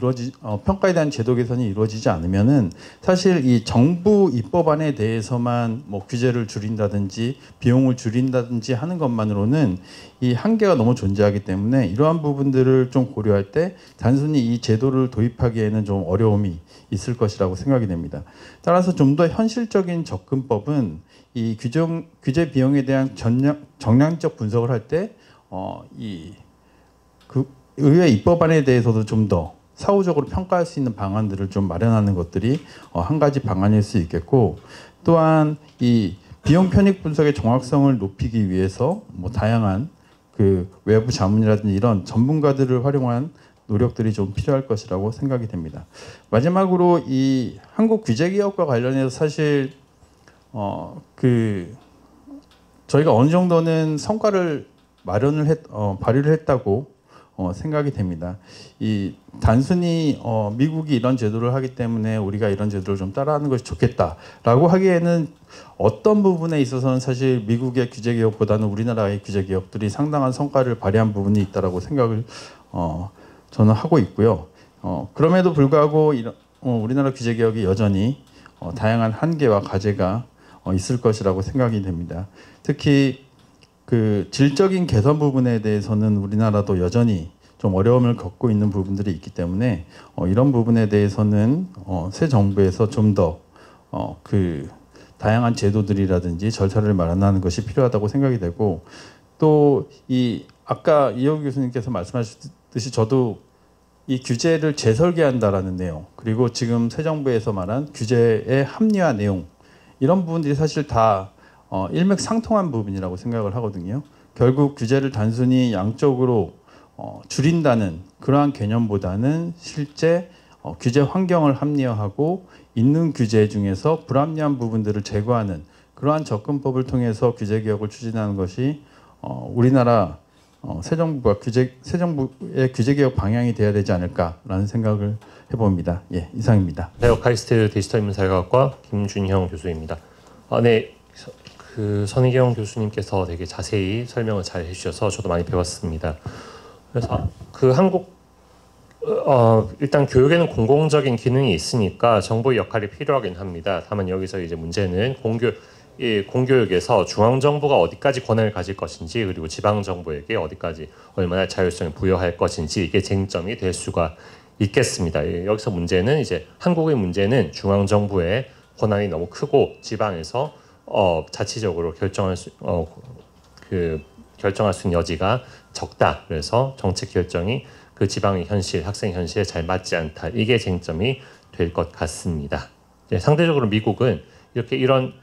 평가에 대한 제도 개선이 이루어지지 않으면은 사실 이 정부 입법안에 대해서만 뭐 규제를 줄인다든지 비용을 줄인다든지 하는 것만으로는 이 한계가 너무 존재하기 때문에 이러한 부분들을 좀 고려할 때 단순히 이 제도를 도입하기에는 좀 어려움이 있을 것이라고 생각이 됩니다. 따라서 좀 더 현실적인 접근법은 이 규제 비용에 대한 정량적 분석을 할 때 그 의회 입법안에 대해서도 좀 더 사후적으로 평가할 수 있는 방안들을 좀 마련하는 것들이 한 가지 방안일 수 있겠고 또한 이 비용 편익 분석의 정확성을 높이기 위해서 뭐 다양한 그 외부 자문이라든지 이런 전문가들을 활용한 노력들이 좀 필요할 것이라고 생각이 됩니다. 마지막으로 이 한국 규제 개혁과 관련해서 사실 저희가 어느 정도는 성과를 발휘를 했다고 생각이 됩니다. 이 단순히 미국이 이런 제도를 하기 때문에 우리가 이런 제도를 좀 따라하는 것이 좋겠다라고 하기에는 어떤 부분에 있어서는 사실 미국의 규제 개혁보다는 우리나라의 규제 개혁들이 상당한 성과를 발휘한 부분이 있다라고 생각을 저는 하고 있고요. 그럼에도 불구하고 우리나라 규제 개혁이 여전히 다양한 한계와 과제가 있을 것이라고 생각이 됩니다. 특히 그 질적인 개선 부분에 대해서는 우리나라도 여전히 좀 어려움을 겪고 있는 부분들이 있기 때문에 이런 부분에 대해서는 새 정부에서 좀 더 다양한 제도들이라든지 절차를 마련하는 것이 필요하다고 생각이 되고 또 아까 이호 교수님께서 말씀하셨듯이 저도 이 규제를 재설계한다라는 내용 그리고 지금 새 정부에서 말한 규제의 합리화 내용 이런 부분들이 사실 다 일맥상통한 부분이라고 생각을 하거든요. 결국 규제를 단순히 양적으로 줄인다는 그러한 개념보다는 실제 규제 환경을 합리화하고 있는 규제 중에서 불합리한 부분들을 제거하는 그러한 접근법을 통해서 규제 개혁을 추진하는 것이 우리나라 새 정부의 규제 개혁 방향이 되어야 되지 않을까라는 생각을 해봅니다. 예, 이상입니다. 대학 카이스트 디지털 인문사회학과 김준형 교수입니다. 네, 그 선희경 교수님께서 되게 자세히 설명을 잘 해주셔서 저도 많이 배웠습니다. 그래서 그 일단 교육에는 공공적인 기능이 있으니까 정부의 역할이 필요하긴 합니다. 다만 여기서 이제 문제는 공교육에서 중앙정부가 어디까지 권한을 가질 것인지 그리고 지방정부에게 어디까지 얼마나 자율성을 부여할 것인지 이게 쟁점이 될 수가 있겠습니다. 여기서 문제는 이제 한국의 문제는 중앙정부의 권한이 너무 크고 지방에서 자치적으로 결정할 수 있는 여지가 적다. 그래서 정책 결정이 그 지방의 현실, 학생 현실에 잘 맞지 않다. 이게 쟁점이 될 것 같습니다. 상대적으로 미국은 이런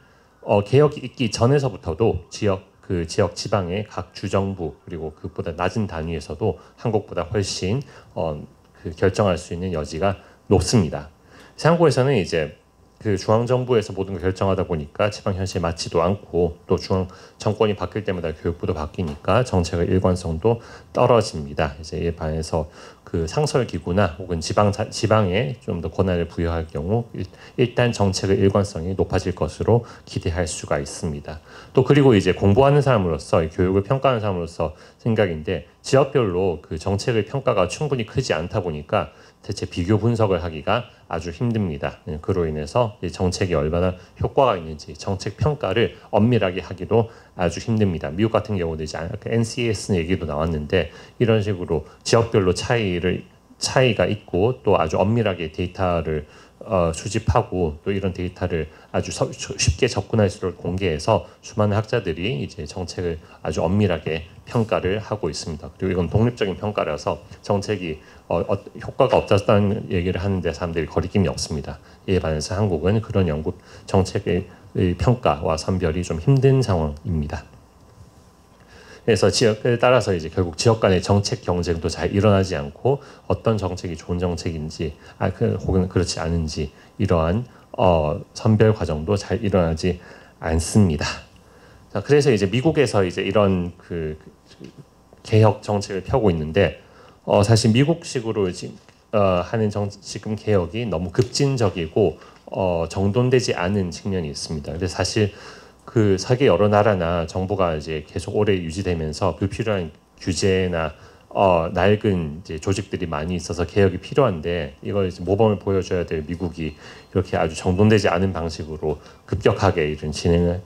개혁이 있기 전에서부터도 지역 지방의 각 주정부 그리고 그보다 낮은 단위에서도 한국보다 훨씬 결정할 수 있는 여지가 높습니다. 한국에서는 이제 그 중앙 정부에서 모든 걸 결정하다 보니까 지방 현실에 맞지도 않고 또 중앙 정권이 바뀔 때마다 교육부도 바뀌니까 정책의 일관성도 떨어집니다. 이제 이에 반해서 그 상설 기구나 혹은 지방에 좀 더 권한을 부여할 경우 일단 정책의 일관성이 높아질 것으로 기대할 수가 있습니다. 또 그리고 이제 공부하는 사람으로서 교육을 평가하는 사람으로서 생각인데 지역별로 그 정책의 평가가 충분히 크지 않다 보니까 대체 비교 분석을 하기가 아주 힘듭니다. 그로 인해서 정책이 얼마나 효과가 있는지 정책 평가를 엄밀하게 하기도 아주 힘듭니다. 미국 같은 경우도 이제 NCS 얘기도 나왔는데 이런 식으로 지역별로 차이가 있고 또 아주 엄밀하게 데이터를 수집하고 또 이런 데이터를 아주 쉽게 접근할 수 있도록 공개해서 수많은 학자들이 이제 정책을 아주 엄밀하게 평가를 하고 있습니다. 그리고 이건 독립적인 평가라서 정책이 효과가 없다는 얘기를 하는데 사람들이 거리낌이 없습니다. 이에 반해서 한국은 그런 연구 정책의 평가와 선별이 좀 힘든 상황입니다. 그래서 지역에 따라서 이제 결국 지역 간의 정책 경쟁도 잘 일어나지 않고 어떤 정책이 좋은 정책인지 혹은 그렇지 않은지 이러한 선별 과정도 잘 일어나지 않습니다. 자, 그래서 이제 미국에서 이제 이런 그 개혁 정책을 펴고 있는데 사실 미국식으로 하는 지금 개혁이 너무 급진적이고 정돈되지 않은 측면이 있습니다. 근데 사실 그 세계 여러 나라나 정부가 이제 계속 오래 유지되면서 불필요한 규제나 낡은 이제 조직들이 많이 있어서 개혁이 필요한데 이걸 이제 모범을 보여줘야 될 미국이 이렇게 아주 정돈되지 않은 방식으로 급격하게 이런 진행을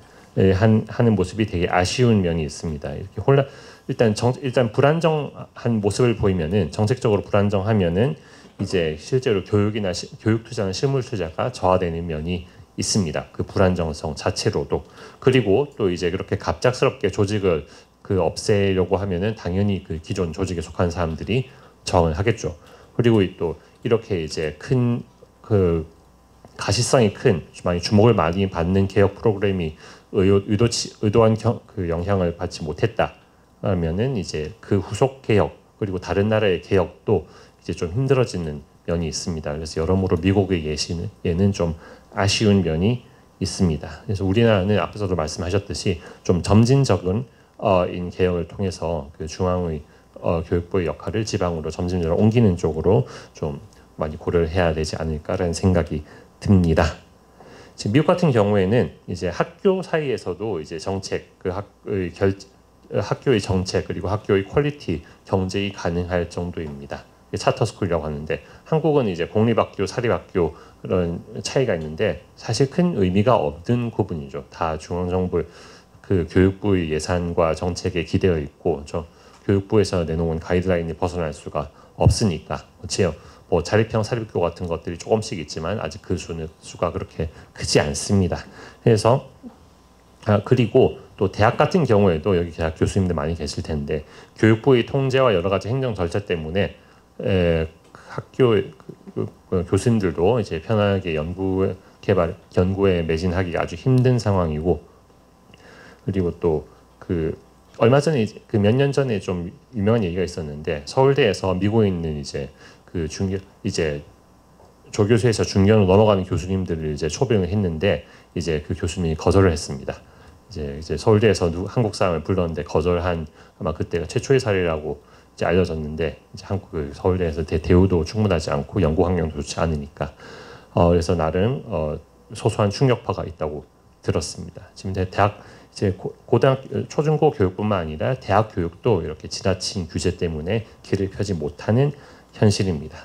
하는 모습이 되게 아쉬운 면이 있습니다. 이렇게 일단 불안정한 모습을 보이면은 정책적으로 불안정하면은 이제 실제로 교육 투자나 실물 투자가 저하되는 면이 있습니다. 그 불안정성 자체로도. 그리고 또 이제 그렇게 갑작스럽게 조직을 없애려고 하면은 당연히 그 기존 조직에 속한 사람들이 저항을 하겠죠. 그리고 또 이렇게 이제 큰 가시성이 큰 많이 주목을 많이 받는 개혁 프로그램이 의도한 그 영향을 받지 못했다. 그러면은 이제 그 후속 개혁 그리고 다른 나라의 개혁도 이제 좀 힘들어지는 면이 있습니다. 그래서 여러모로 미국의 예는 좀 아쉬운 면이 있습니다. 그래서 우리나라는 앞에서도 말씀하셨듯이 좀 점진적인 개혁을 통해서 그 중앙의 교육부의 역할을 지방으로 점진적으로 옮기는 쪽으로 좀 많이 고려를 해야 되지 않을까라는 생각이 듭니다. 지금 미국 같은 경우에는 이제 학교 사이에서도 이제 정책, 학교의 정책 그리고 학교의 퀄리티 경쟁이 가능할 정도입니다. 차터스쿨이라고 하는데 한국은 이제 공립학교, 사립학교 그런 차이가 있는데 사실 큰 의미가 없는 구분이죠. 다 중앙정부 그 교육부의 예산과 정책에 기대어 있고 교육부에서 내놓은 가이드라인이 벗어날 수가 없으니까 뭐 자립형 사립학교 같은 것들이 조금씩 있지만 아직 그 수가 그렇게 크지 않습니다. 그래서 그리고 또 대학 같은 경우에도 여기 대학 교수님들 많이 계실 텐데 교육부의 통제와 여러 가지 행정 절차 때문에 학교 교수님들도 이제 편하게 연구에 매진하기가 아주 힘든 상황이고 그리고 또 얼마 전에 몇 년 전에 좀 유명한 얘기가 있었는데 서울대에서 미국에 있는 이제 조교수에서 중견으로 넘어가는 교수님들을 이제 초빙을 했는데 이제 그 교수님이 거절을 했습니다. 이제 서울대에서 한국 사람을 불렀는데 거절한 아마 그때가 최초의 사례라고 이제 알려졌는데 이제 한국 그 서울대에서 대우도 충분하지 않고 연구 환경도 좋지 않으니까 그래서 나름 소소한 충격파가 있다고 들었습니다. 지금 대학 이제 고등학교 초중고 교육뿐만 아니라 대학 교육도 이렇게 지나친 규제 때문에 길을 펴지 못하는 현실입니다.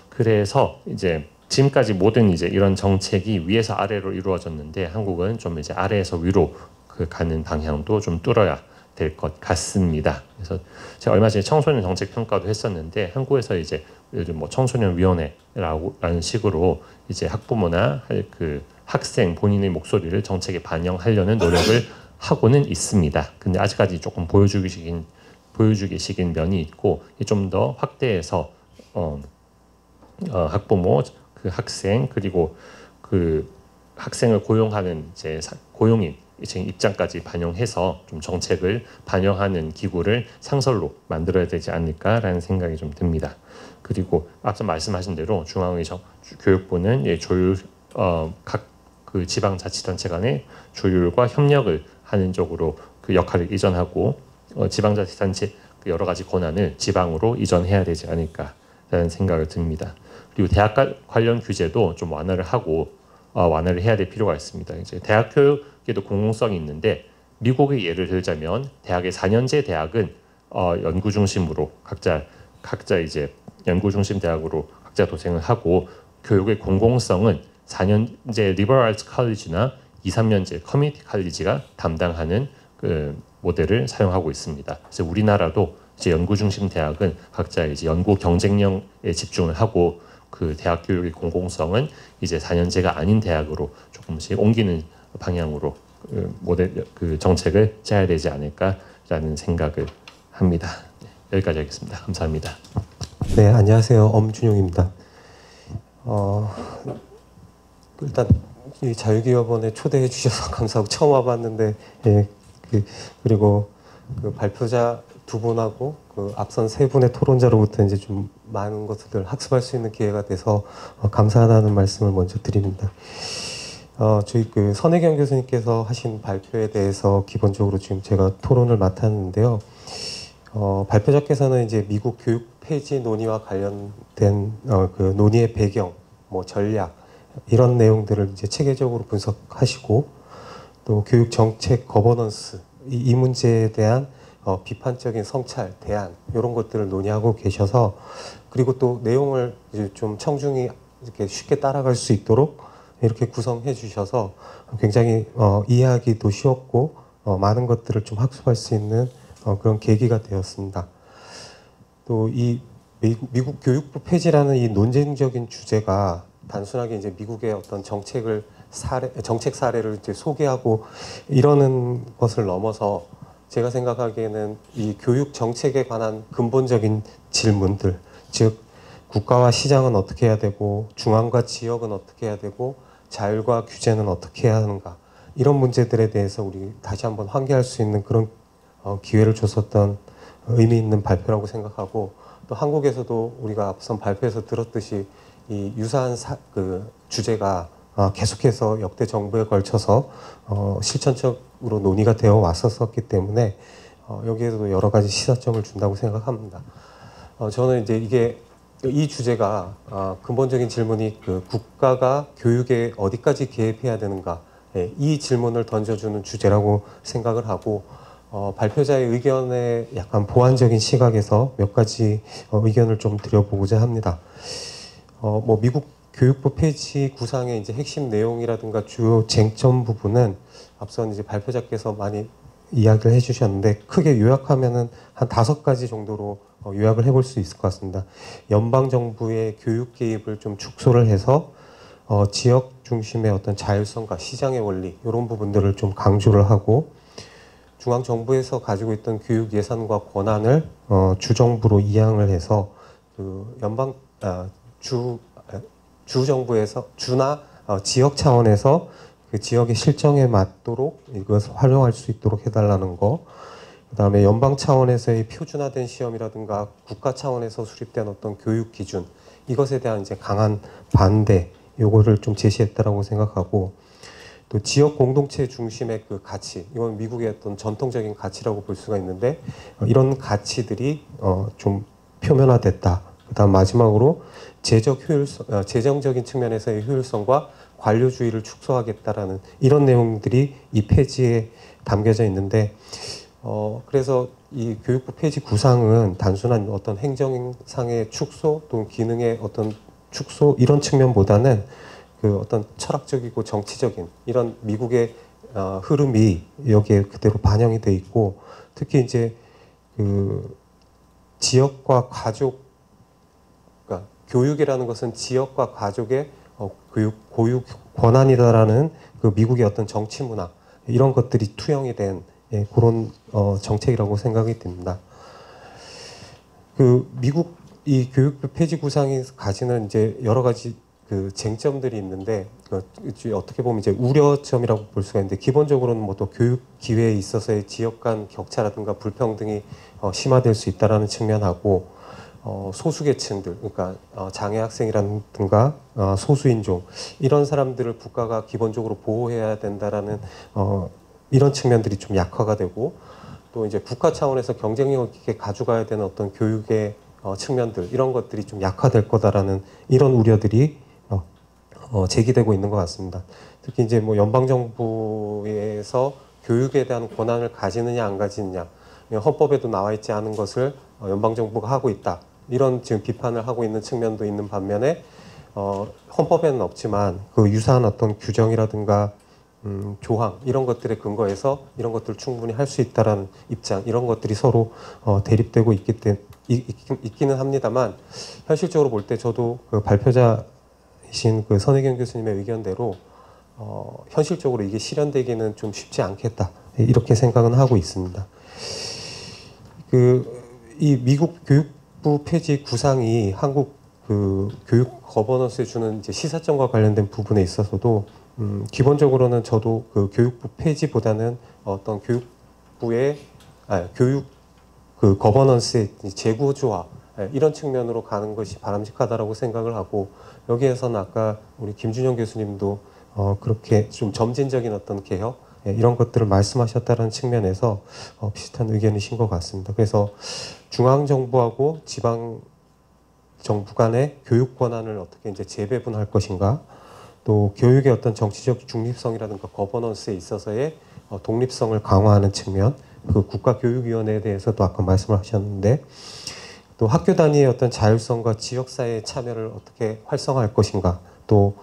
그래서 이제 지금까지 모든 이제 이런 정책이 위에서 아래로 이루어졌는데 한국은 좀 이제 아래에서 위로 가는 방향도 좀 뚫어야 될 것 같습니다. 그래서 제가 얼마 전에 청소년 정책 평가도 했었는데 한국에서 이제 요즘 뭐 청소년 위원회라는 식으로 이제 학부모나 그 학생 본인의 목소리를 정책에 반영하려는 노력을 하고는 있습니다. 근데 아직까지 조금 보여주기식인 면이 있고 좀 더 확대해서 학부모, 그 학생 그리고 그 학생을 고용하는 이제 고용인 입장까지 반영해서 좀 정책을 반영하는 기구를 상설로 만들어야 되지 않을까라는 생각이 좀 듭니다. 그리고 앞서 말씀하신 대로 중앙의 교육부는 조율 각 그 지방자치단체 간의 조율과 협력을 하는 쪽으로 그 역할을 이전하고 지방자치단체 그 여러 가지 권한을 지방으로 이전해야 되지 않을까라는 생각을 듭니다. 그리고 대학 관련 규제도 좀 완화를 하고 완화를 해야 될 필요가 있습니다. 이제 대학 교육에도 공공성이 있는데 미국의 예를 들자면 대학의 4년제 대학은 연구 중심으로 각자 이제 연구 중심 대학으로 각자 도생을 하고 교육의 공공성은 4년제 리버럴 아츠 컬리지나 2, 3년제 커뮤니티 컬리지가 담당하는 그 모델을 사용하고 있습니다. 그래서 우리나라도 이제 연구 중심 대학은 각자 이제 연구 경쟁력에 집중을 하고 그 대학 교육의 공공성은 이제 4년제가 아닌 대학으로 조금씩 옮기는 방향으로 그 모델 그 정책을 짜야 되지 않을까라는 생각을 합니다. 여기까지 하겠습니다. 감사합니다. 네, 안녕하세요. 엄준용입니다. 일단 이 자유기업원에 초대해 주셔서 감사하고 처음 와봤는데 그리고 그 발표자 두 분하고 그 앞선 세 분의 토론자로부터 이제 좀 많은 것들을 학습할 수 있는 기회가 돼서 감사하다는 말씀을 먼저 드립니다. 저희 그 선혜경 교수님께서 하신 발표에 대해서 기본적으로 지금 제가 토론을 맡았는데요. 발표자께서는 이제 미국 교육 폐지 논의와 관련된 그 논의의 배경, 뭐 전략 이런 내용들을 이제 체계적으로 분석하시고 또 교육 정책 거버넌스 이 문제에 대한 비판적인 성찰, 대안 이런 것들을 논의하고 계셔서 그리고 또 내용을 이제 좀 청중이 이렇게 쉽게 따라갈 수 있도록 이렇게 구성해 주셔서 굉장히 이해하기도 쉬웠고 많은 것들을 좀 학습할 수 있는 그런 계기가 되었습니다. 또 이 미국 교육부 폐지라는 이 논쟁적인 주제가 단순하게 이제 미국의 어떤 정책 사례를 이제 소개하고 이러는 것을 넘어서 제가 생각하기에는 이 교육 정책에 관한 근본적인 질문들, 즉 국가와 시장은 어떻게 해야 되고 중앙과 지역은 어떻게 해야 되고 자율과 규제는 어떻게 해야 하는가 이런 문제들에 대해서 우리 다시 한번 환기할 수 있는 그런 기회를 줬었던 의미 있는 발표라고 생각하고 또 한국에서도 우리가 앞선 발표에서 들었듯이 이 유사한 그 주제가 계속해서 역대 정부에 걸쳐서 실천적으로 논의가 되어 왔었기 때문에 여기에도 여러 가지 시사점을 준다고 생각합니다. 저는 이제 이 주제가 근본적인 질문이 그 국가가 교육에 어디까지 개입해야 되는가 이 질문을 던져주는 주제라고 생각을 하고 발표자의 의견에 약간 보완적인 시각에서 몇 가지 의견을 좀 드려보고자 합니다. 뭐 미국 교육부 폐지 구상의 이제 핵심 내용이라든가 주요 쟁점 부분은 앞선 이제 발표자께서 많이 이야기를 해주셨는데 크게 요약하면은 한 5가지 정도로 요약을 해볼 수 있을 것 같습니다. 연방 정부의 교육 개입을 좀 축소를 해서 지역 중심의 어떤 자율성과 시장의 원리 이런 부분들을 좀 강조를 하고 중앙 정부에서 가지고 있던 교육 예산과 권한을 주정부로 이양을 해서 그 연방 주정부에서 주나 지역 차원에서 그 지역의 실정에 맞도록 이것을 활용할 수 있도록 해달라는 거. 그다음에 연방 차원에서의 표준화된 시험이라든가 국가 차원에서 수립된 어떤 교육 기준 이것에 대한 이제 강한 반대 요거를 좀 제시했다라고 생각하고 또 지역 공동체 중심의 그 가치 이건 미국의 어떤 전통적인 가치라고 볼 수가 있는데 이런 가치들이 좀 표면화됐다. 그다음 마지막으로 재정적인 측면에서의 효율성과 관료주의를 축소하겠다라는 이런 내용들이 이 폐지에 담겨져 있는데 그래서 이 교육부 폐지 구상은 단순한 어떤 행정상의 축소 또는 기능의 어떤 축소 이런 측면보다는 그 어떤 철학적이고 정치적인 이런 미국의 흐름이 여기에 그대로 반영이 돼 있고 특히 이제 그 지역과 가족 그러니까 교육이라는 것은 지역과 가족의 고육 권한이다라는 그 미국의 어떤 정치 문화 이런 것들이 투영이 된 그런 정책이라고 생각이 듭니다. 그 미국 이 교육부 폐지 구상이 가지는 이제 여러 가지 그 쟁점들이 있는데 어떻게 보면 이제 우려점이라고 볼 수가 있는데 기본적으로는 뭐 또 교육 기회에 있어서의 지역 간 격차라든가 불평등이 심화될 수 있다라는 측면하고 소수계층들 그러니까 장애 학생이라든가 소수인종 이런 사람들을 국가가 기본적으로 보호해야 된다라는 이런 측면들이 좀 약화가 되고 또 이제 국가 차원에서 경쟁력 있게 가져가야 되는 어떤 교육의 측면들 이런 것들이 좀 약화될 거다라는 이런 우려들이 제기되고 있는 것 같습니다. 특히 이제 뭐 연방 정부에서 교육에 대한 권한을 가지느냐 안 가지느냐 헌법에도 나와 있지 않은 것을 연방 정부가 하고 있다 이런 지금 비판을 하고 있는 측면도 있는 반면에 헌법에는 없지만 그 유사한 어떤 규정이라든가 조항 이런 것들에 근거해서 이런 것들을 충분히 할 수 있다라는 입장 이런 것들이 서로 대립되고 있기는 합니다만 현실적으로 볼 때 저도 그 발표자이신 그 선혜경 교수님의 의견대로 현실적으로 이게 실현되기는 좀 쉽지 않겠다 이렇게 생각은 하고 있습니다. 이 미국 교육부 폐지 구상이 한국 그 교육 거버넌스에 주는 이제 시사점과 관련된 부분에 있어서도 기본적으로는 저도 그 교육부 폐지보다는 어떤 교육부의 교육 그 거버넌스의 재구조화 이런 측면으로 가는 것이 바람직하다라고 생각을 하고 여기에서는 아까 우리 김준영 교수님도 그렇게 좀 점진적인 어떤 개혁 이런 것들을 말씀하셨다는 측면에서 비슷한 의견이신 것 같습니다. 그래서 중앙 정부하고 지방 정부 간의 교육 권한을 어떻게 이제 재배분할 것인가, 또 교육의 어떤 정치적 중립성이라든가 거버넌스에 있어서의 독립성을 강화하는 측면, 그 국가교육위원회에 대해서도 아까 말씀을 하셨는데, 또 학교 단위의 어떤 자율성과 지역사회의 참여를 어떻게 활성화할 것인가, 또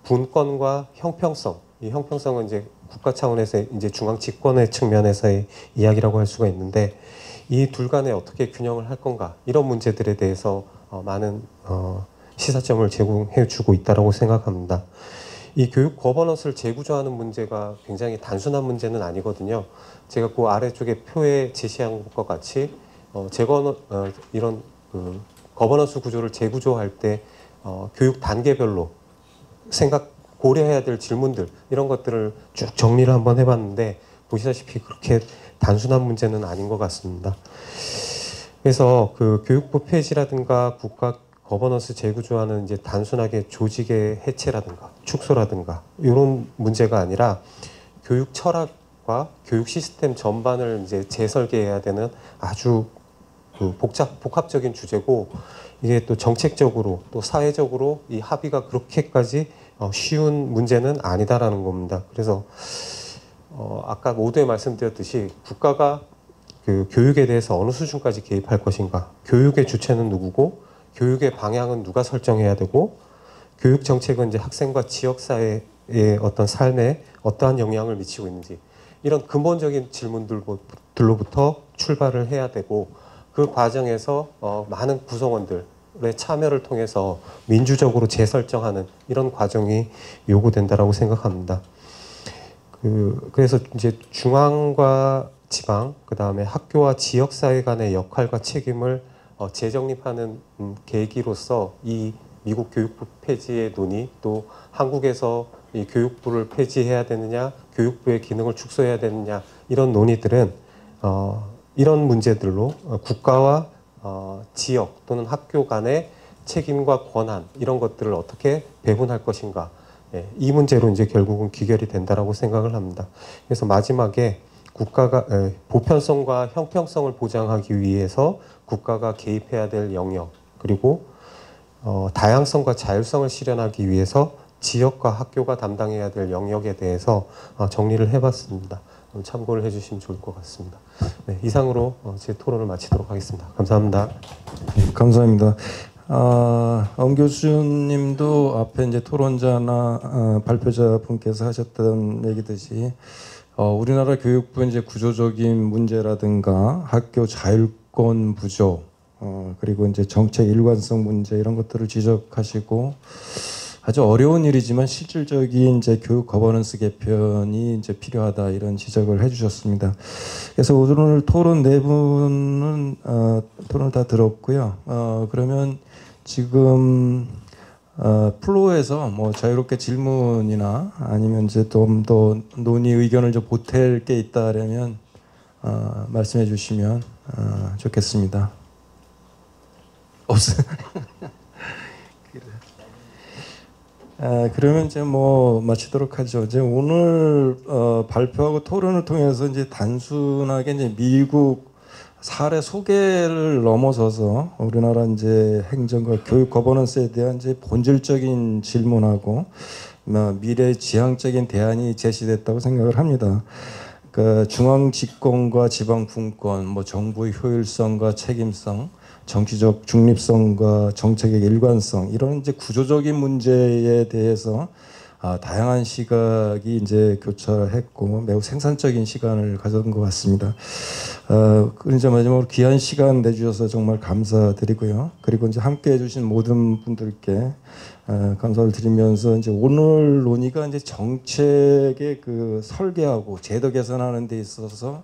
분권과 형평성, 이 형평성은 이제 국가 차원에서 이제 중앙 집권의 측면에서의 이야기라고 할 수가 있는데, 이 둘 간에 어떻게 균형을 할 건가, 이런 문제들에 대해서 많은 시사점을 제공해 주고 있다고 생각합니다. 이 교육 거버넌스를 재구조하는 문제가 굉장히 단순한 문제는 아니거든요. 제가 그 아래쪽에 표에 제시한 것과 같이 이런 거버넌스 구조를 재구조할 때 교육 단계별로 고려해야 될 질문들 이런 것들을 쭉 정리를 한번 해봤는데 보시다시피 그렇게 단순한 문제는 아닌 것 같습니다. 그래서 그 교육부 폐지라든가 국가 거버넌스 재구조화는 이제 단순하게 조직의 해체라든가 축소라든가 이런 문제가 아니라 교육 철학과 교육 시스템 전반을 이제 재설계해야 되는 아주 복합적인 주제고, 이게 또 정책적으로 또 사회적으로 이 합의가 그렇게까지 쉬운 문제는 아니다라는 겁니다. 그래서 아까 모두에 말씀드렸듯이 국가가 그 교육에 대해서 어느 수준까지 개입할 것인가, 교육의 주체는 누구고 교육의 방향은 누가 설정해야 되고, 교육 정책은 이제 학생과 지역 사회의 어떤 삶에 어떠한 영향을 미치고 있는지, 이런 근본적인 질문들로부터 출발을 해야 되고, 그 과정에서 많은 구성원들의 참여를 통해서 민주적으로 재설정하는 이런 과정이 요구된다라고 생각합니다. 그래서 이제 중앙과 지방, 그 다음에 학교와 지역사회 간의 역할과 책임을 재정립하는 계기로서 이 미국 교육부 폐지의 논의, 또 한국에서 이 교육부를 폐지해야 되느냐, 교육부의 기능을 축소해야 되느냐, 이런 논의들은 이런 문제들로 국가와 지역 또는 학교 간의 책임과 권한 이런 것들을 어떻게 배분할 것인가. 예, 이 문제로 이제 결국은 귀결이 된다라고 생각을 합니다. 그래서 마지막에 국가가 보편성과 형평성을 보장하기 위해서 국가가 개입해야 될 영역 그리고 다양성과 자율성을 실현하기 위해서 지역과 학교가 담당해야 될 영역에 대해서 정리를 해봤습니다. 참고를 해주시면 좋을 것 같습니다. 네, 이상으로 제 토론을 마치도록 하겠습니다. 감사합니다. 감사합니다. 엄 교수님도 앞에 이제 토론자나 발표자 분께서 하셨던 얘기듯이 우리나라 교육부 이제 구조적인 문제라든가 학교 자율권 부족 그리고 이제 정책 일관성 문제 이런 것들을 지적하시고 아주 어려운 일이지만 실질적인 이제 교육 거버넌스 개편이 이제 필요하다 이런 지적을 해주셨습니다. 그래서 오늘 토론 내부는 토론을 다 들었고요. 그러면 지금 플로어에서 뭐 자유롭게 질문이나 아니면 이제 좀 더 논의 의견을 좀 보탤 게 있다라면 말씀해 주시면 좋겠습니다. 없어요. 그러면 이제 뭐 마치도록 하죠. 이제 오늘 발표하고 토론을 통해서 이제 단순하게 이제 미국 사례 소개를 넘어서서 우리나라 이제 행정과 교육 거버넌스에 대한 이제 본질적인 질문하고 미래 지향적인 대안이 제시됐다고 생각을 합니다. 그러니까 중앙 집권과 지방 분권, 뭐 정부의 효율성과 책임성, 정치적 중립성과 정책의 일관성 이런 이제 구조적인 문제에 대해서 다양한 시각이 이제 교차했고 매우 생산적인 시간을 가진 것 같습니다. 이제 마지막으로 귀한 시간 내주셔서 정말 감사드리고요. 그리고 이제 함께해 주신 모든 분들께 감사를 드리면서 이제 오늘 논의가 이제 정책의 그 설계하고 제도 개선하는 데 있어서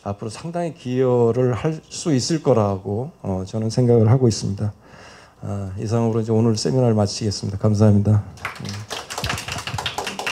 앞으로 상당히 기여를 할 수 있을 거라고 저는 생각을 하고 있습니다. 이상으로 이제 오늘 세미나를 마치겠습니다. 감사합니다.